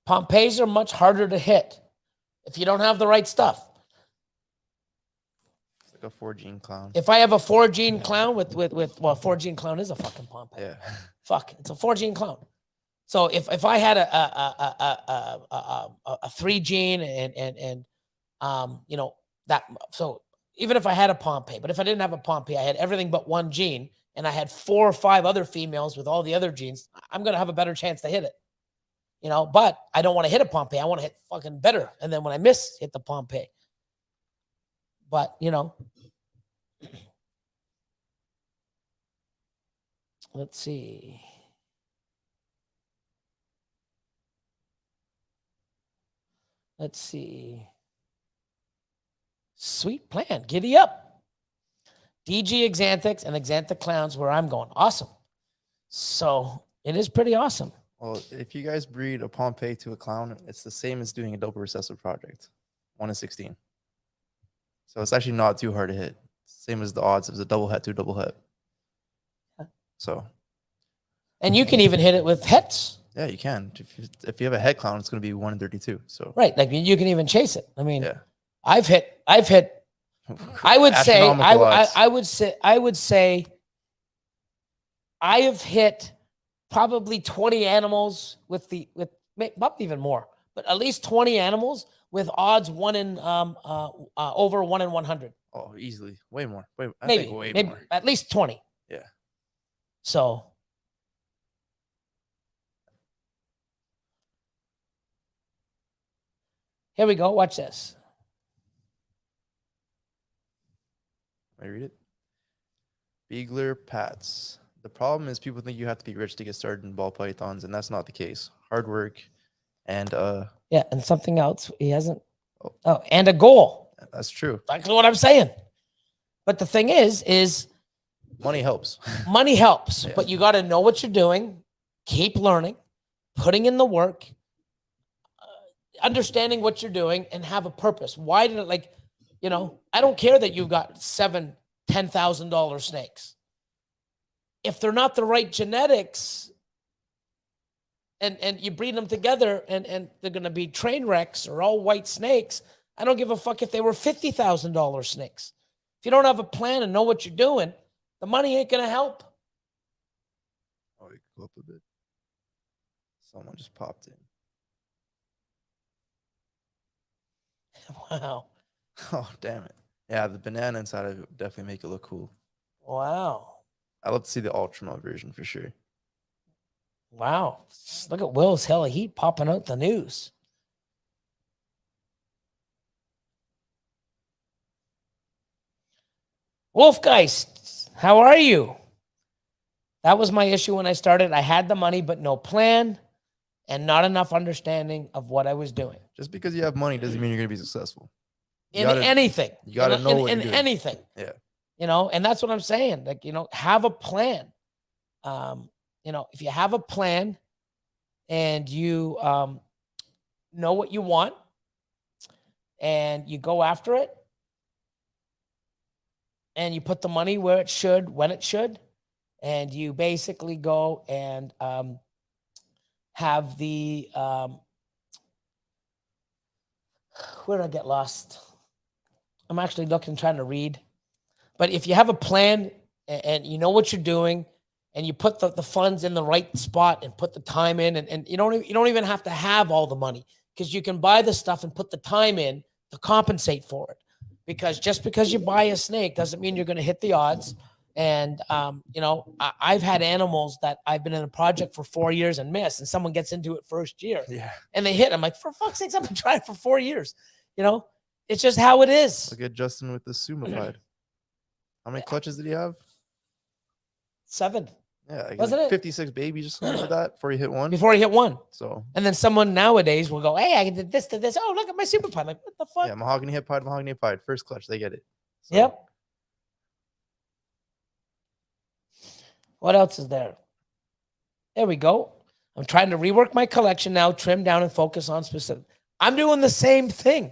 Pompeys are much harder to hit if you don't have the right stuff. It's like a 4-gene clown. If I have a 4-gene clown with 4-gene clown is a fucking Pompeii. Yeah. Fuck, it's a 4-gene clown. So if I had a 3-gene and that, so even if I had a Pompeii, but if I didn't have a Pompeii, I had everything but 1 gene, and I had 4 or 5 other females with all the other genes, I'm gonna have a better chance to hit it. But I don't want to hit a Pompeii. I want to hit fucking better. And then when I miss, hit the Pompeii. But, let's see. Let's see. Sweet plan. Giddy up. DG Exanthics and Exanthic Clowns where I'm going. Awesome. So it is pretty awesome. Well, if you guys breed a Pompeii to a clown, it's the same as doing a double recessive project, 1 in 16. So it's actually not too hard to hit. Same as the odds of the double het to a double het. So. And you can even hit it with hets. Yeah, you can. If you have a het clown, it's going to be 1 in 32. So. Right, like you can even chase it. I mean, yeah. I've hit. I would say I have hit probably 20 animals with not even more, but at least 20 animals with odds over 1 in 100. Oh, easily, way more. I maybe think way more. At least 20. Yeah. So. Here we go. Watch this. Can I read it? Beagler Pats. The problem is people think you have to be rich to get started in ball pythons, and that's not the case. Hard work and yeah, and something else. He hasn't. Oh, and a goal. That's true. That's what I'm saying. But the thing is money helps. Money helps, Yeah. But you got to know what you're doing, keep learning, putting in the work, understanding what you're doing, and have a purpose. Why did it I don't care that you've got $7,000-$10,000 snakes. If they're not the right genetics and you breed them together and they're going to be train wrecks or all white snakes, I don't give a fuck if they were $50,000 snakes. If you don't have a plan and know what you're doing, the money ain't going to help. Oh, you can go up a bit. Someone just popped in. Wow. Oh, damn it. Yeah, the banana inside of it would definitely make it look cool. Wow. I'd love to see the ultra version for sure. Wow. Look at Will's hella heat popping out the news. Wolfgeist, how are you? That was my issue when I started. I had the money, but no plan and not enough understanding of what I was doing. Just because you have money doesn't mean you're gonna be successful. In anything. You gotta know what in you're doing. anything. Yeah. You know, and that's what I'm saying. Like, have a plan. If you have a plan and you know what you want and you go after it and you put the money where it should, when it should, and you basically go and have the where did I get lost? I'm actually looking, trying to read. But if you have a plan and you know what you're doing and you put the funds in the right spot and put the time in, and you don't even have to have all the money, because you can buy the stuff and put the time in to compensate for it. Because just because you buy a snake doesn't mean you're going to hit the odds. And I've had animals that I've been in a project for 4 years and missed, and someone gets into it first year, and they hit. I'm like, for fuck's sakes, I've been trying for 4 years. It's just how it is. Look at Justin with the Sumified. How many clutches did he have? 7. Yeah, wasn't it 56 babies or something like that before he hit one? Before he hit one. So, and then someone nowadays will go, hey, I did this to this. Oh, look at my super pipe. Like, what the fuck? Yeah, mahogany hip pied, first clutch, they get it. So. Yep. What else is there? There we go. I'm trying to rework my collection now, trim down and focus on specific. I'm doing the same thing.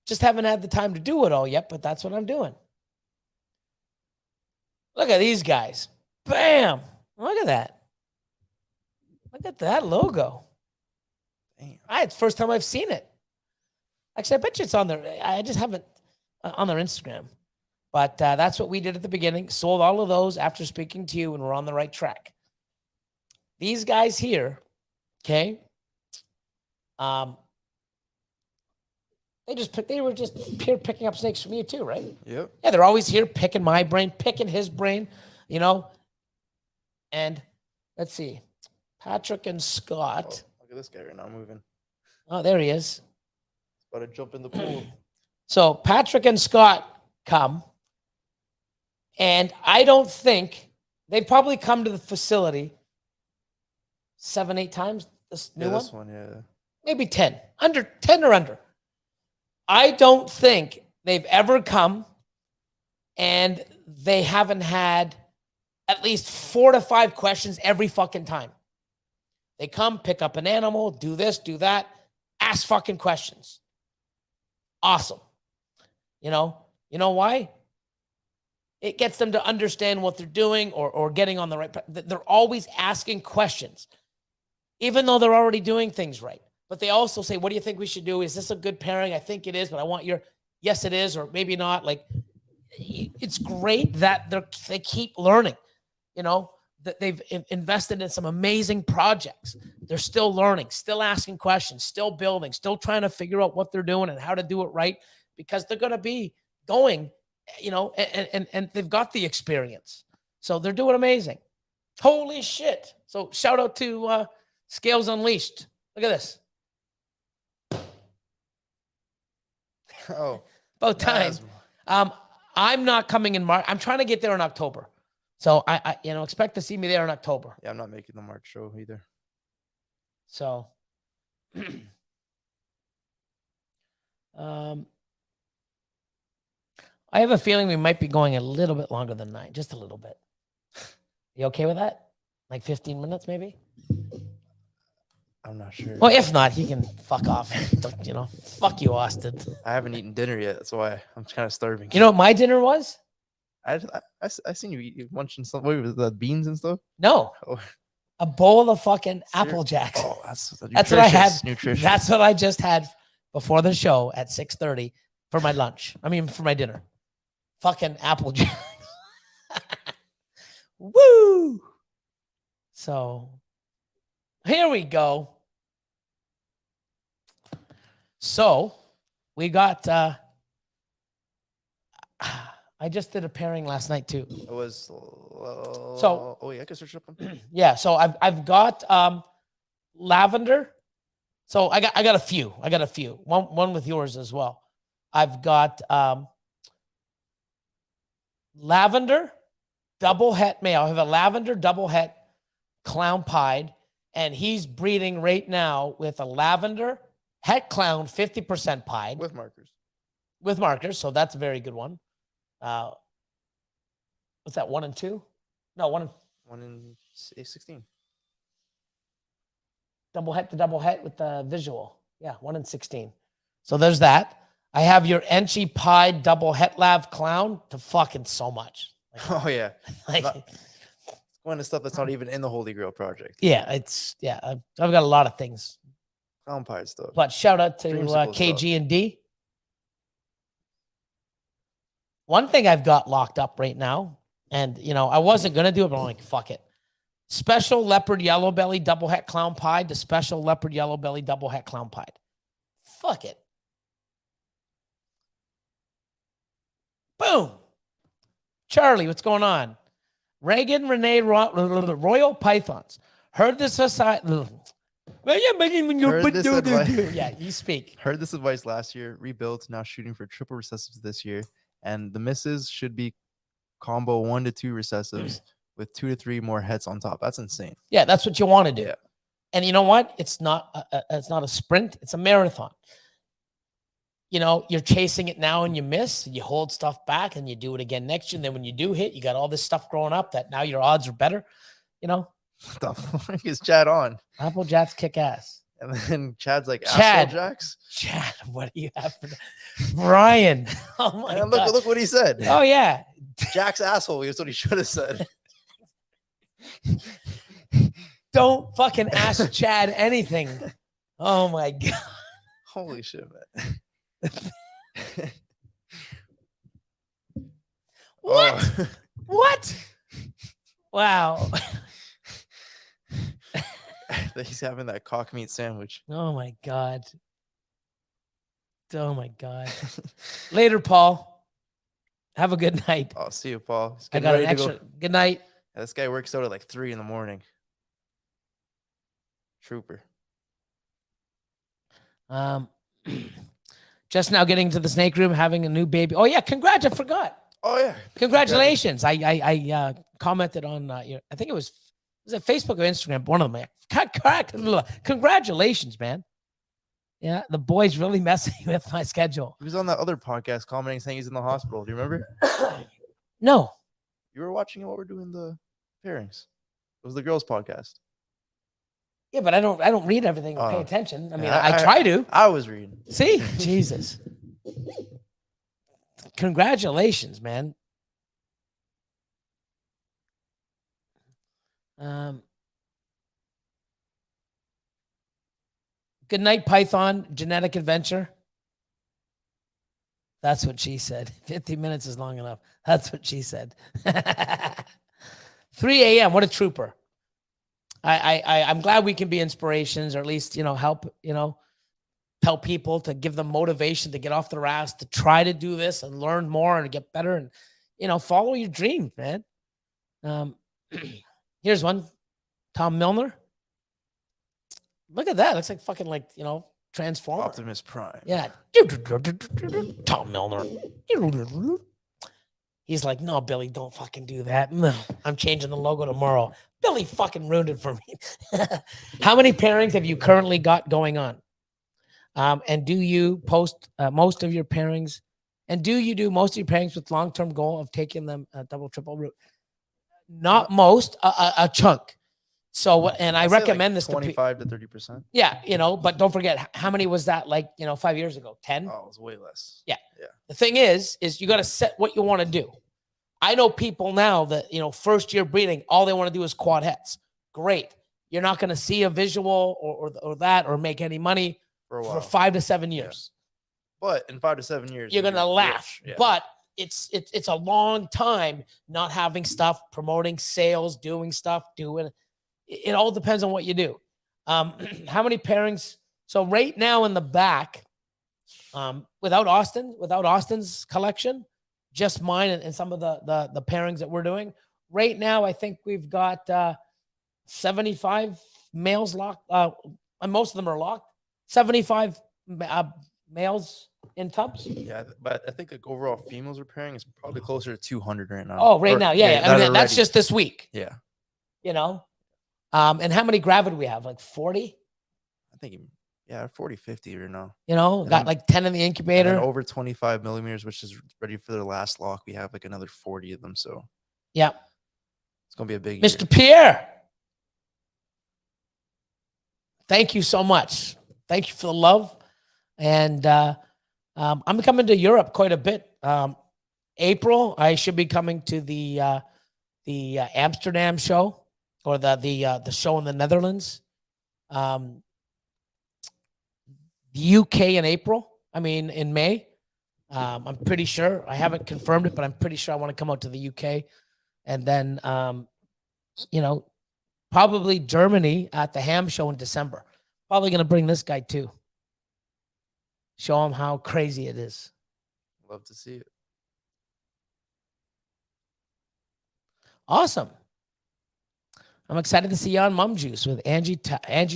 Just haven't had the time to do it all yet, but that's what I'm doing. Look at these guys. Bam. Look at that. Look at that logo. Damn. It's the first time I've seen it. Actually, I bet you it's on there. I just haven't on their Instagram. But that's what we did at the beginning. Sold all of those after speaking to you, and we're on the right track. These guys here, okay, they were just here picking up snakes from you too, right? Yep. Yeah, they're always here picking my brain, picking his brain, And let's see, Patrick and Scott. Oh, look at this guy right now moving. Oh, there he is. About to jump in the pool. So Patrick and Scott come, and I don't think they've probably come to the facility 7, 8 times. This new one? This one, yeah. Maybe 10. 10 or under. I don't think they've ever come and they haven't had at least 4 to 5 questions every fucking time. They come, pick up an animal, do this, do that, ask fucking questions. Awesome. You know why? It gets them to understand what they're doing or getting on the right path. They're always asking questions, even though they're already doing things right. But they also say, what do you think we should do? Is this a good pairing? I think it is, but I want yes, it is, or maybe not. Like, it's great that they keep learning, that they've invested in some amazing projects. They're still learning, still asking questions, still building, still trying to figure out what they're doing and how to do it right, because they're going to be going, and they've got the experience. So they're doing amazing. Holy shit. So shout out to Scales Unleashed. Look at this. Oh, about time. I'm not coming in March. I'm trying to get there in October. So I expect to see me there in October. Yeah, I'm not making the March show either. So I have a feeling we might be going a little bit longer than 9, just a little bit. You okay with that? Like 15 minutes, maybe? I'm not sure. Well, if not, he can fuck off. Fuck you, Austin. I haven't eaten dinner yet. That's why I'm kind of starving. You know what my dinner was? I seen you eat lunch and stuff. What was that, beans and stuff? No. Oh. A bowl of fucking Apple Jacks. Oh, that's what I had. Nutritious. That's what I just had before the show at 6:30 for my lunch. I mean, for my dinner. Fucking Apple Jacks. Woo! So, here we go. So, we got I just did a pairing last night too. It was. So- oh yeah, I can search up them. Yeah, so I've got lavender. So I got a few. I got a few. One with yours as well. I've got lavender double het male. I have a lavender double het clown pied, and he's breeding right now with a lavender het clown 50% pied With markers. with markers. So that's a very good one. What's that? 1 and 2? No, 1 and 1 in 16. double het to double het with the visual. Yeah, 1 and 16. So there's that. I have your Enchi pied double het lav clown to fucking so much. Like, Oh yeah. like, It's one of the stuff that's not even in the Holy Grail project. yeah, I've got a lot of things. Clown pie stuff. But shout out to Dreamsicle KG and D. One thing I've got locked up right now, and I wasn't gonna do it, but I'm like, fuck it. Special leopard yellow belly double het clown pied to special leopard yellow belly double het clown pied. Fuck it. Boom. Charlie, what's going on? Reagan Renee Royal Pythons. Heard this aside. Yeah, you speak. Heard this advice last year. Rebuilt, now shooting for triple recessives this year. And the misses should be combo 1 to 2 recessives with 2 to 3 more heads on top. That's insane. Yeah, that's what you want to do. Yeah. And you know what? It's not a sprint. It's a marathon. You're chasing it now and you miss, and you hold stuff back and you do it again next year. And then when you do hit, you got all this stuff growing up that now your odds are better. What the fuck is Chad on? Applejacks kick ass. And then Chad's like, Chad. Asshole Jacks. Chad, what do you have for Brian? Oh my And God. look what he said. Oh yeah. Jack's asshole. That's what he should have said. Don't fucking ask Chad anything. Oh my God. Holy shit, man. What? Oh. What? Wow. He's having that cock meat sandwich. Oh my God. Oh my God. Later, Paul. Have a good night. Oh, see you, Paul. He's I getting got an ready to extra. go. Good night. Yeah, this guy works out at like 3 in the morning. Trooper. Just now getting to the snake room, having a new baby. Oh yeah, congrats! I forgot. Oh yeah. Congratulations. I commented on I think it was Facebook or Instagram, one of them. Congratulations, man. Yeah, the boy's really messing with my schedule. He was on that other podcast commenting saying he's in the hospital. Do you remember? No. You were watching it while we're doing the pairings. It was the girls' podcast. Yeah, but I don't read everything or pay Oh. attention. I mean, Yeah, I try to. I was reading. See? Jesus. Congratulations, man. Good night, Python. Genetic adventure. That's what she said. 50 minutes is long enough. That's what she said. 3 a.m. What a trooper. I'm glad we can be inspirations, or at least, help, tell people, to give them motivation to get off their ass, to try to do this and learn more and get better and, follow your dreams, man. Here's one. Tom Milner. Look at that. Looks like fucking Transformer. Optimus Prime. Yeah. Tom Milner. He's like, no, Billy, don't fucking do that. No, I'm changing the logo tomorrow. Billy fucking ruined it for me. How many pairings have you currently got going on? And do you post most of your pairings? And do you do most of your pairings with long-term goal of taking them double, triple root? Not most, a chunk. So, and I recommend this to 25 to 30%. Yeah, but don't forget, how many was that 5 years ago? 10? Oh, it was way less. Yeah. The thing is you got to set what you want to do. I know people now that, first year breeding, all they want to do is quad hets. Great. You're not going to see a visual or that or make any money for 5 to 7 years. But in 5 to 7 years, you're going to laugh. Yeah. But it's a long time not having stuff, promoting sales, doing stuff, it all depends on what you do. How many pairings? So right now in the back, without Austin's collection, just mine and some of the pairings that we're doing. Right now, I think we've got 75 males locked. And most of them are locked. 75 males in tubs. Yeah, but I think like overall females repairing is probably closer to 200 right now. Oh, right Or- now. Yeah. I mean, that's already. just this week, Yeah, you know? And how many gravid we have? Like 40? I think yeah, 40, 50 right now. You know, And got then- like 10 in the And incubator. then over 25 millimeters, which is ready for their last lock. We have like another 40 of them, so Yeah. it's gonna be a big Mr. year. Pierre, thank you so much. Thank you for the love. And I'm coming to Europe quite a bit. April, I should be coming to the Amsterdam show, or the show in the Netherlands. The UK in April. I mean, in May. I'm pretty sure. I haven't confirmed it, but I'm pretty sure I want to come out to the UK. And then, you know, probably Germany at the Ham show in December. Probably going to bring this guy too. Show him how crazy it is. Love to see it. Awesome. I'm excited to see you on Mum Juice with Angie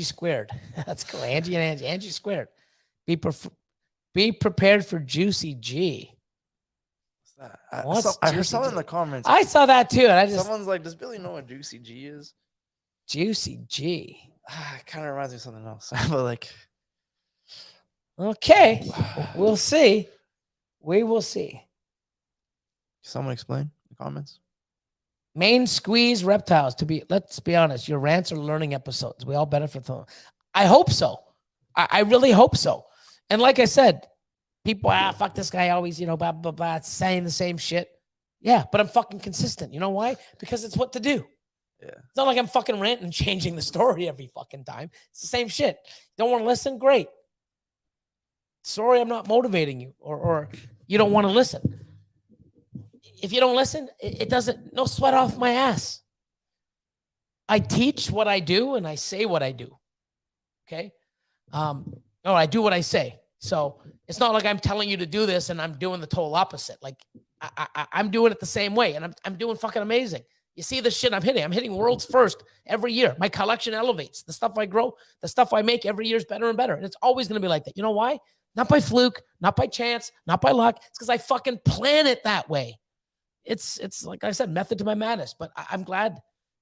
Squared. That's cool. Angie and Angie. Angie Squared. Be prepared for Juicy G. What's that? I What's heard Juicy someone G? in the comments. I saw that too. And I just, Someone's like, does Billy know what Juicy G is? Juicy G. It kind of reminds me of something else. But like, Okay. We'll see. We will see. someone explain in the comments. Main squeeze reptiles. Let's be honest, your rants are learning episodes. We all benefit from them. I hope so. I really hope so. And like I said, people, fuck this guy always, blah, blah, blah, saying the same shit. Yeah, but I'm fucking consistent. You know why? Because it's what to do. Yeah. It's not like I'm fucking ranting and changing the story every fucking time. It's the same shit. Don't want to listen? Great. Sorry, I'm not motivating you, or you don't want to listen. If you don't listen, it doesn't, no sweat off my ass. I teach what I do and I say what I do. Okay. No, I do what I say. So it's not like I'm telling you to do this and I'm doing the total opposite. Like I'm doing it the same way, and I'm doing fucking amazing. You see the shit I'm hitting. I'm hitting world's first every year. My collection elevates. The stuff I grow, the stuff I make every year is better and better. And it's always going to be like that. You know why? Not by fluke, not by chance, not by luck. It's because I fucking plan it that way. It's like I said, method to my madness. But I'm glad,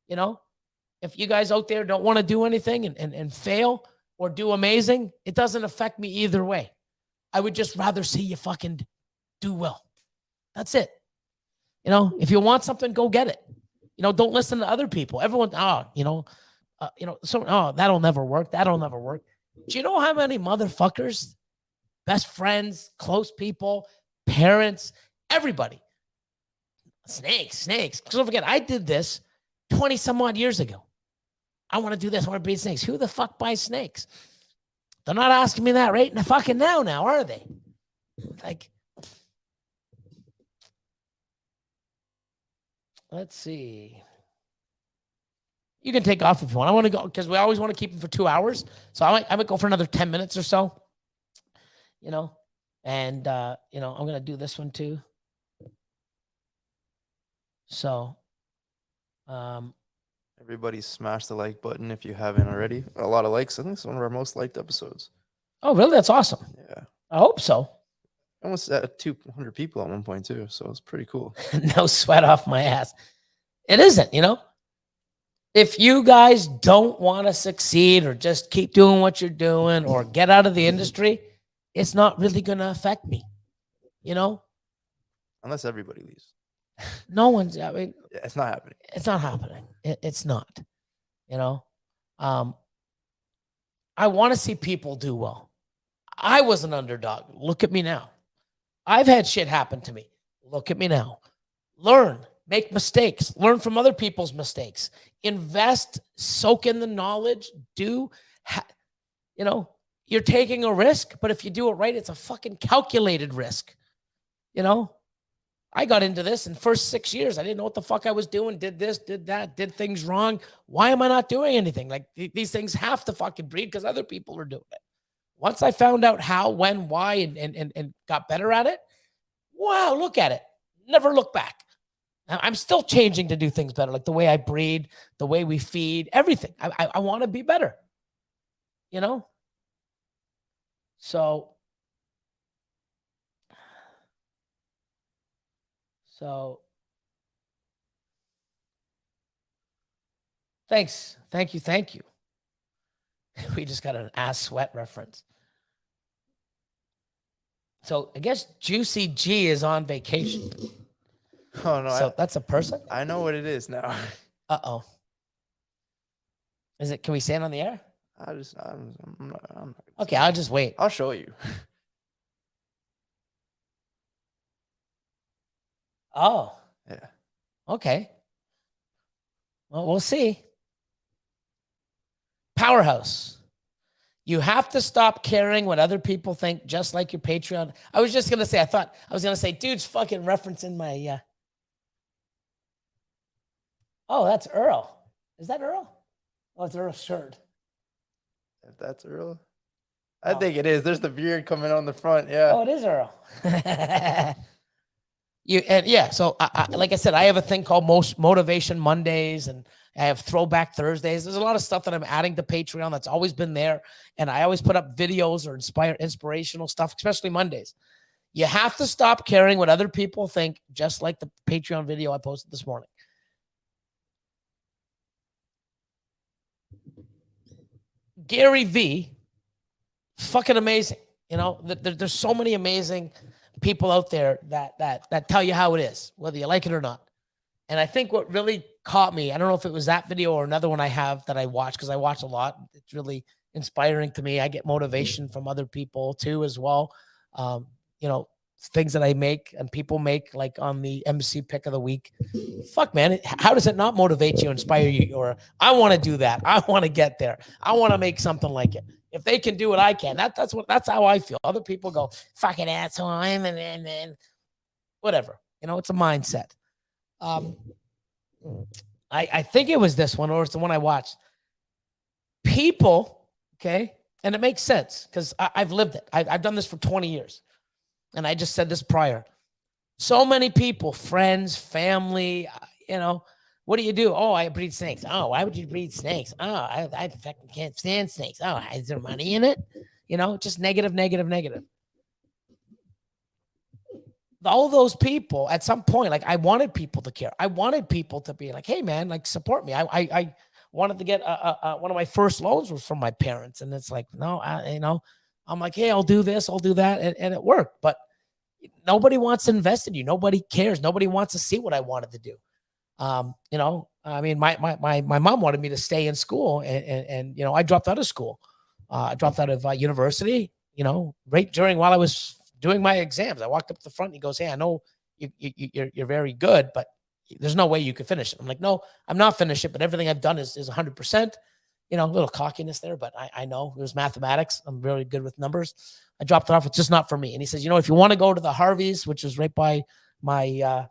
if you guys out there don't want to do anything and fail or do amazing, it doesn't affect me either way. I would just rather see you fucking do well. That's it. If you want something, go get it. Don't listen to other people. Everyone, that'll never work. That'll never work. Do you know how many motherfuckers, best friends, close people, parents, everybody, snakes. Because don't forget, I did this 20 some odd years ago. I want to do this. I want to breed snakes. Who the fuck buys snakes? They're not asking me that right fucking now, are they? Like, let's see. You can take off if you want. I want to go because we always want to keep them for 2 hours. So I might go for another 10 minutes or so. And I'm gonna do this one too. So Everybody smash the like button if you haven't already. A lot of likes. I think it's one of our most liked episodes. oh really? That's awesome. Yeah. I hope so. Almost at 200 people at one point too. So it's pretty cool. No sweat off my ass. It isn't, If you guys don't want to succeed or just keep doing what you're doing or get out of the industry, it's not really going to affect me. Unless everybody leaves. No one's, I mean, Yeah, it's not happening. it's not happening. It's not, I want to see people do well. I was an underdog. Look at me now. I've had shit happen to me. Look at me now. Learn, make mistakes, learn from other people's mistakes, invest, soak in the knowledge, you're taking a risk, but if you do it right, it's a fucking calculated risk. I got into this in the first 6 years. I didn't know what the fuck I was doing. Did this, did that, did things wrong. Why am I not doing anything? Like these things have to fucking breed because other people are doing it. Once I found out how, when, why, and got better at it, wow, look at it. Never look back. I'm still changing to do things better, like the way I breed, the way we feed, everything. I want to be better, you know? So thanks. Thank you. We just got an ass sweat reference. So I guess Juicy G is on vacation. Oh no, So that's a person? I know what it is now. Uh-oh. Is it, can we say it on the air? I'm not gonna Okay, I'll just wait. I'll show you. Oh, Yeah. okay. Well, we'll see. Powerhouse. You have to stop caring what other people think, just like your Patreon. I was just going to say, I was going to say, dude's fucking referencing my, oh, that's Earl. Is that Earl? Oh, it's Earl's shirt. If that's Earl. I think it is. There's the beard coming on the front. Yeah. Oh, it is Earl. So like I said, I have a thing called Motivation Mondays, and I have Throwback Thursdays. There's a lot of stuff that I'm adding to Patreon that's always been there, and I always put up videos or inspirational stuff, especially Mondays. You have to stop caring what other people think, just like the Patreon video I posted this morning. Gary V, fucking amazing. You know, there's so many amazing people out there that tell you how it is, whether you like it or not. And I think what really caught me, I don't know if it was that video or another one I have that I watch, because I watch a lot. It's really inspiring to me. I get motivation from other people too as well. You know, things that I make and people make, like on the MC pick of the week. Fuck, man, how does it not motivate you, inspire you? Or I want to do that. I want to get there. I want to make something like it. If they can do it, I can. That's how I feel. Other people go, fucking asshole, and whatever. You know, it's a mindset. I think it was this one, or it's the one I watched. People, okay, and it makes sense because I've lived it. I've done this for 20 years. And I just said this prior. So many people, friends, family, you know, what do you do? Oh, I breed snakes. Oh, why would you breed snakes? Oh, I fucking can't stand snakes. Oh, is there money in it? You know, just negative. All those people, at some point, like, I wanted people to care. I wanted people to be like, hey, man, like, support me. I wanted to get one of my first loans was from my parents. And it's like, no, you know, I'm like, hey, I'll do this, I'll do that. And it worked. But nobody wants to invest in you. Nobody cares. Nobody wants to see what I wanted to do. You know, I mean, my mom wanted me to stay in school, and you know, I dropped out of school. I dropped out of university, you know, right while I was doing my exams. I walked up to the front and he goes, hey, I know you're very good, but there's no way you could finish it. I'm like, no, I'm not finished it, but everything I've done is 100%. You know, a little cockiness there, but I know it was mathematics. I'm really good with numbers. I dropped it off. It's just not for me. And he says, you know, if you want to go to the Harveys, which is right by my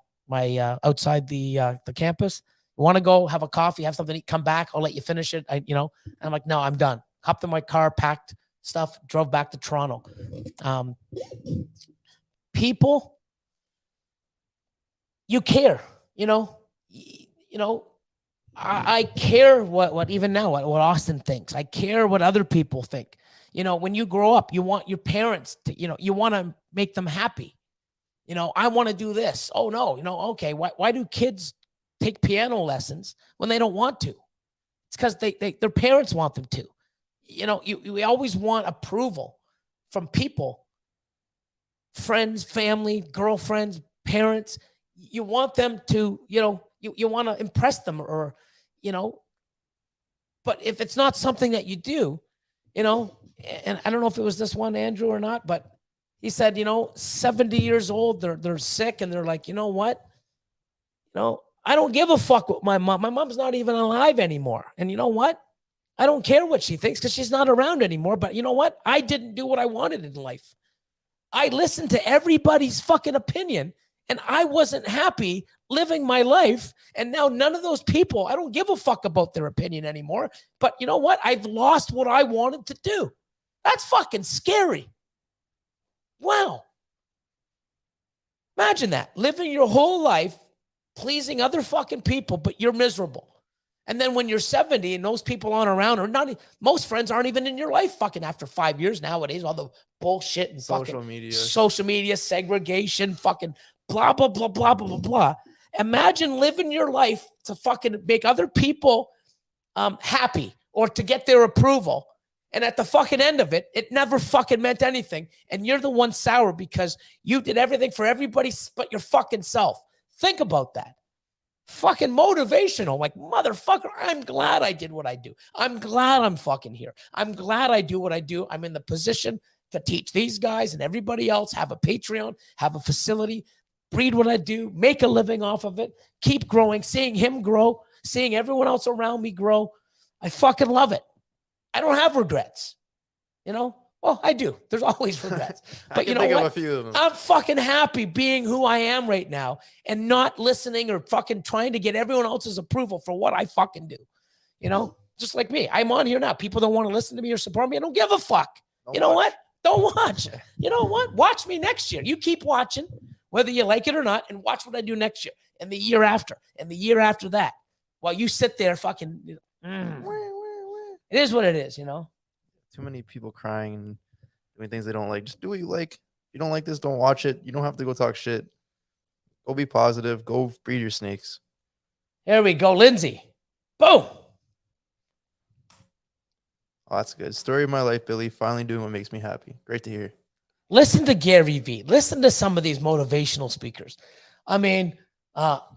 outside the campus, you want to go have a coffee, have something to eat, come back, I'll let you finish it. You know, and I'm like, no, I'm done. Hopped in my car, packed stuff, drove back to Toronto. People, you care, you know, I care what even now, what Austin thinks. I care what other people think. You know, when you grow up, you want your parents to, you know, you want to make them happy. You know, I want to do this. Oh, no, you know, okay. Why do kids take piano lessons when they don't want to? It's because their parents want them to. You know, we always want approval from people, friends, family, girlfriends, parents. You want them to, you know, you want to impress them, or, you know, but if it's not something that you do, you know, and I don't know if it was this one, Andrew, or not, but he said, you know, 70 years old, they're sick, and they're like, you know what? You know, I don't give a fuck what my mom. My mom's not even alive anymore. And you know what? I don't care what she thinks because she's not around anymore. But you know what? I didn't do what I wanted in life. I listened to everybody's fucking opinion, and I wasn't happy living my life. And now none of those people, I don't give a fuck about their opinion anymore. But you know what? I've lost what I wanted to do. That's fucking scary. Wow. Imagine that, living your whole life pleasing other fucking people, but you're miserable. And then when you're 70 and those people aren't around, or not, most friends aren't even in your life fucking after 5 years nowadays, all the bullshit and Social media, segregation, fucking blah, blah, blah, blah, blah, blah, blah. Imagine living your life to fucking make other people happy or to get their approval. And at the fucking end of it, it never fucking meant anything. And you're the one sour because you did everything for everybody but your fucking self. Think about that. Fucking motivational. Like, motherfucker, I'm glad I did what I do. I'm glad I'm fucking here. I'm glad I do what I do. I'm in the position to teach these guys and everybody else, have a Patreon, have a facility, breed what I do, make a living off of it, keep growing, seeing him grow, seeing everyone else around me grow. I fucking love it. I don't have regrets, you know? Well, I do. There's always regrets. But you know what? A few of them. I'm fucking happy being who I am right now and not listening or fucking trying to get everyone else's approval for what I fucking do. You know? Just like me. I'm on here now. People don't want to listen to me or support me. I don't give a fuck. You know what? Don't watch. You know what? Watch me next year. You keep watching, whether you like it or not, and watch what I do next year and the year after and the year after that. While you sit there fucking... It is what it is, you know? Too many people crying and doing things they don't like. Just do what you like. If you don't like this, don't watch it. You don't have to go talk shit. Go be positive. Go breed your snakes. Here we go, Lindsay. Boom. Oh, that's good. Story of my life, Billy. Finally doing what makes me happy. Great to hear. Listen to Gary Vee. Listen to some of these motivational speakers. I mean,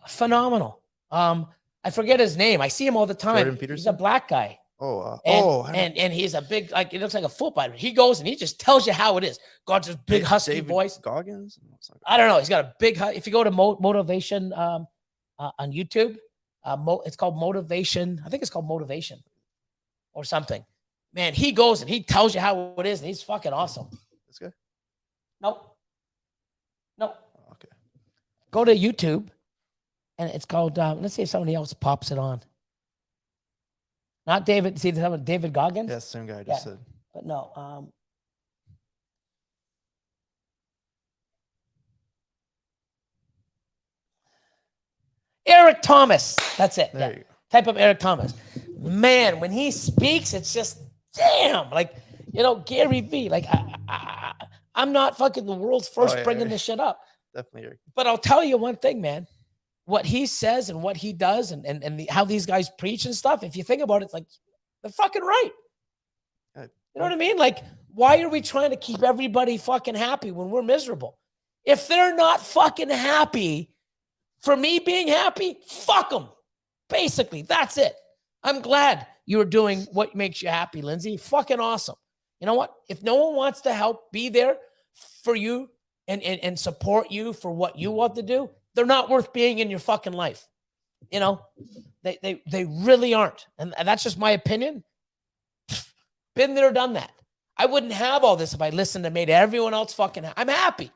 phenomenal. I forget his name. I see him all the time. Jordan Peterson? He's a black guy. And he's a big, like, it looks like a football. He goes and he just tells you how it is. Got this big husky voice. Goggins? I don't know. He's got a big. If you go to Motivation on YouTube, it's called Motivation. I think it's called Motivation or something. Man, he goes and he tells you how it is, and he's fucking awesome. This guy? Nope. Okay. Go to YouTube, and it's called. Let's see if somebody else pops it on. Not David. See, David Goggins? Yeah, same guy I just said. But no. Eric Thomas. That's it. There you go. Type of Eric Thomas. Man, when he speaks, it's just damn. Like, you know, Gary Vee. Like, I'm not fucking the world's first bringing this shit up. Definitely, Eric. But I'll tell you one thing, man. What he says and what he does and how these guys preach and stuff, if you think about it, it's like, they're fucking right. You know what I mean? Like, why are we trying to keep everybody fucking happy when we're miserable? If they're not fucking happy for me being happy, fuck them. Basically, that's it. I'm glad you're doing what makes you happy, Lindsay. Fucking awesome. You know what? If no one wants to help be there for you and support you for what you want to do, they're not worth being in your fucking life. You know, they really aren't. And that's just my opinion. Been there, done that. I wouldn't have all this if I listened and made everyone else fucking I'm happy.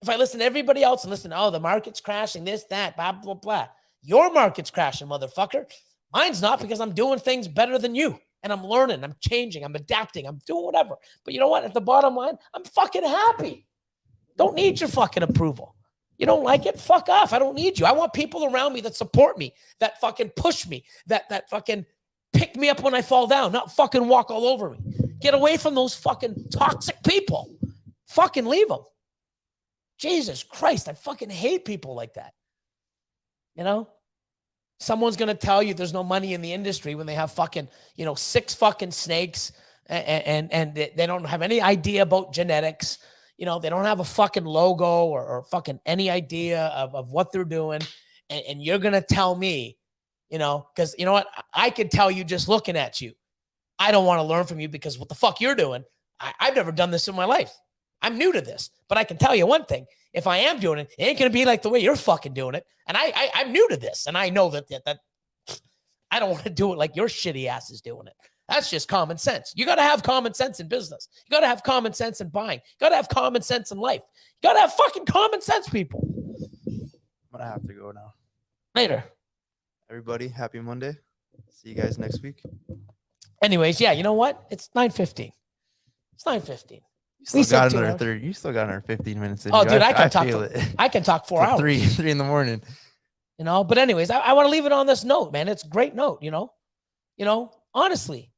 If I listen to everybody else and listen, oh, the market's crashing, this, that, blah, blah, blah. Your market's crashing, motherfucker. Mine's not, because I'm doing things better than you. And I'm learning, I'm changing, I'm adapting, I'm doing whatever. But you know what? At the bottom line, I'm fucking happy. Don't need your fucking approval. You don't like it? Fuck off. I don't need you. I want people around me that support me, that fucking push me, that fucking pick me up when I fall down, not fucking walk all over me. Get away from those fucking toxic people. Fucking leave them. Jesus Christ, I fucking hate people like that. You know? Someone's going to tell you there's no money in the industry when they have fucking, 6 fucking snakes and they don't have any idea about genetics. They don't have a fucking logo or fucking any idea of what they're doing. And you're going to tell me, because you know what? I could tell you just looking at you. I don't want to learn from you because what the fuck you're doing. I've never done this in my life. I'm new to this, but I can tell you one thing. If I am doing it, it ain't going to be like the way you're fucking doing it. And I'm new to this. And I know that I don't want to do it like your shitty ass is doing it. That's just common sense. You got to have common sense in business. You got to have common sense in buying. You got to have common sense in life. You got to have fucking common sense, people. I'm going to have to go now. Later. Everybody, happy Monday. See you guys next week. Anyways, yeah, you know what? It's 9:15. It's 9:15. You still got 2 another hours. 30. You still got another 15 minutes in Oh, you. dude, I can talk. feel it. I can talk 4 Till hours. 3 in the morning. You know, but anyways, I want to leave it on this note, man. It's a great note, you know, honestly.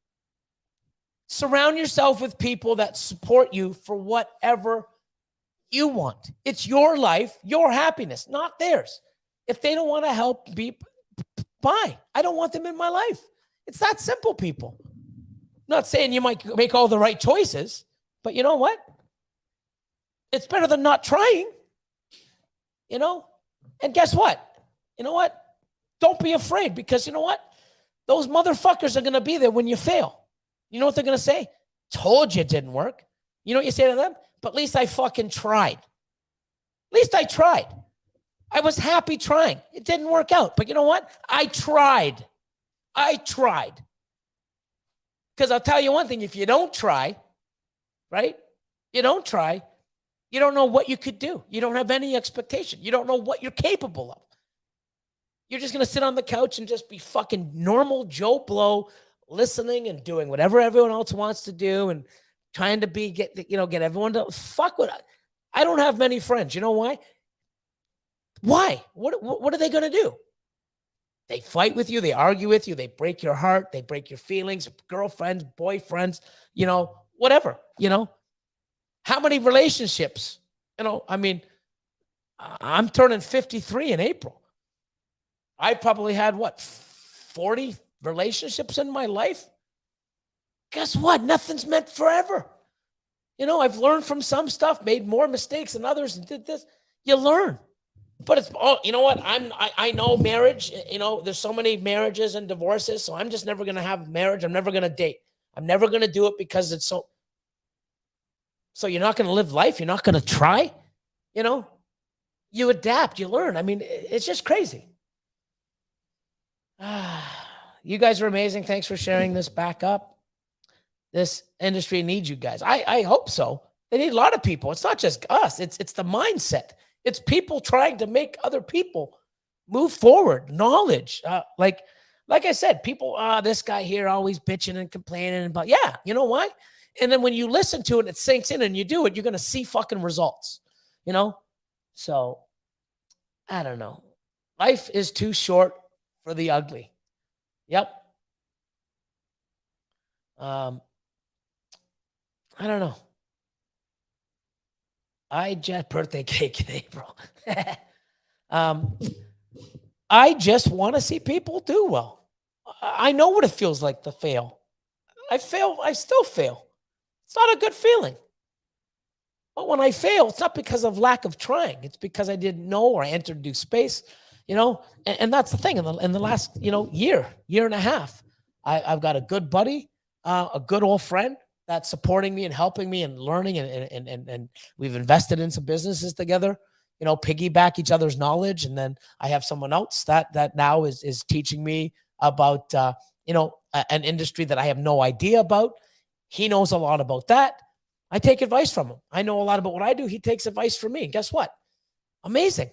Surround yourself with people that support you for whatever you want. It's your life, your happiness, not theirs. If they don't want to help, bye. I don't want them in my life. It's that simple, people. I'm not saying you might make all the right choices, but you know what? It's better than not trying, you know? And guess what? You know what? Don't be afraid, because you know what? Those motherfuckers are going to be there when you fail. You know what they're going to say? Told you it didn't work. You know what you say to them? But at least I fucking tried. At least I tried. I was happy trying. It didn't work out. But you know what? I tried. I tried. Because I'll tell you one thing. If you don't try, right? You don't try, you don't know what you could do. You don't have any expectation. You don't know what you're capable of. You're just going to sit on the couch and just be fucking normal Joe Blow, listening and doing whatever everyone else wants to do and trying to get everyone to fuck with. I don't have many friends. You know why? Why? What are they going to do? They fight with you. They argue with you. They break your heart. They break your feelings. Girlfriends, boyfriends, whatever, How many relationships? I mean, I'm turning 53 in April. I probably had 40 relationships in my life. Guess what? Nothing's meant forever. I've learned from some stuff, made more mistakes than others, and did this. You learn. But it's you know what? I know marriage, there's so many marriages and divorces, so I'm just never gonna have marriage. I'm never gonna date. I'm never gonna do it because it's so you're not gonna live life, you're not gonna try, you adapt, you learn. I mean, it's just crazy. You guys are amazing. Thanks for sharing this back up. This industry needs you guys. I hope so. They need a lot of people. It's not just us. It's the mindset. It's people trying to make other people move forward. Knowledge. Like I said, people, this guy here always bitching and complaining. But yeah, you know why? And then when you listen to it, it sinks in and you do it, you're going to see fucking results, So I don't know. Life is too short for the ugly. Yep. I don't know. I just birthday cake in April. I just want to see people do well. I know what it feels like to fail. I still fail. It's not a good feeling. But when I fail, it's not because of lack of trying. It's because I didn't know, or I entered new space, and that's the thing. In the last, year and a half, I've got a good buddy, a good old friend that's supporting me and helping me and learning, and we've invested in some businesses together, piggyback each other's knowledge. And then I have someone else that now is teaching me about, an industry that I have no idea about. He knows a lot about that. I take advice from him. I know a lot about what I do. He takes advice from me. And guess what? Amazing.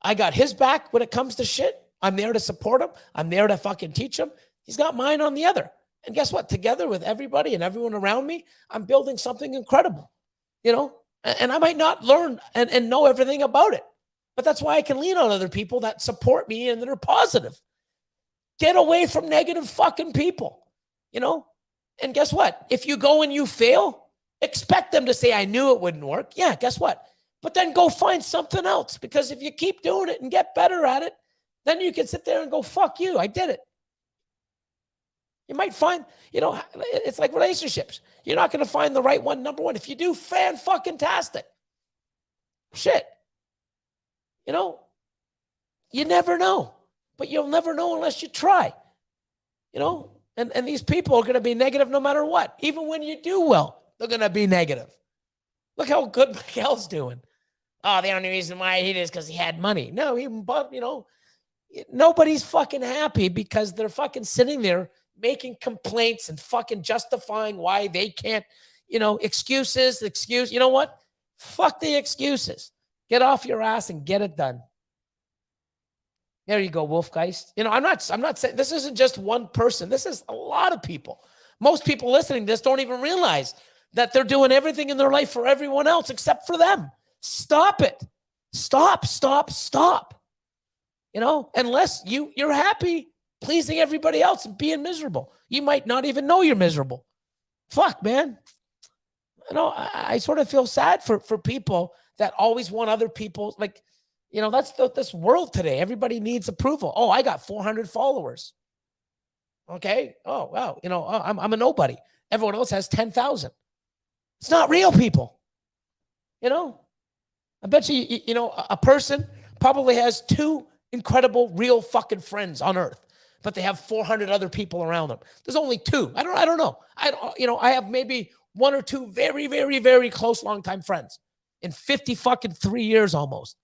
I got his back when it comes to shit. I'm there to support him. I'm there to fucking teach him. He's got mine on the other. And guess what? Together with everybody and everyone around me, I'm building something incredible, and I might not learn and know everything about it, but that's why I can lean on other people that support me and that are positive. Get away from negative fucking people, and guess what? If you go and you fail, expect them to say, I knew it wouldn't work. Yeah, guess what? But then go find something else, because if you keep doing it and get better at it, then you can sit there and go, fuck you, I did it. You might find, it's like relationships. You're not going to find the right one, number one. If you do, fan-fucking-tastic. Shit. You never know. But you'll never know unless you try. And these people are going to be negative no matter what. Even when you do well, they're going to be negative. Look how good Miguel's doing. Oh, the only reason why he did is because he had money. No, nobody's fucking happy because they're fucking sitting there making complaints and fucking justifying why they can't, excuses. You know what? Fuck the excuses. Get off your ass and get it done. There you go, Wolfgeist. I'm not saying this isn't just one person. This is a lot of people. Most people listening to this don't even realize that they're doing everything in their life for everyone else except for them. Stop it. Stop. You know, unless you're happy pleasing everybody else and being miserable. You might not even know you're miserable. Fuck, man. You know, I sort of feel sad for people that always want other people. Like, you know, that's this world today. Everybody needs approval. Oh, I got 400 followers. Okay. Oh, wow. You know, I'm a nobody. Everyone else has 10,000. It's not real, people. You know, I bet you know, a person probably has 2 incredible, real fucking friends on earth, but they have 400 other people around them. There's only 2. I don't know. You know, I have maybe 1 or 2 very, very, very close longtime friends in 50 fucking 3 years almost.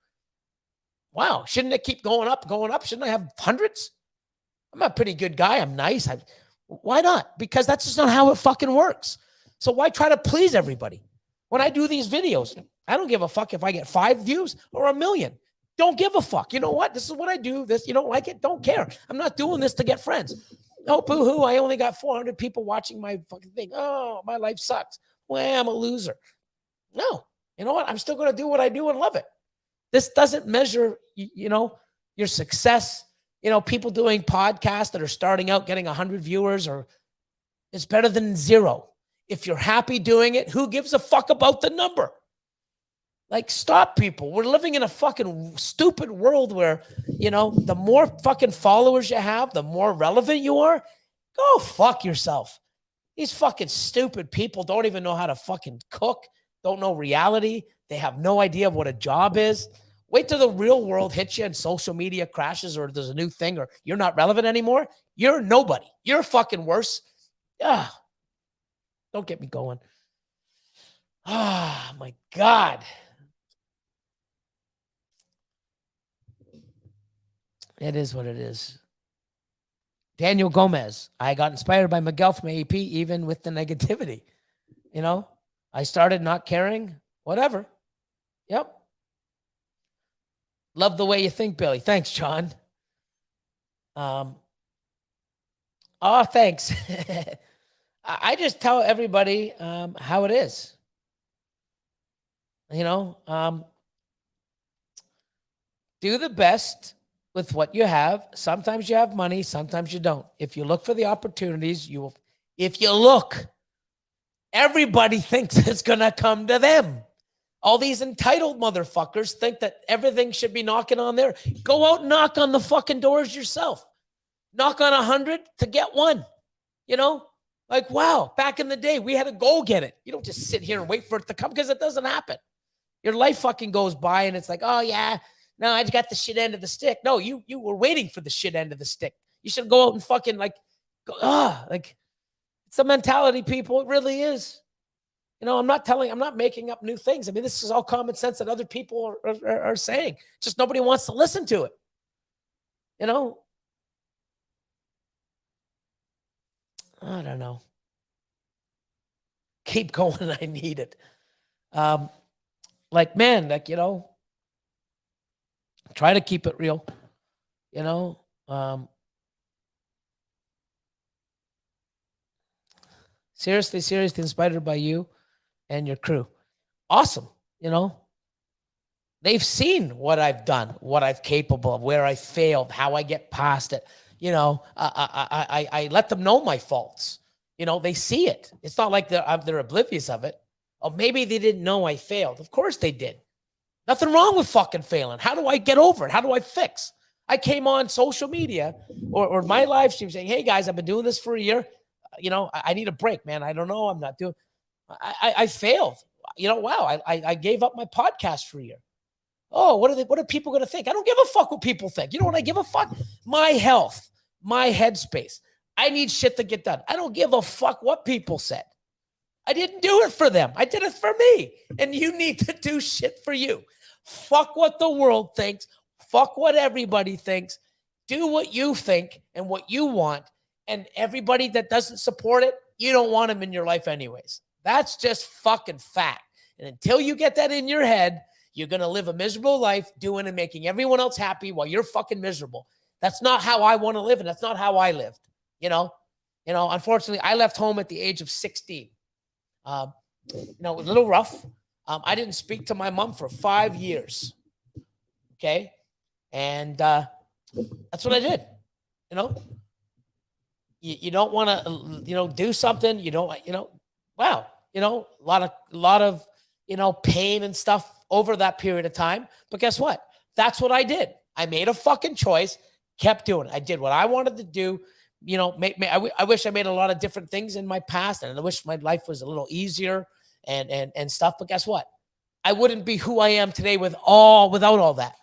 Wow. Shouldn't it keep going up? Shouldn't I have hundreds? I'm a pretty good guy. I'm nice. Why not? Because that's just not how it fucking works. So why try to please everybody? When I do these videos, I don't give a fuck if I get 5 views or 1 million. Don't give a fuck. You know what? This is what I do. This, you don't like it? Don't care. I'm not doing this to get friends. Oh, boo-hoo. I only got 400 people watching my fucking thing. Oh, my life sucks. Well, I'm a loser. No. You know what? I'm still going to do what I do and love it. This doesn't measure, you know, your success. You know, people doing podcasts that are starting out getting 100 viewers, or it's better than 0. If you're happy doing it, who gives a fuck about the number? Like, stop, people. We're living in a fucking stupid world where, you know, the more fucking followers you have, the more relevant you are. Go fuck yourself. These fucking stupid people don't even know how to fucking cook, don't know reality. They have no idea what a job is. Wait till the real world hits you and social media crashes, or there's a new thing, or you're not relevant anymore. You're nobody. You're fucking worse. Ah, don't get me going. Ah, my God. It is what it is. Daniel Gomez. I got inspired by Miguel from AEP, even with the negativity. You know, I started not caring. Whatever. Yep. Love the way you think, Billy. Thanks, John. Oh, thanks. I just tell everybody how it is. You know, do the best with what you have. Sometimes you have money, sometimes you don't. If you look for the opportunities, you will. If you look, everybody thinks it's going to come to them. All these entitled motherfuckers think that everything should be knocking on there. Go out and knock on the fucking doors yourself. Knock on 100 to get 1. You know, like, wow, back in the day, we had to go get it. You don't just sit here and wait for it to come, because it doesn't happen. Your life fucking goes by and it's like, oh, yeah, no, I just got the shit end of the stick. No, you were waiting for the shit end of the stick. You should go out and fucking like, like, it's a mentality, people. It really is. You know, I'm not making up new things. I mean, this is all common sense that other people are saying. Just nobody wants to listen to it. You know? I don't know. Keep going. I need it. Like, man, like, you know, try to keep it real. You know? Seriously inspired by you and your crew. Awesome. You know, they've seen what I've done, what I'm capable of, where I failed, how I get past it. You know, I let them know my faults. You know, they see it. It's not like they're oblivious of it. Oh, maybe they didn't know I failed. Of course they did. Nothing wrong with fucking failing. How do I get over it? How do I fix? I came on social media or my live stream saying, hey guys, I've been doing this for a year. You know, I need a break, man. I don't know. I'm not doing. I failed. You know, wow. I gave up my podcast for a year. Oh, what are people going to think? I don't give a fuck what people think. You know what I give a fuck? My health, my headspace. I need shit to get done. I don't give a fuck what people said. I didn't do it for them. I did it for me. And you need to do shit for you. Fuck what the world thinks. Fuck what everybody thinks. Do what you think and what you want. And everybody that doesn't support it, you don't want them in your life anyways. That's just fucking fact. And until you get that in your head, you're going to live a miserable life doing and making everyone else happy while you're fucking miserable. That's not how I want to live. And that's not how I lived. You know, unfortunately, I left home at the age of 16. a little rough. I didn't speak to my mom for 5 years. Okay. And that's what I did. You know, you don't want to, do something. You don't, wow, a lot of, pain and stuff over that period of time. But guess what? That's what I did. I made a fucking choice, kept doing it. I did what I wanted to do. I wish I made a lot of different things in my past, and I wish my life was a little easier and stuff. But guess what? I wouldn't be who I am today without all that.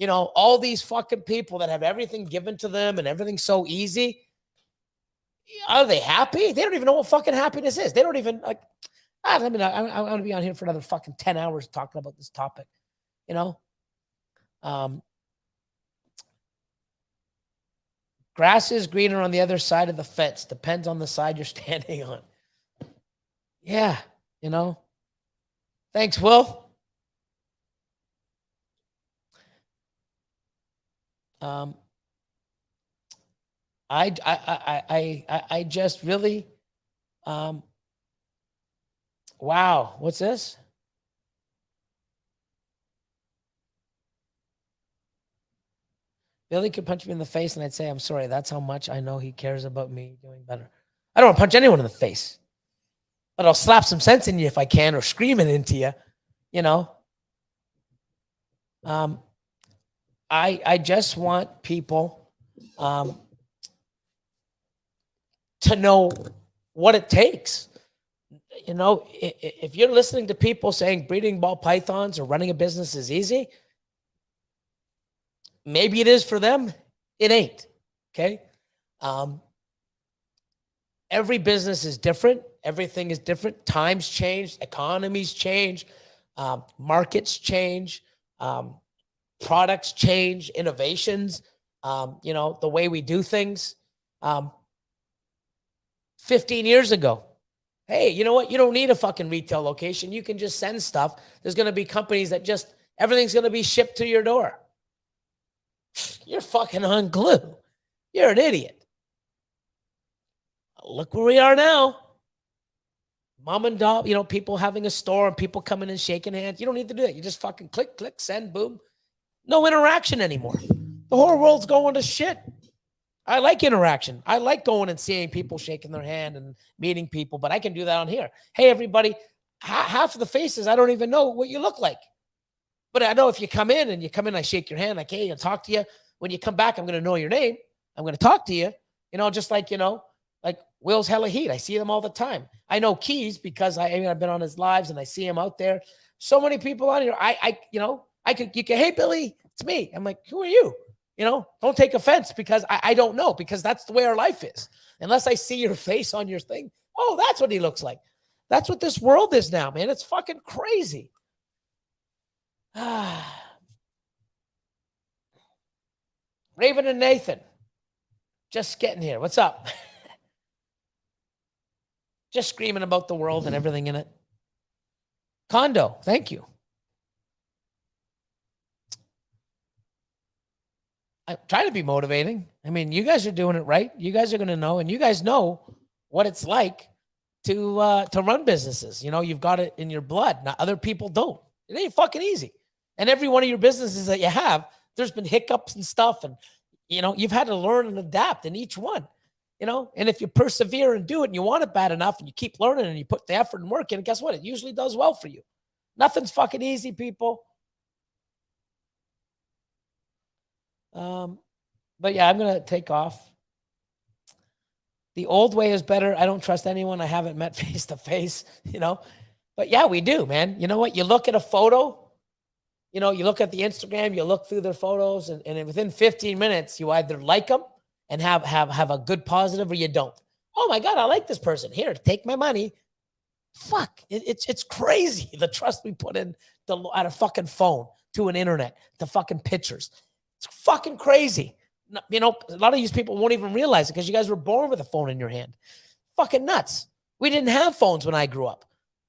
All these fucking people that have everything given to them and everything's so easy. Are they happy? They don't even know what fucking happiness is. They don't even like. I'm going to be on here for another fucking 10 hours talking about this topic. Grass is greener on the other side of the fence. Depends on the side you're standing on. Yeah, Thanks, Will. I just really, wow, what's this? Billy could punch me in the face and I'd say, I'm sorry. That's how much I know he cares about me doing better. I don't want to punch anyone in the face, but I'll slap some sense in you if I can, or scream it into you, I just want people to know what it takes. If you're listening to people saying breeding ball pythons or running a business is easy, maybe it is for them. It ain't. Okay. Every business is different. Everything is different. Times change. Economies change. Markets change. Products change. Innovations. The way we do things. 15 years ago, hey, you know what? You don't need a fucking retail location. You can just send stuff. There's going to be companies that everything's going to be shipped to your door. You're fucking unglued. You're an idiot. Look where we are now. Mom and dad, people having a store and people coming and shaking hands. You don't need to do that. You just fucking click, send, boom. No interaction anymore. The whole world's going to shit. I like interaction. I like going and seeing people shaking their hand and meeting people, but I can do that on here. Hey, everybody, half of the faces, I don't even know what you look like. But I know if you come in, I shake your hand, like, hey, I'll talk to you. When you come back, I'm going to know your name. I'm going to talk to you, just like, like Will's hella heat. I see them all the time. I know Keys because I've been on his lives and I see him out there. So many people on here. You can, hey, Billy, it's me. I'm like, who are you? Don't take offense because I don't know, because that's the way our life is. Unless I see your face on your thing. Oh, that's what he looks like. That's what this world is now, man. It's fucking crazy. Raven and Nathan, just getting here. What's up? Just screaming about the world and everything in it. Condo, thank you. I'm trying to be motivating. I mean, you guys are doing it right. You guys are going to know, and you guys know what it's like to run businesses. You've got it in your blood. Now, other people don't. It ain't fucking easy. And every one of your businesses that you have, there's been hiccups and stuff, and you've had to learn and adapt in each one. And if you persevere and do it, and you want it bad enough, and you keep learning, and you put the effort and work in, guess what? It usually does well for you. Nothing's fucking easy, people. But yeah, I'm gonna take off. The old way is better. I don't trust anyone I haven't met face to face. But yeah, we do, man. You know what? You look at a photo. You look at the Instagram. You look through their photos, and within 15 minutes, you either like them and have a good positive, or you don't. Oh my God, I like this person. Here, take my money. Fuck, it's crazy the trust we put in at a fucking phone, to an internet, to fucking pictures. It's fucking crazy. A lot of these people won't even realize it because you guys were born with a phone in your hand. Fucking nuts. We didn't have phones when I grew up.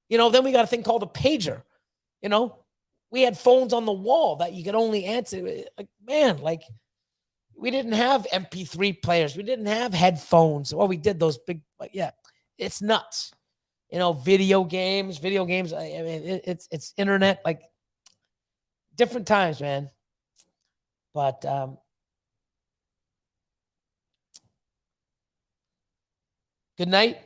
Then we got a thing called a pager. We had phones on the wall that you could only answer. Like, we didn't have MP3 players. We didn't have headphones. Well, we did those big, but yeah, it's nuts. video games. I mean, it's internet, like different times, man. But good night.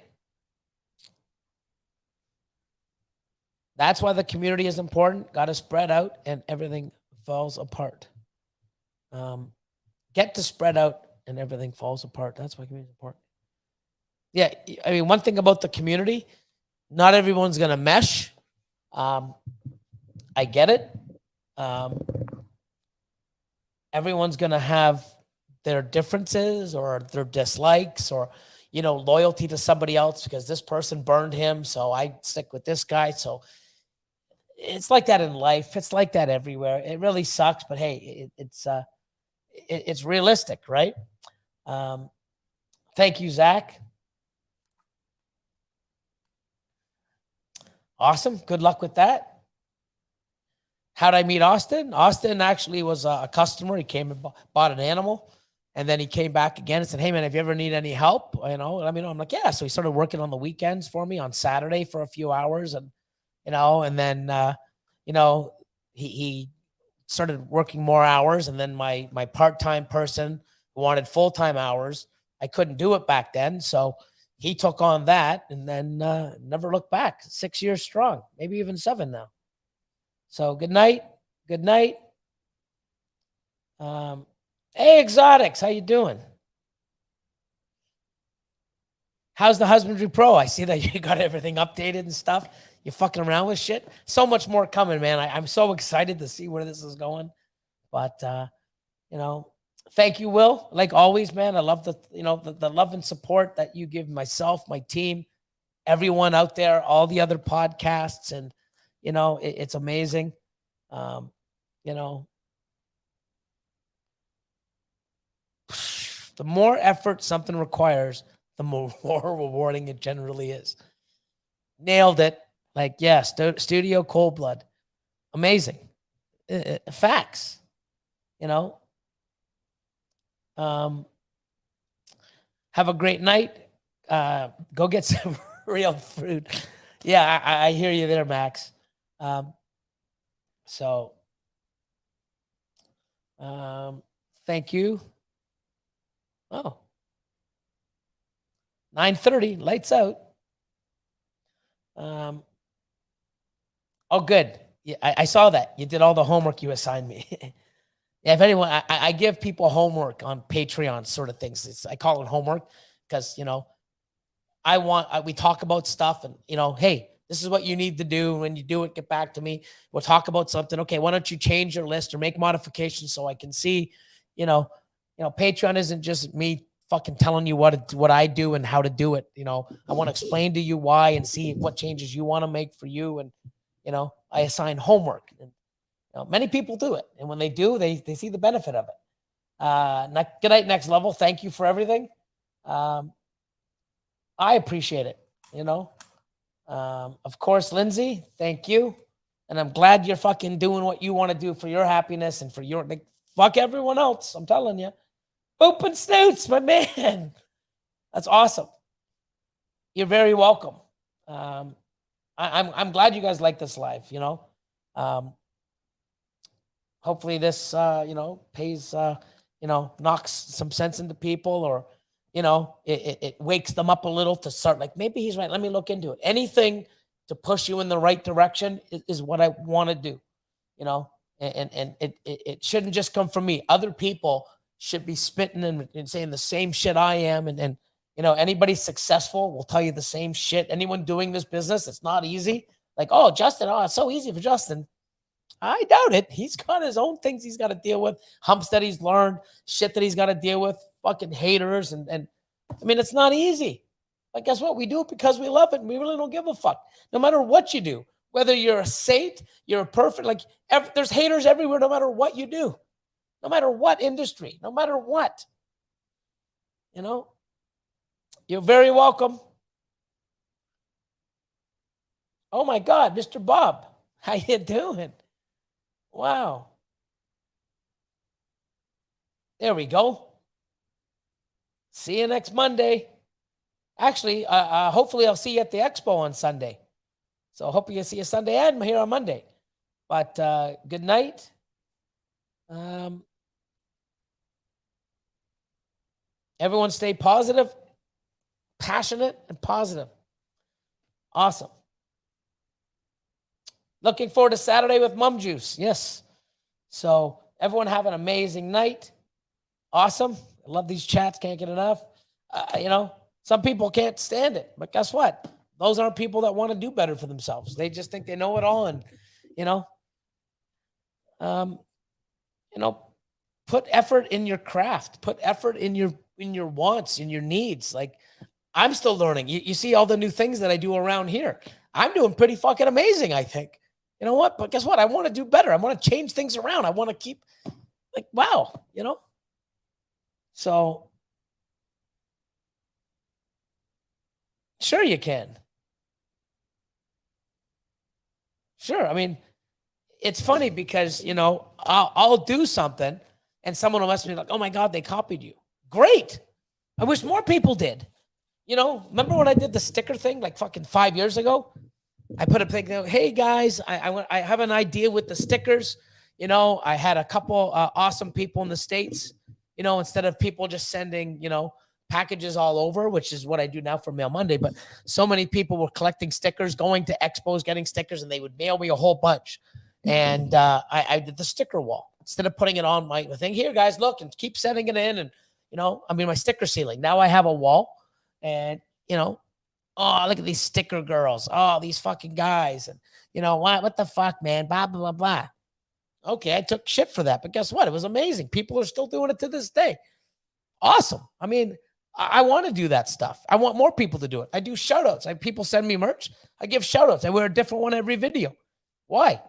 That's why the community is important. Got to spread out, and everything falls apart. Get to spread out, and everything falls apart. That's why community is important. Yeah, I mean, one thing about the community, not everyone's gonna mesh. I get it. Everyone's gonna have their differences or their dislikes or loyalty to somebody else because this person burned him, so I stick with this guy. So it's like that in life. It's like that everywhere. It really sucks, but hey, it's realistic, right? Thank you, Zach. Awesome. Good luck with that. How'd I meet Austin? Austin actually was a customer. He came and bought an animal, and then he came back again and said, "Hey, man, if you ever need any help, let me know." I'm like, "Yeah." So he started working on the weekends for me on Saturday for a few hours, and and then he started working more hours, and then my part-time person who wanted full-time hours, I couldn't do it back then, so he took on that, and then never looked back. 6 years strong, maybe even 7 now. So good night. Good night. Hey, Exotics, how you doing? How's the Husbandry Pro? I see that you got everything updated and stuff. You're fucking around with shit. So much more coming, man. I'm so excited to see where this is going. But thank you, Will. Like always, man. I love the love and support that you give myself, my team, everyone out there, all the other podcasts, and it's amazing. The more effort something requires, the more rewarding it generally is. Nailed it. Like, yeah, studio cold blood. Amazing. Facts. Have a great night. Go get some real fruit. Yeah, I hear you there, Max. Thank you. Oh, 9:30, lights out. Oh, good. Yeah, I saw that. You did all the homework you assigned me. Yeah, if anyone, I give people homework on Patreon sort of things. I call it homework because, we talk about stuff and, hey, this is what you need to do. When you do it, get back to me. We'll talk about something. Okay, why don't you change your list or make modifications so I can see, Patreon isn't just me fucking telling you what I do and how to do it. I want to explain to you why and see what changes you want to make for you. And, I assign homework. And, many people do it. And when they do, they see the benefit of it. Good night, Next Level. Thank you for everything. I appreciate it. Of course, Lindsay, thank you. And I'm glad you're fucking doing what you want to do for your happiness and for your, fuck everyone else. I'm telling you. Boop and snoots, my man. That's awesome. You're very welcome. I'm glad you guys like this live, hopefully this, pays, knocks some sense into people, or, it wakes them up a little to start like, maybe he's right. Let me look into it. Anything to push you in the right direction is what I want to do, and it shouldn't just come from me. Other people should be spitting and saying the same shit I am. And anybody successful will tell you the same shit. Anyone doing this business, it's not easy. Like, oh, Justin, it's so easy for Justin. I doubt it. He's got his own things he's got to deal with, humps that he's learned, shit that he's got to deal with, fucking haters. And I mean, it's not easy. But guess what? We do it because we love it, and we really don't give a fuck. No matter what you do, whether you're a saint, you're a perfect, there's haters everywhere, no matter what you do, no matter what industry, no matter what. You're very welcome. Oh my God, Mr. Bob, how you doing? Wow. There we go. See you next Monday. Actually, hopefully I'll see you at the expo on Sunday. So I hope you see you Sunday and here on Monday. But good night. Everyone stay positive, passionate, and positive. Awesome. Looking forward to Saturday with Mum Juice. Yes. So everyone have an amazing night. Awesome. I love these chats. Can't get enough. You know, some people can't stand it, but guess what? Those aren't people that want to do better for themselves. They just think they know it all, and you know, put effort in your craft. Put effort in your wants, in your needs. Like I'm still learning. You see all the new things that I do around here. I'm doing pretty fucking amazing, I think. You know what? But guess what? I want to do better. I want to change things around. I want to keep like, wow, you know? So sure you can. Sure. I mean, it's funny because, you know, I'll do something and someone will message me like, oh my God, they copied you. Great. I wish more people did. You know, remember when I did the sticker thing like fucking 5 years ago? I put up thing, hey guys, I have an idea with the stickers. You know, I had a couple awesome people in the States, you know, instead of people just sending, you know, packages all over, which is what I do now for Mail Monday. But so many people were collecting stickers, going to expos, getting stickers, and they would mail me a whole bunch. And I did the sticker wall instead of putting it on my thing. Here, guys, look, and keep sending it in. And, you know, I mean, my sticker ceiling. Now I have a wall and, you know, oh, look at these sticker girls. Oh, these fucking guys. And, you know, what the fuck, man? Blah, blah, blah, blah. Okay, I took shit for that. But guess what? It was amazing. People are still doing it to this day. Awesome. I mean, I want to do that stuff. I want more people to do it. I do shout outs. People send me merch. I give shout outs. I wear a different one every video. Why?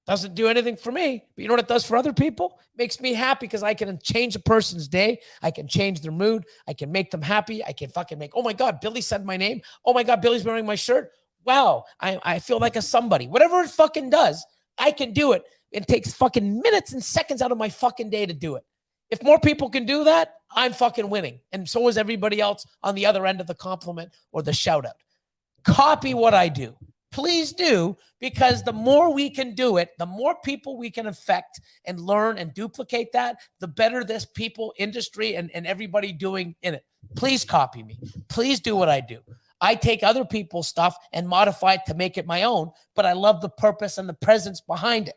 Doesn't do anything for me, but you know what it does for other people? It makes me happy because I can change a person's day. I can change their mood. I can make them happy. I can fucking make, oh my God, Billy said my name. Oh my God, Billy's wearing my shirt. Wow, I feel like a somebody. Whatever it fucking does, I can do it. It takes fucking minutes and seconds out of my fucking day to do it. If more people can do that, I'm fucking winning. And so is everybody else on the other end of the compliment or the shout out. Copy what I do. Please do, because the more we can do it, the more people we can affect and learn and duplicate that, the better this people, industry, and everybody doing in it. Please copy me. Please do what I do. I take other people's stuff and modify it to make it my own, but I love the purpose and the presence behind it.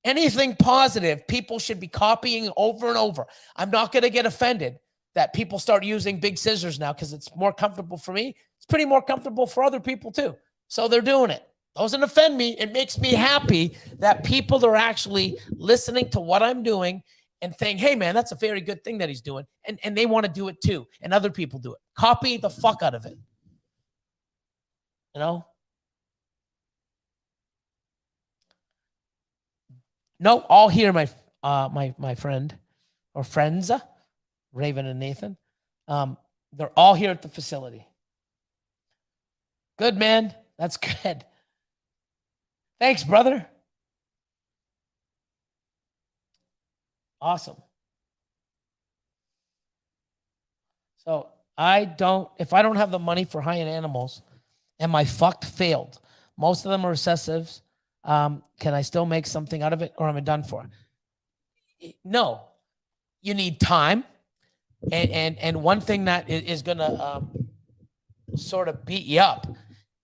Anything positive, people should be copying over and over. I'm not going to get offended that people start using big scissors now because it's more comfortable for me. It's pretty more comfortable for other people too. So they're doing it. Doesn't offend me. It makes me happy that people are actually listening to what I'm doing and saying, hey, man, that's a very good thing that he's doing. And they want to do it too. And other people do it. Copy the fuck out of it. You know? No, all here, my friend or friends, Raven and Nathan. They're all here at the facility. Good, man. That's good. Thanks, brother. Awesome. So if I don't have the money for high-end animals and my fucked failed, most of them are recessives, can I still make something out of it or am I done for? No. You need time. And one thing that is going to sort of beat you up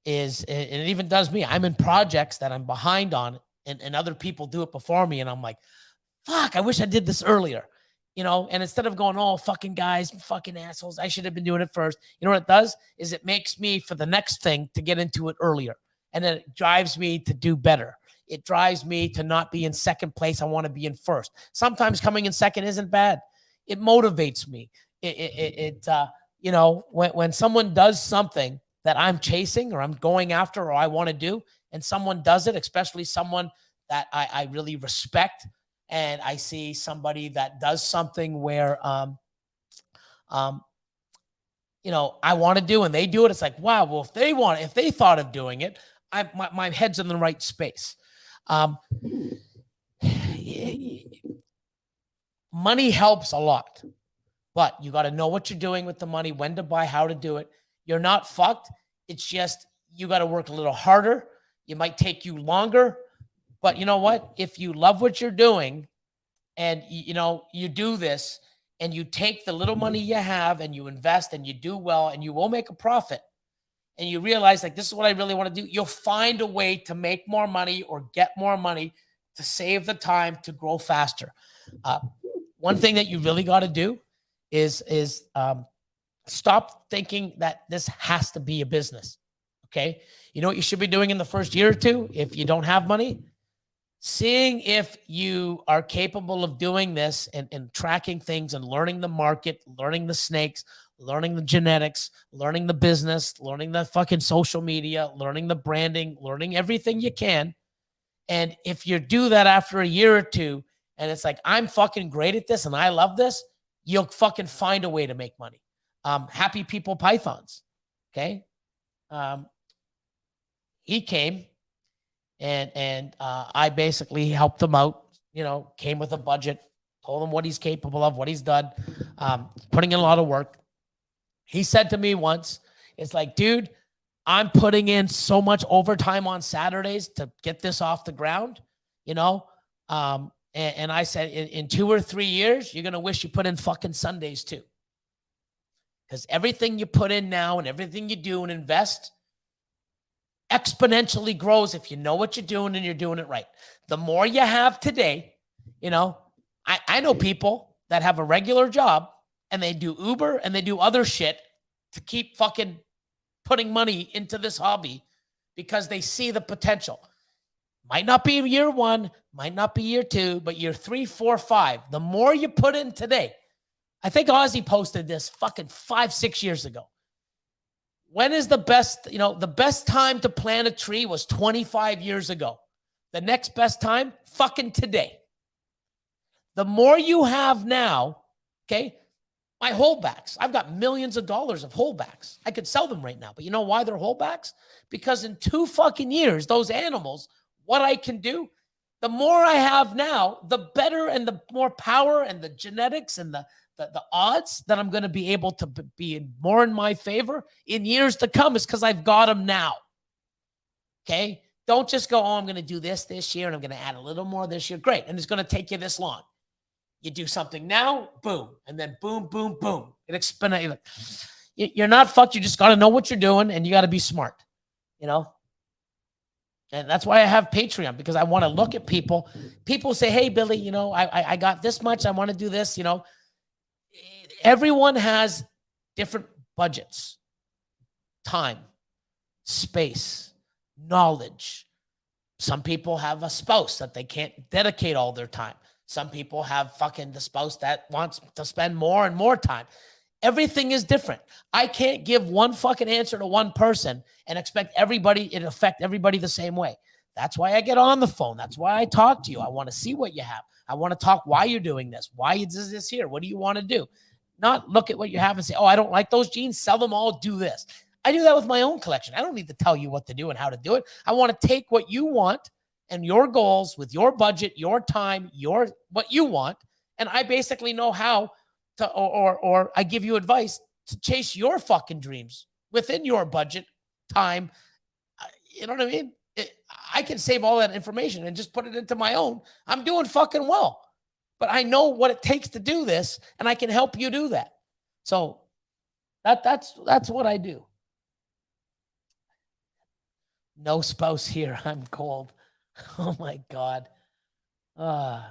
is, and it even does me, I'm in projects that I'm behind on and other people do it before me. And I'm like, fuck, I wish I did this earlier, you know? And instead of going, oh, fucking guys, fucking assholes, I should have been doing it first. You know what it does is it makes me for the next thing to get into it earlier. And then it drives me to do better. It drives me to not be in second place. I want to be in first. Sometimes coming in second isn't bad. It motivates me. You know, when someone does something that I'm chasing or I'm going after or I want to do, and someone does it, especially someone that I really respect, and I see somebody that does something where, you know, I want to do and they do it, it's like, wow, well, if they thought of doing it, my head's in the right space. Money helps a lot. But you got to know what you're doing with the money, when to buy, how to do it. You're not fucked. It's just you got to work a little harder. It might take you longer. But you know what? If you love what you're doing and you do this and you take the little money you have and you invest and you do well and you will make a profit and you realize like this is what I really want to do, you'll find a way to make more money or get more money to save the time to grow faster. One thing that you really got to do is stop thinking that this has to be a business. Okay. You know what you should be doing in the first year or two if you don't have money? Seeing if you are capable of doing this and tracking things and learning the market, learning the snakes, learning the genetics, learning the business, learning the fucking social media, learning the branding, learning everything you can. And if you do that after a year or two, and it's like, I'm fucking great at this and I love this, you'll fucking find a way to make money. Happy People Pythons. Okay. He came and I basically helped him out, came with a budget, told him what he's capable of, what he's done, putting in a lot of work. He said to me once, it's like, dude, I'm putting in so much overtime on Saturdays to get this off the ground, and I said, in 2 or 3 years, you're going to wish you put in fucking Sundays too. Because everything you put in now and everything you do and invest exponentially grows if you know what you're doing and you're doing it right. The more you have today, I know people that have a regular job and they do Uber and they do other shit to keep fucking putting money into this hobby because they see the potential. Might not be year 1, might not be year 2, but year 3, 4, 5. The more you put in today, I think Ozzy posted this fucking 5, 6 years ago. When is the best, the best time to plant a tree was 25 years ago. The next best time, fucking today. The more you have now, okay, my holdbacks, I've got millions of dollars of holdbacks. I could sell them right now, but you know why they're holdbacks? Because in 2 fucking years, those animals, what I can do, the more I have now, the better and the more power and the genetics and the odds that I'm going to be able to be more in my favor in years to come is because I've got them now. Okay. Don't just go, oh, I'm going to do this year and I'm going to add a little more this year. Great. And it's going to take you this long. You do something now, boom. And then boom, boom, boom. It exponentially. You're not fucked. You just got to know what you're doing and you got to be smart, And that's why I have Patreon, because I want to look at people. People say, hey, Billy, I got this much. I want to do this, Everyone has different budgets, time, space, knowledge. Some people have a spouse that they can't dedicate all their time. Some people have fucking the spouse that wants to spend more and more time. Everything is different. I can't give one fucking answer to one person and expect everybody and affect everybody the same way. That's why I get on the phone. That's why I talk to you. I want to see what you have. I want to talk why you're doing this. Why is this here? What do you want to do? Not look at what you have and say, oh, I don't like those jeans. Sell them all. Do this. I do that with my own collection. I don't need to tell you what to do and how to do it. I want to take what you want and your goals with your budget, your time, what you want. And I basically know how to, or I give you advice to chase your fucking dreams within your budget, time. You know what I mean? I can save all that information and just put it into my own. I'm doing fucking well. But I know what it takes to do this, and I can help you do that. So that's what I do. No spouse here. I'm cold. Oh my God. But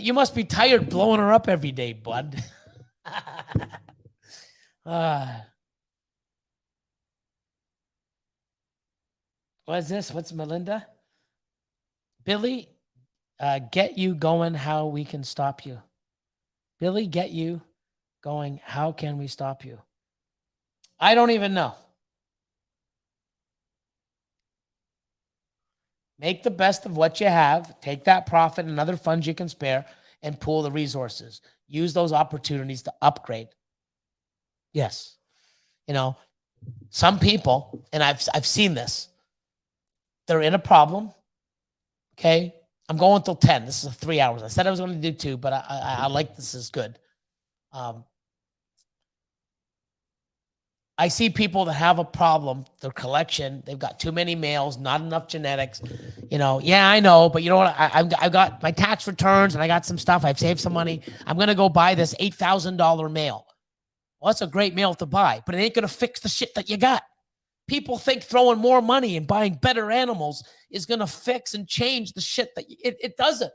you must be tired blowing her up every day, bud. What's this? What's Melinda? Billy, get you going, how we can stop you. Billy, get you going, how can we stop you? I don't even know. Make the best of what you have. Take that profit and other funds you can spare and pool the resources. Use those opportunities to upgrade. Yes. Some people, and I've seen this, they're in a problem. Okay. I'm going till 10. This is 3 hours. I said I was going to do 2, but I like this is good. I see people that have a problem, their collection, they've got too many males, not enough genetics. Yeah, I know, but you know what? I've got my tax returns and I got some stuff. I've saved some money. I'm going to go buy this $8,000 male. Well, that's a great male to buy, but it ain't going to fix the shit that you got. People think throwing more money and buying better animals is going to fix and change the shit that it doesn't.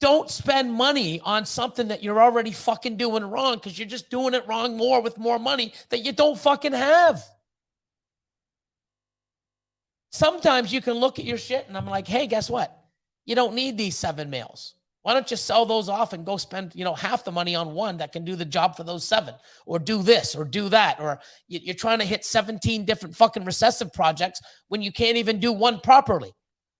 Don't spend money on something that you're already fucking doing wrong because you're just doing it wrong more with more money that you don't fucking have. Sometimes you can look at your shit and I'm like, hey, guess what? You don't need these 7 males. Why don't you sell those off and go spend, half the money on one that can do the job for those 7, or do this or do that? Or you're trying to hit 17 different fucking recessive projects when you can't even do one properly.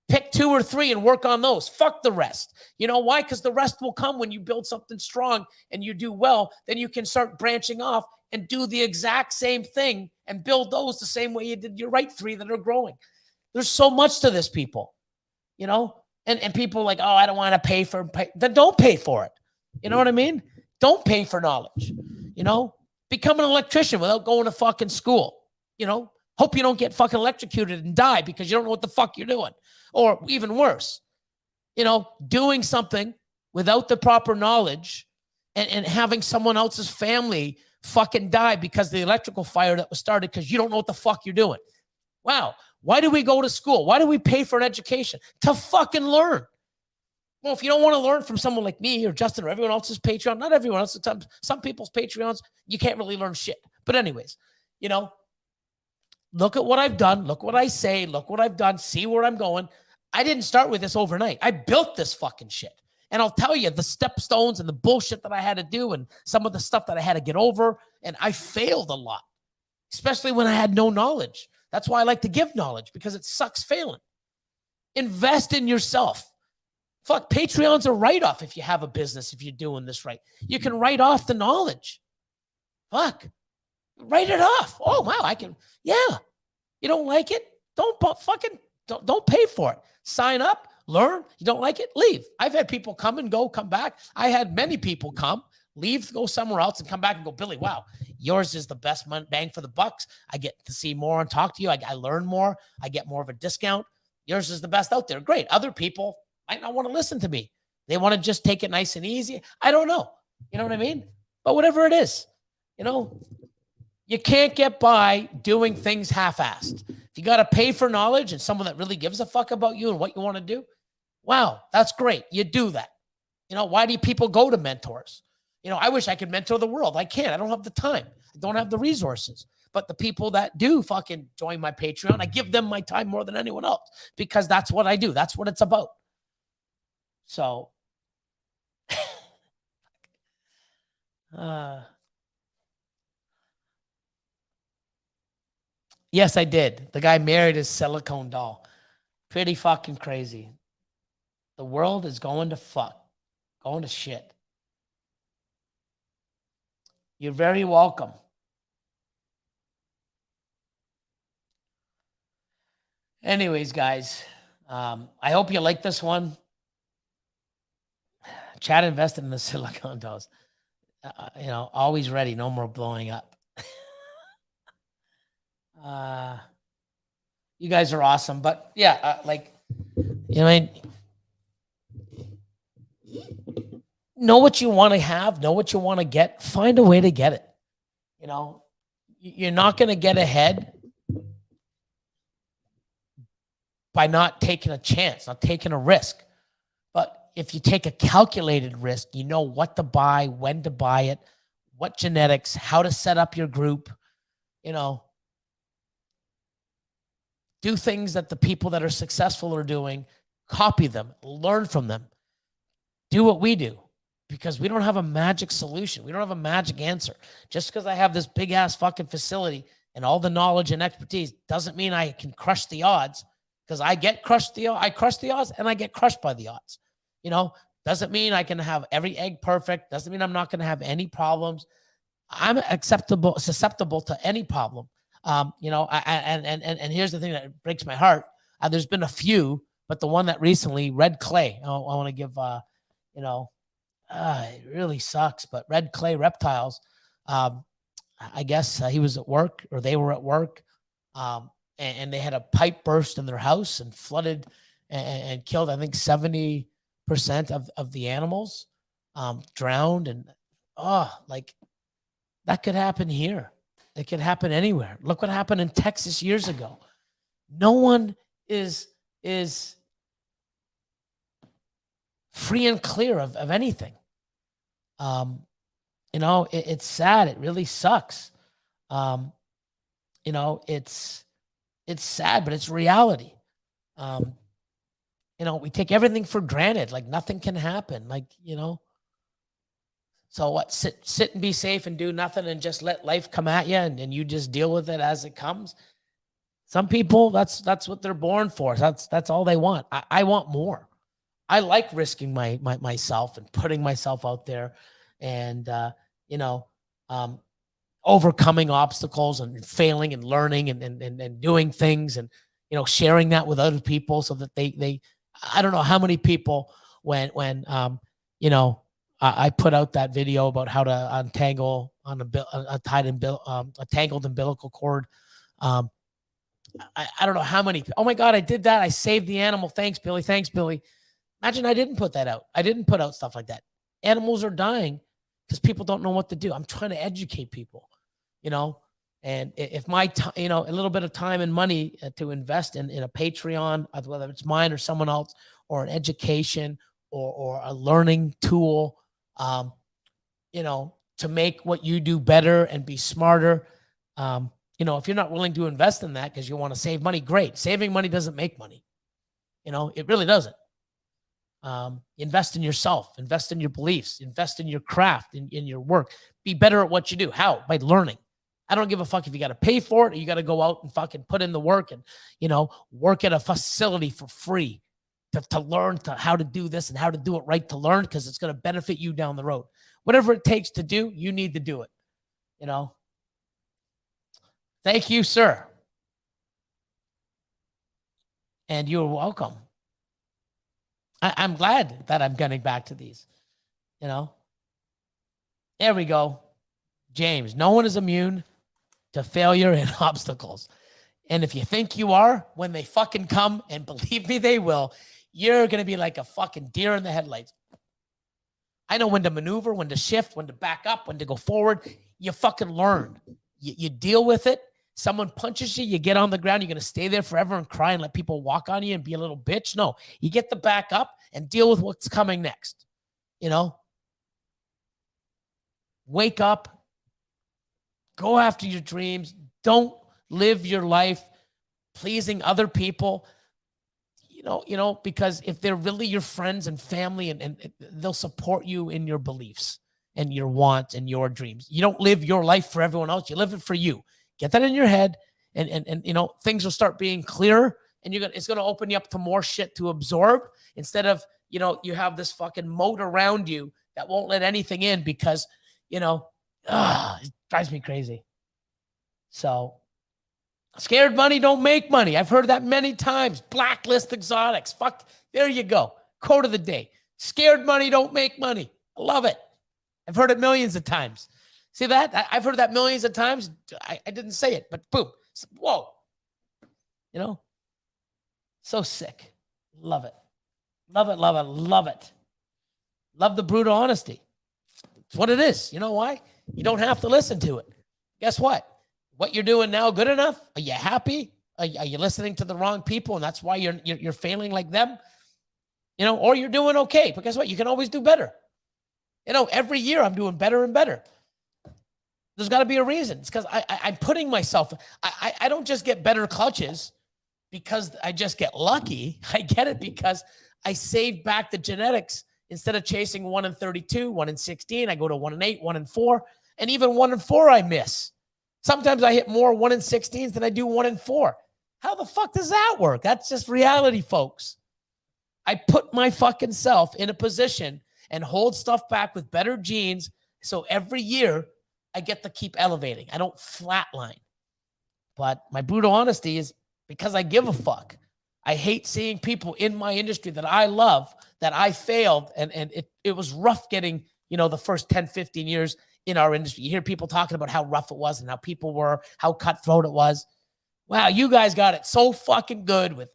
Pick 2 or 3 and work on those. Fuck the rest. You know why? Because the rest will come when you build something strong and you do well. Then you can start branching off and do the exact same thing and build those the same way you did your right 3 that are growing. There's so much to this, people. And people like, oh, I don't want to pay for it. Then don't pay for it. You know what I mean? Don't pay for knowledge. Become an electrician without going to fucking school. Hope you don't get fucking electrocuted and die because you don't know what the fuck you're doing. Or even worse, doing something without the proper knowledge and having someone else's family fucking die because of the electrical fire that was started because you don't know what the fuck you're doing. Wow. Why do we go to school? Why do we pay for an education? To fucking learn. Well, if you don't want to learn from someone like me or Justin or everyone else's Patreon, not everyone else, some people's Patreons, you can't really learn shit. But anyways, look at what I've done. Look what I say. Look what I've done. See where I'm going. I didn't start with this overnight. I built this fucking shit. And I'll tell you the stepstones and the bullshit that I had to do and some of the stuff that I had to get over. And I failed a lot, especially when I had no knowledge. That's why I like to give knowledge, because it sucks failing. Invest in yourself. Fuck, Patreon's a write-off if you have a business, if you're doing this right. You can write off the knowledge. Fuck. Write it off. Oh, wow, I can. Yeah. You don't like it? Don't pay for it. Sign up, learn. You don't like it? Leave. I've had people come and go, come back. I had many people come, leave, go somewhere else, and come back and go, Billy, wow, yours is the best bang for the bucks. I get to see more and talk to you. I learn more. I get more of a discount. Yours is the best out there. Great. Other people might not want to listen to me. They want to just take it nice and easy. I don't know. You know what I mean? But whatever it is, you can't get by doing things half-assed. If you got to pay for knowledge and someone that really gives a fuck about you and what you want to do, wow, that's great. You do that. Why do people go to mentors? I wish I could mentor the world. I can't. I don't have the time. I don't have the resources. But the people that do fucking join my Patreon, I give them my time more than anyone else because that's what I do. That's what it's about. So, yes, I did. The guy married his silicone doll. Pretty fucking crazy. The world is going to shit. You're very welcome. Anyways, guys, I hope you like this one. Chad invested in the silicone dolls. Always ready. No more blowing up. You guys are awesome. But yeah, know what you want to have, know what you want to get, find a way to get it. You're not going to get ahead by not taking a chance, not taking a risk. But if you take a calculated risk, you know what to buy, when to buy it, what genetics, how to set up your group, do things that the people that are successful are doing, copy them, learn from them, do what we do. Because we don't have a magic solution. We don't have a magic answer. Just because I have this big ass fucking facility and all the knowledge and expertise doesn't mean I can crush the odds. Because I crush the odds and I get crushed by the odds. Doesn't mean I can have every egg perfect. Doesn't mean I'm not going to have any problems. I'm susceptible to any problem. And here's the thing that breaks my heart. There's been a few, but the one that recently, red clay. I want to give It really sucks. But Red Clay Reptiles, I guess he was at work, or they were at work, and they had a pipe burst in their house and flooded and killed, I think, 70% of the animals, drowned. And like, that could happen here. It could happen anywhere. Look what happened in Texas years ago. No one is free and clear of anything. You know, it's sad. It really sucks. You know, it's sad, but it's reality. You know, we take everything for granted, like nothing can happen. Like, you know, so what? Sit and be safe and do nothing and just let life come at you, and you just deal with it as it comes. Some people, that's what they're born for. That's all they want. I want more. I like risking myself and putting myself out there, and you know, overcoming obstacles and failing and learning and doing things, and you know, sharing that with other people so that they I don't know how many people when you know, I put out that video about how to untangle on a tangled umbilical cord. I don't know how many. Oh my God, I did that. I saved the animal. Thanks, Billy. Thanks, Billy. Imagine I didn't put that out. I didn't put out stuff like that. Animals are dying because people don't know what to do. I'm trying to educate people, you know, and if my time, you know, a little bit of time and money to invest in a Patreon, whether it's mine or someone else, or an education or a learning tool, you know, to make what you do better and be smarter. You know, if you're not willing to invest in that because you want to save money, great. Saving money doesn't make money. You know, it really doesn't. Invest in yourself, invest in your beliefs, invest in your craft, in your work. Be better at what you do. How? By learning. I don't give a fuck if you got to pay for it or you got to go out and fucking put in the work and, you know, work at a facility for free to learn how to do this and how to do it right, to learn, because it's going to benefit you down the road. Whatever it takes to do, you need to do it, you know. Thank you, sir. And you're welcome. I'm glad that I'm getting back to these, you know. There we go. James, no one is immune to failure and obstacles. And if you think you are, when they fucking come, and believe me, they will, you're going to be like a fucking deer in the headlights. I know when to maneuver, when to shift, when to back up, when to go forward. You fucking learn. You deal with it. Someone punches you, you get on the ground, you're going to stay there forever and cry and let people walk on you and be a little bitch? No, you get the back up and deal with what's coming next. You know? Wake up. Go after your dreams. Don't live your life pleasing other people. You know, because if they're really your friends and family, and they'll support you in your beliefs and your wants and your dreams. You don't live your life for everyone else. You live it for you. Get that in your head, and you know, things will start being clearer, and it's gonna open you up to more shit to absorb, instead of, you know, you have this fucking moat around you that won't let anything in because, you know, it drives me crazy. So, scared money don't make money. I've heard that many times. Blacklist exotics. Fuck, there you go. Quote of the day. Scared money don't make money. I love it. I've heard it millions of times. See that? I've heard that millions of times. I didn't say it, but boom. Whoa. You know? So sick. Love it. Love it, love it, love it. Love the brutal honesty. It's what it is. You know why? You don't have to listen to it. Guess what? What you're doing now good enough? Are you happy? Are you listening to the wrong people, and that's why you're failing like them? You know, or you're doing okay. But guess what? You can always do better. You know, every year I'm doing better and better. There's got to be a reason. It's because I'm putting myself. I don't just get better clutches because I just get lucky. I get it because I saved back the genetics. Instead of chasing 1 in 32, 1 in 16, I go to 1 in 8, 1 in 4, and even 1 in 4 I miss. Sometimes I hit more 1 in 16s than I do 1 in 4. How the fuck does that work? That's just reality, folks. I put my fucking self in a position and hold stuff back with better genes, so every year I get to keep elevating. I don't flatline. But my brutal honesty is because I give a fuck. I hate seeing people in my industry that I love that I failed, and it was rough getting, the first 10, 15 years in our industry. You hear people talking about how rough it was and how people were, how cutthroat it was. Wow, you guys got it so fucking good with,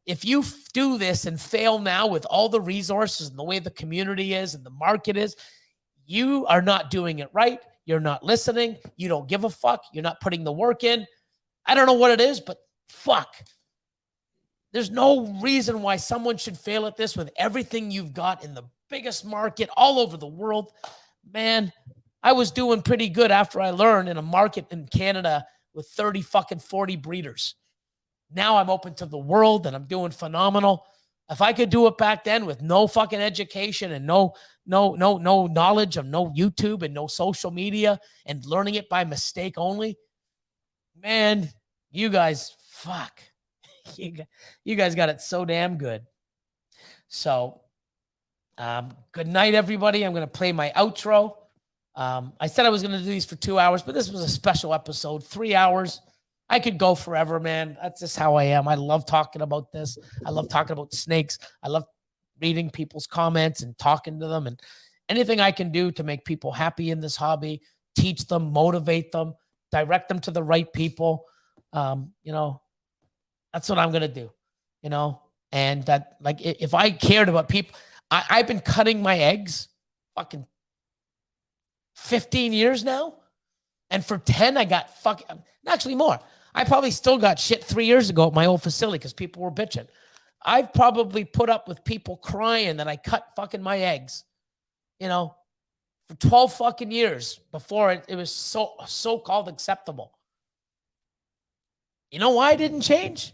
if you do this and fail now with all the resources and the way the community is and the market is, you are not doing it right. You're not listening. You don't give a fuck. You're not putting the work in. I don't know what it is, but fuck. There's no reason why someone should fail at this with everything you've got in the biggest market all over the world. Man, I was doing pretty good after I learned in a market in Canada with 40 breeders. Now I'm open to the world and I'm doing phenomenal. If I could do it back then with no fucking education and no knowledge of no YouTube and no social media and learning it by mistake only, man, you guys, fuck. You guys got it so damn good. So, good night, everybody. I'm going to play my outro. I said I was going to do these for 2 hours, but this was a special episode, 3 hours. I could go forever, man. That's just how I am. I love talking about this. I love talking about snakes. I love reading people's comments and talking to them, and anything I can do to make people happy in this hobby, teach them, motivate them, direct them to the right people. That's what I'm going to do, and that, like, if I cared about people, I've been cutting my eggs fucking 15 years now. And for 10, I got actually more. I probably still got shit 3 years ago at my old facility because people were bitching. I've probably put up with people crying that I cut fucking my eggs, for 12 fucking years before it was so-called acceptable. You know why I didn't change?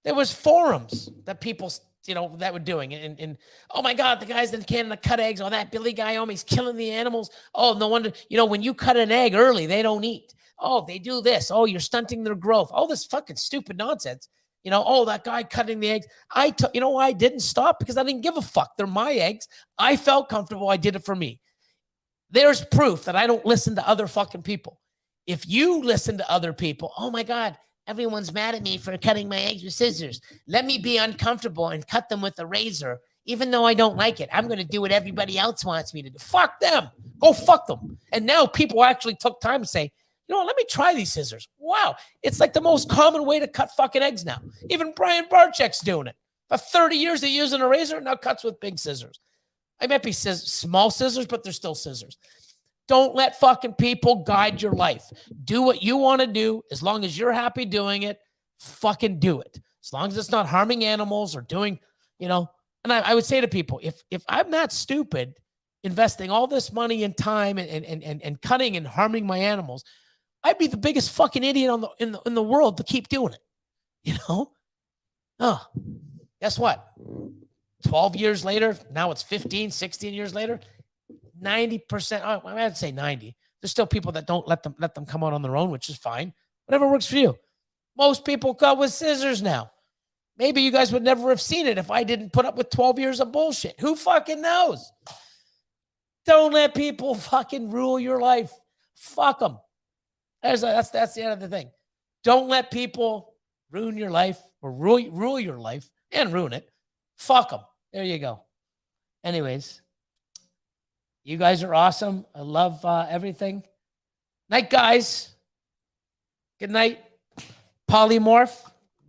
There was forums that people, that were doing. And oh my God, the guys in Canada cut eggs. Oh, that Billy guy, he's killing the animals. Oh, no wonder, when you cut an egg early, they don't eat. Oh, they do this. Oh, you're stunting their growth. All this fucking stupid nonsense. Oh, that guy cutting the eggs. You know why I didn't stop? Because I didn't give a fuck. They're my eggs. I felt comfortable. I did it for me. There's proof that I don't listen to other fucking people. If you listen to other people, oh my God, everyone's mad at me for cutting my eggs with scissors. Let me be uncomfortable and cut them with a razor, even though I don't like it. I'm going to do what everybody else wants me to do. Fuck them. Go fuck them. And now people actually took time to say, let me try these scissors. Wow. It's like the most common way to cut fucking eggs now. Even Brian Barczyk's doing it. For 30 years, they're using a razor, now cuts with big scissors. I might be small scissors, but they're still scissors. Don't let fucking people guide your life. Do what you want to do. As long as you're happy doing it, fucking do it. As long as it's not harming animals or doing, and I would say to people, if I'm not stupid, investing all this money and time and cutting and harming my animals, I'd be the biggest fucking idiot in the world to keep doing it. Oh, guess what? 12 years later, now it's 15, 16 years later, 90%, I'd say 90. There's still people that don't let them come out on their own, which is fine. Whatever works for you. Most people cut with scissors now. Maybe you guys would never have seen it if I didn't put up with 12 years of bullshit. Who fucking knows? Don't let people fucking rule your life. Fuck them. That's the end of the thing. Don't let people ruin your life or rule your life and ruin it. Fuck them. There you go. Anyways, you guys are awesome. I love everything. Night, guys. Good night. Polymorph,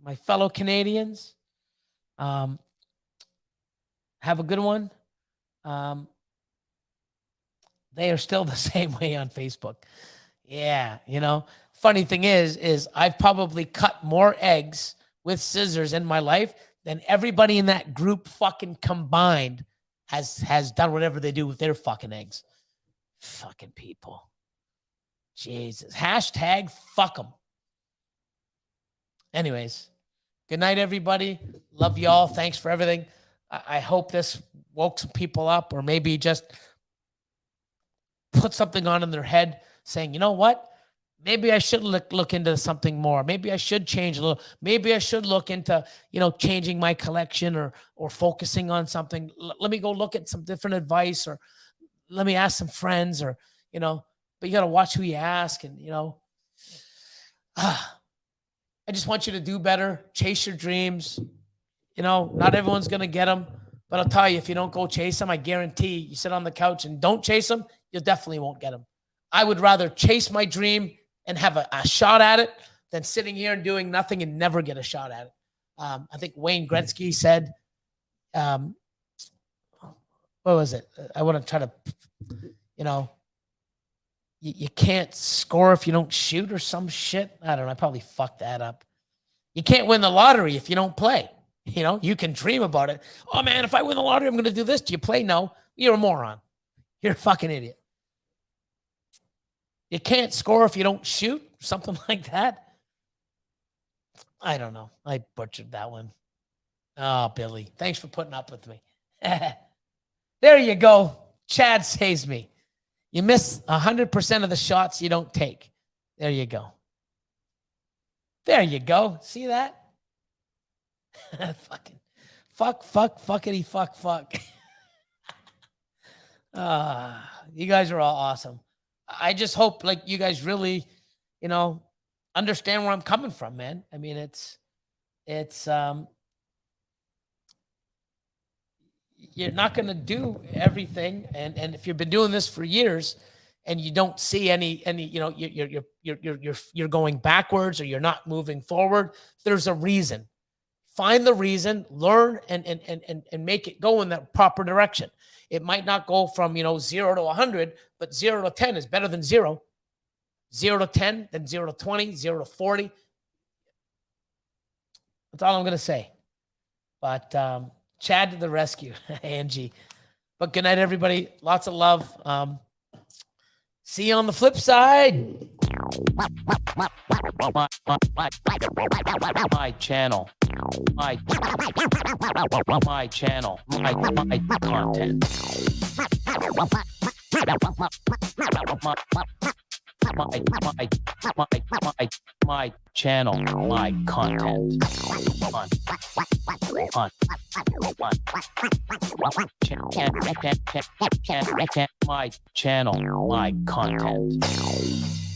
my fellow Canadians. Have a good one. They are still the same way on Facebook. Yeah, funny thing is I've probably cut more eggs with scissors in my life than everybody in that group fucking combined has done whatever they do with their fucking eggs. Fucking people. Jesus. Hashtag fuck them. Anyways, good night, everybody. Love y'all. Thanks for everything. I hope this woke some people up, or maybe just put something on in their head saying, you know what? Maybe I should look into something more. Maybe I should change a little. Maybe I should look into, changing my collection or focusing on something. Let me go look at some different advice, or let me ask some friends, or, but you got to watch who you ask. And, I just want you to do better, chase your dreams, You know, not everyone's going to get them, but I'll tell you, if you don't go chase them, I guarantee you sit on the couch and don't chase them, you definitely won't get them. I would rather chase my dream and have a shot at it than sitting here and doing nothing and never get a shot at it. I think Wayne Gretzky said, what was it? I want to try to, you know, you can't score if you don't shoot or some shit. I don't know. I probably fucked that up. You can't win the lottery if you don't play. You know, you can dream about it. Oh, man, if I win the lottery, I'm going to do this. Do you play? No. You're a moron. You're a fucking idiot. You can't score if you don't shoot. Something like that. I don't know. I butchered that one. Oh, Billy. Thanks for putting up with me. There you go. Chad saves me. You miss 100% of the shots you don't take. There you go. There you go. See that? Fucking fuck, fuckity, fuck. You guys are all awesome. I just hope like you guys really, you know, understand where I'm coming from, man. I mean, it's you're not going to do everything. And if you've been doing this for years and you don't see any, you know, you're going backwards or you're not moving forward, there's a reason. Find the reason, learn and make it go in that proper direction. It might not go from, you know, 0 to 100, but 0 to 10 is better than 0. 0 to 10, then 0 to 20, 0 to 40. That's all I'm going to say. But Chad to the rescue, Angie. But good night, everybody. Lots of love. See you on the flip side. My channel. My channel. My content. My channel, my content. My channel, my content.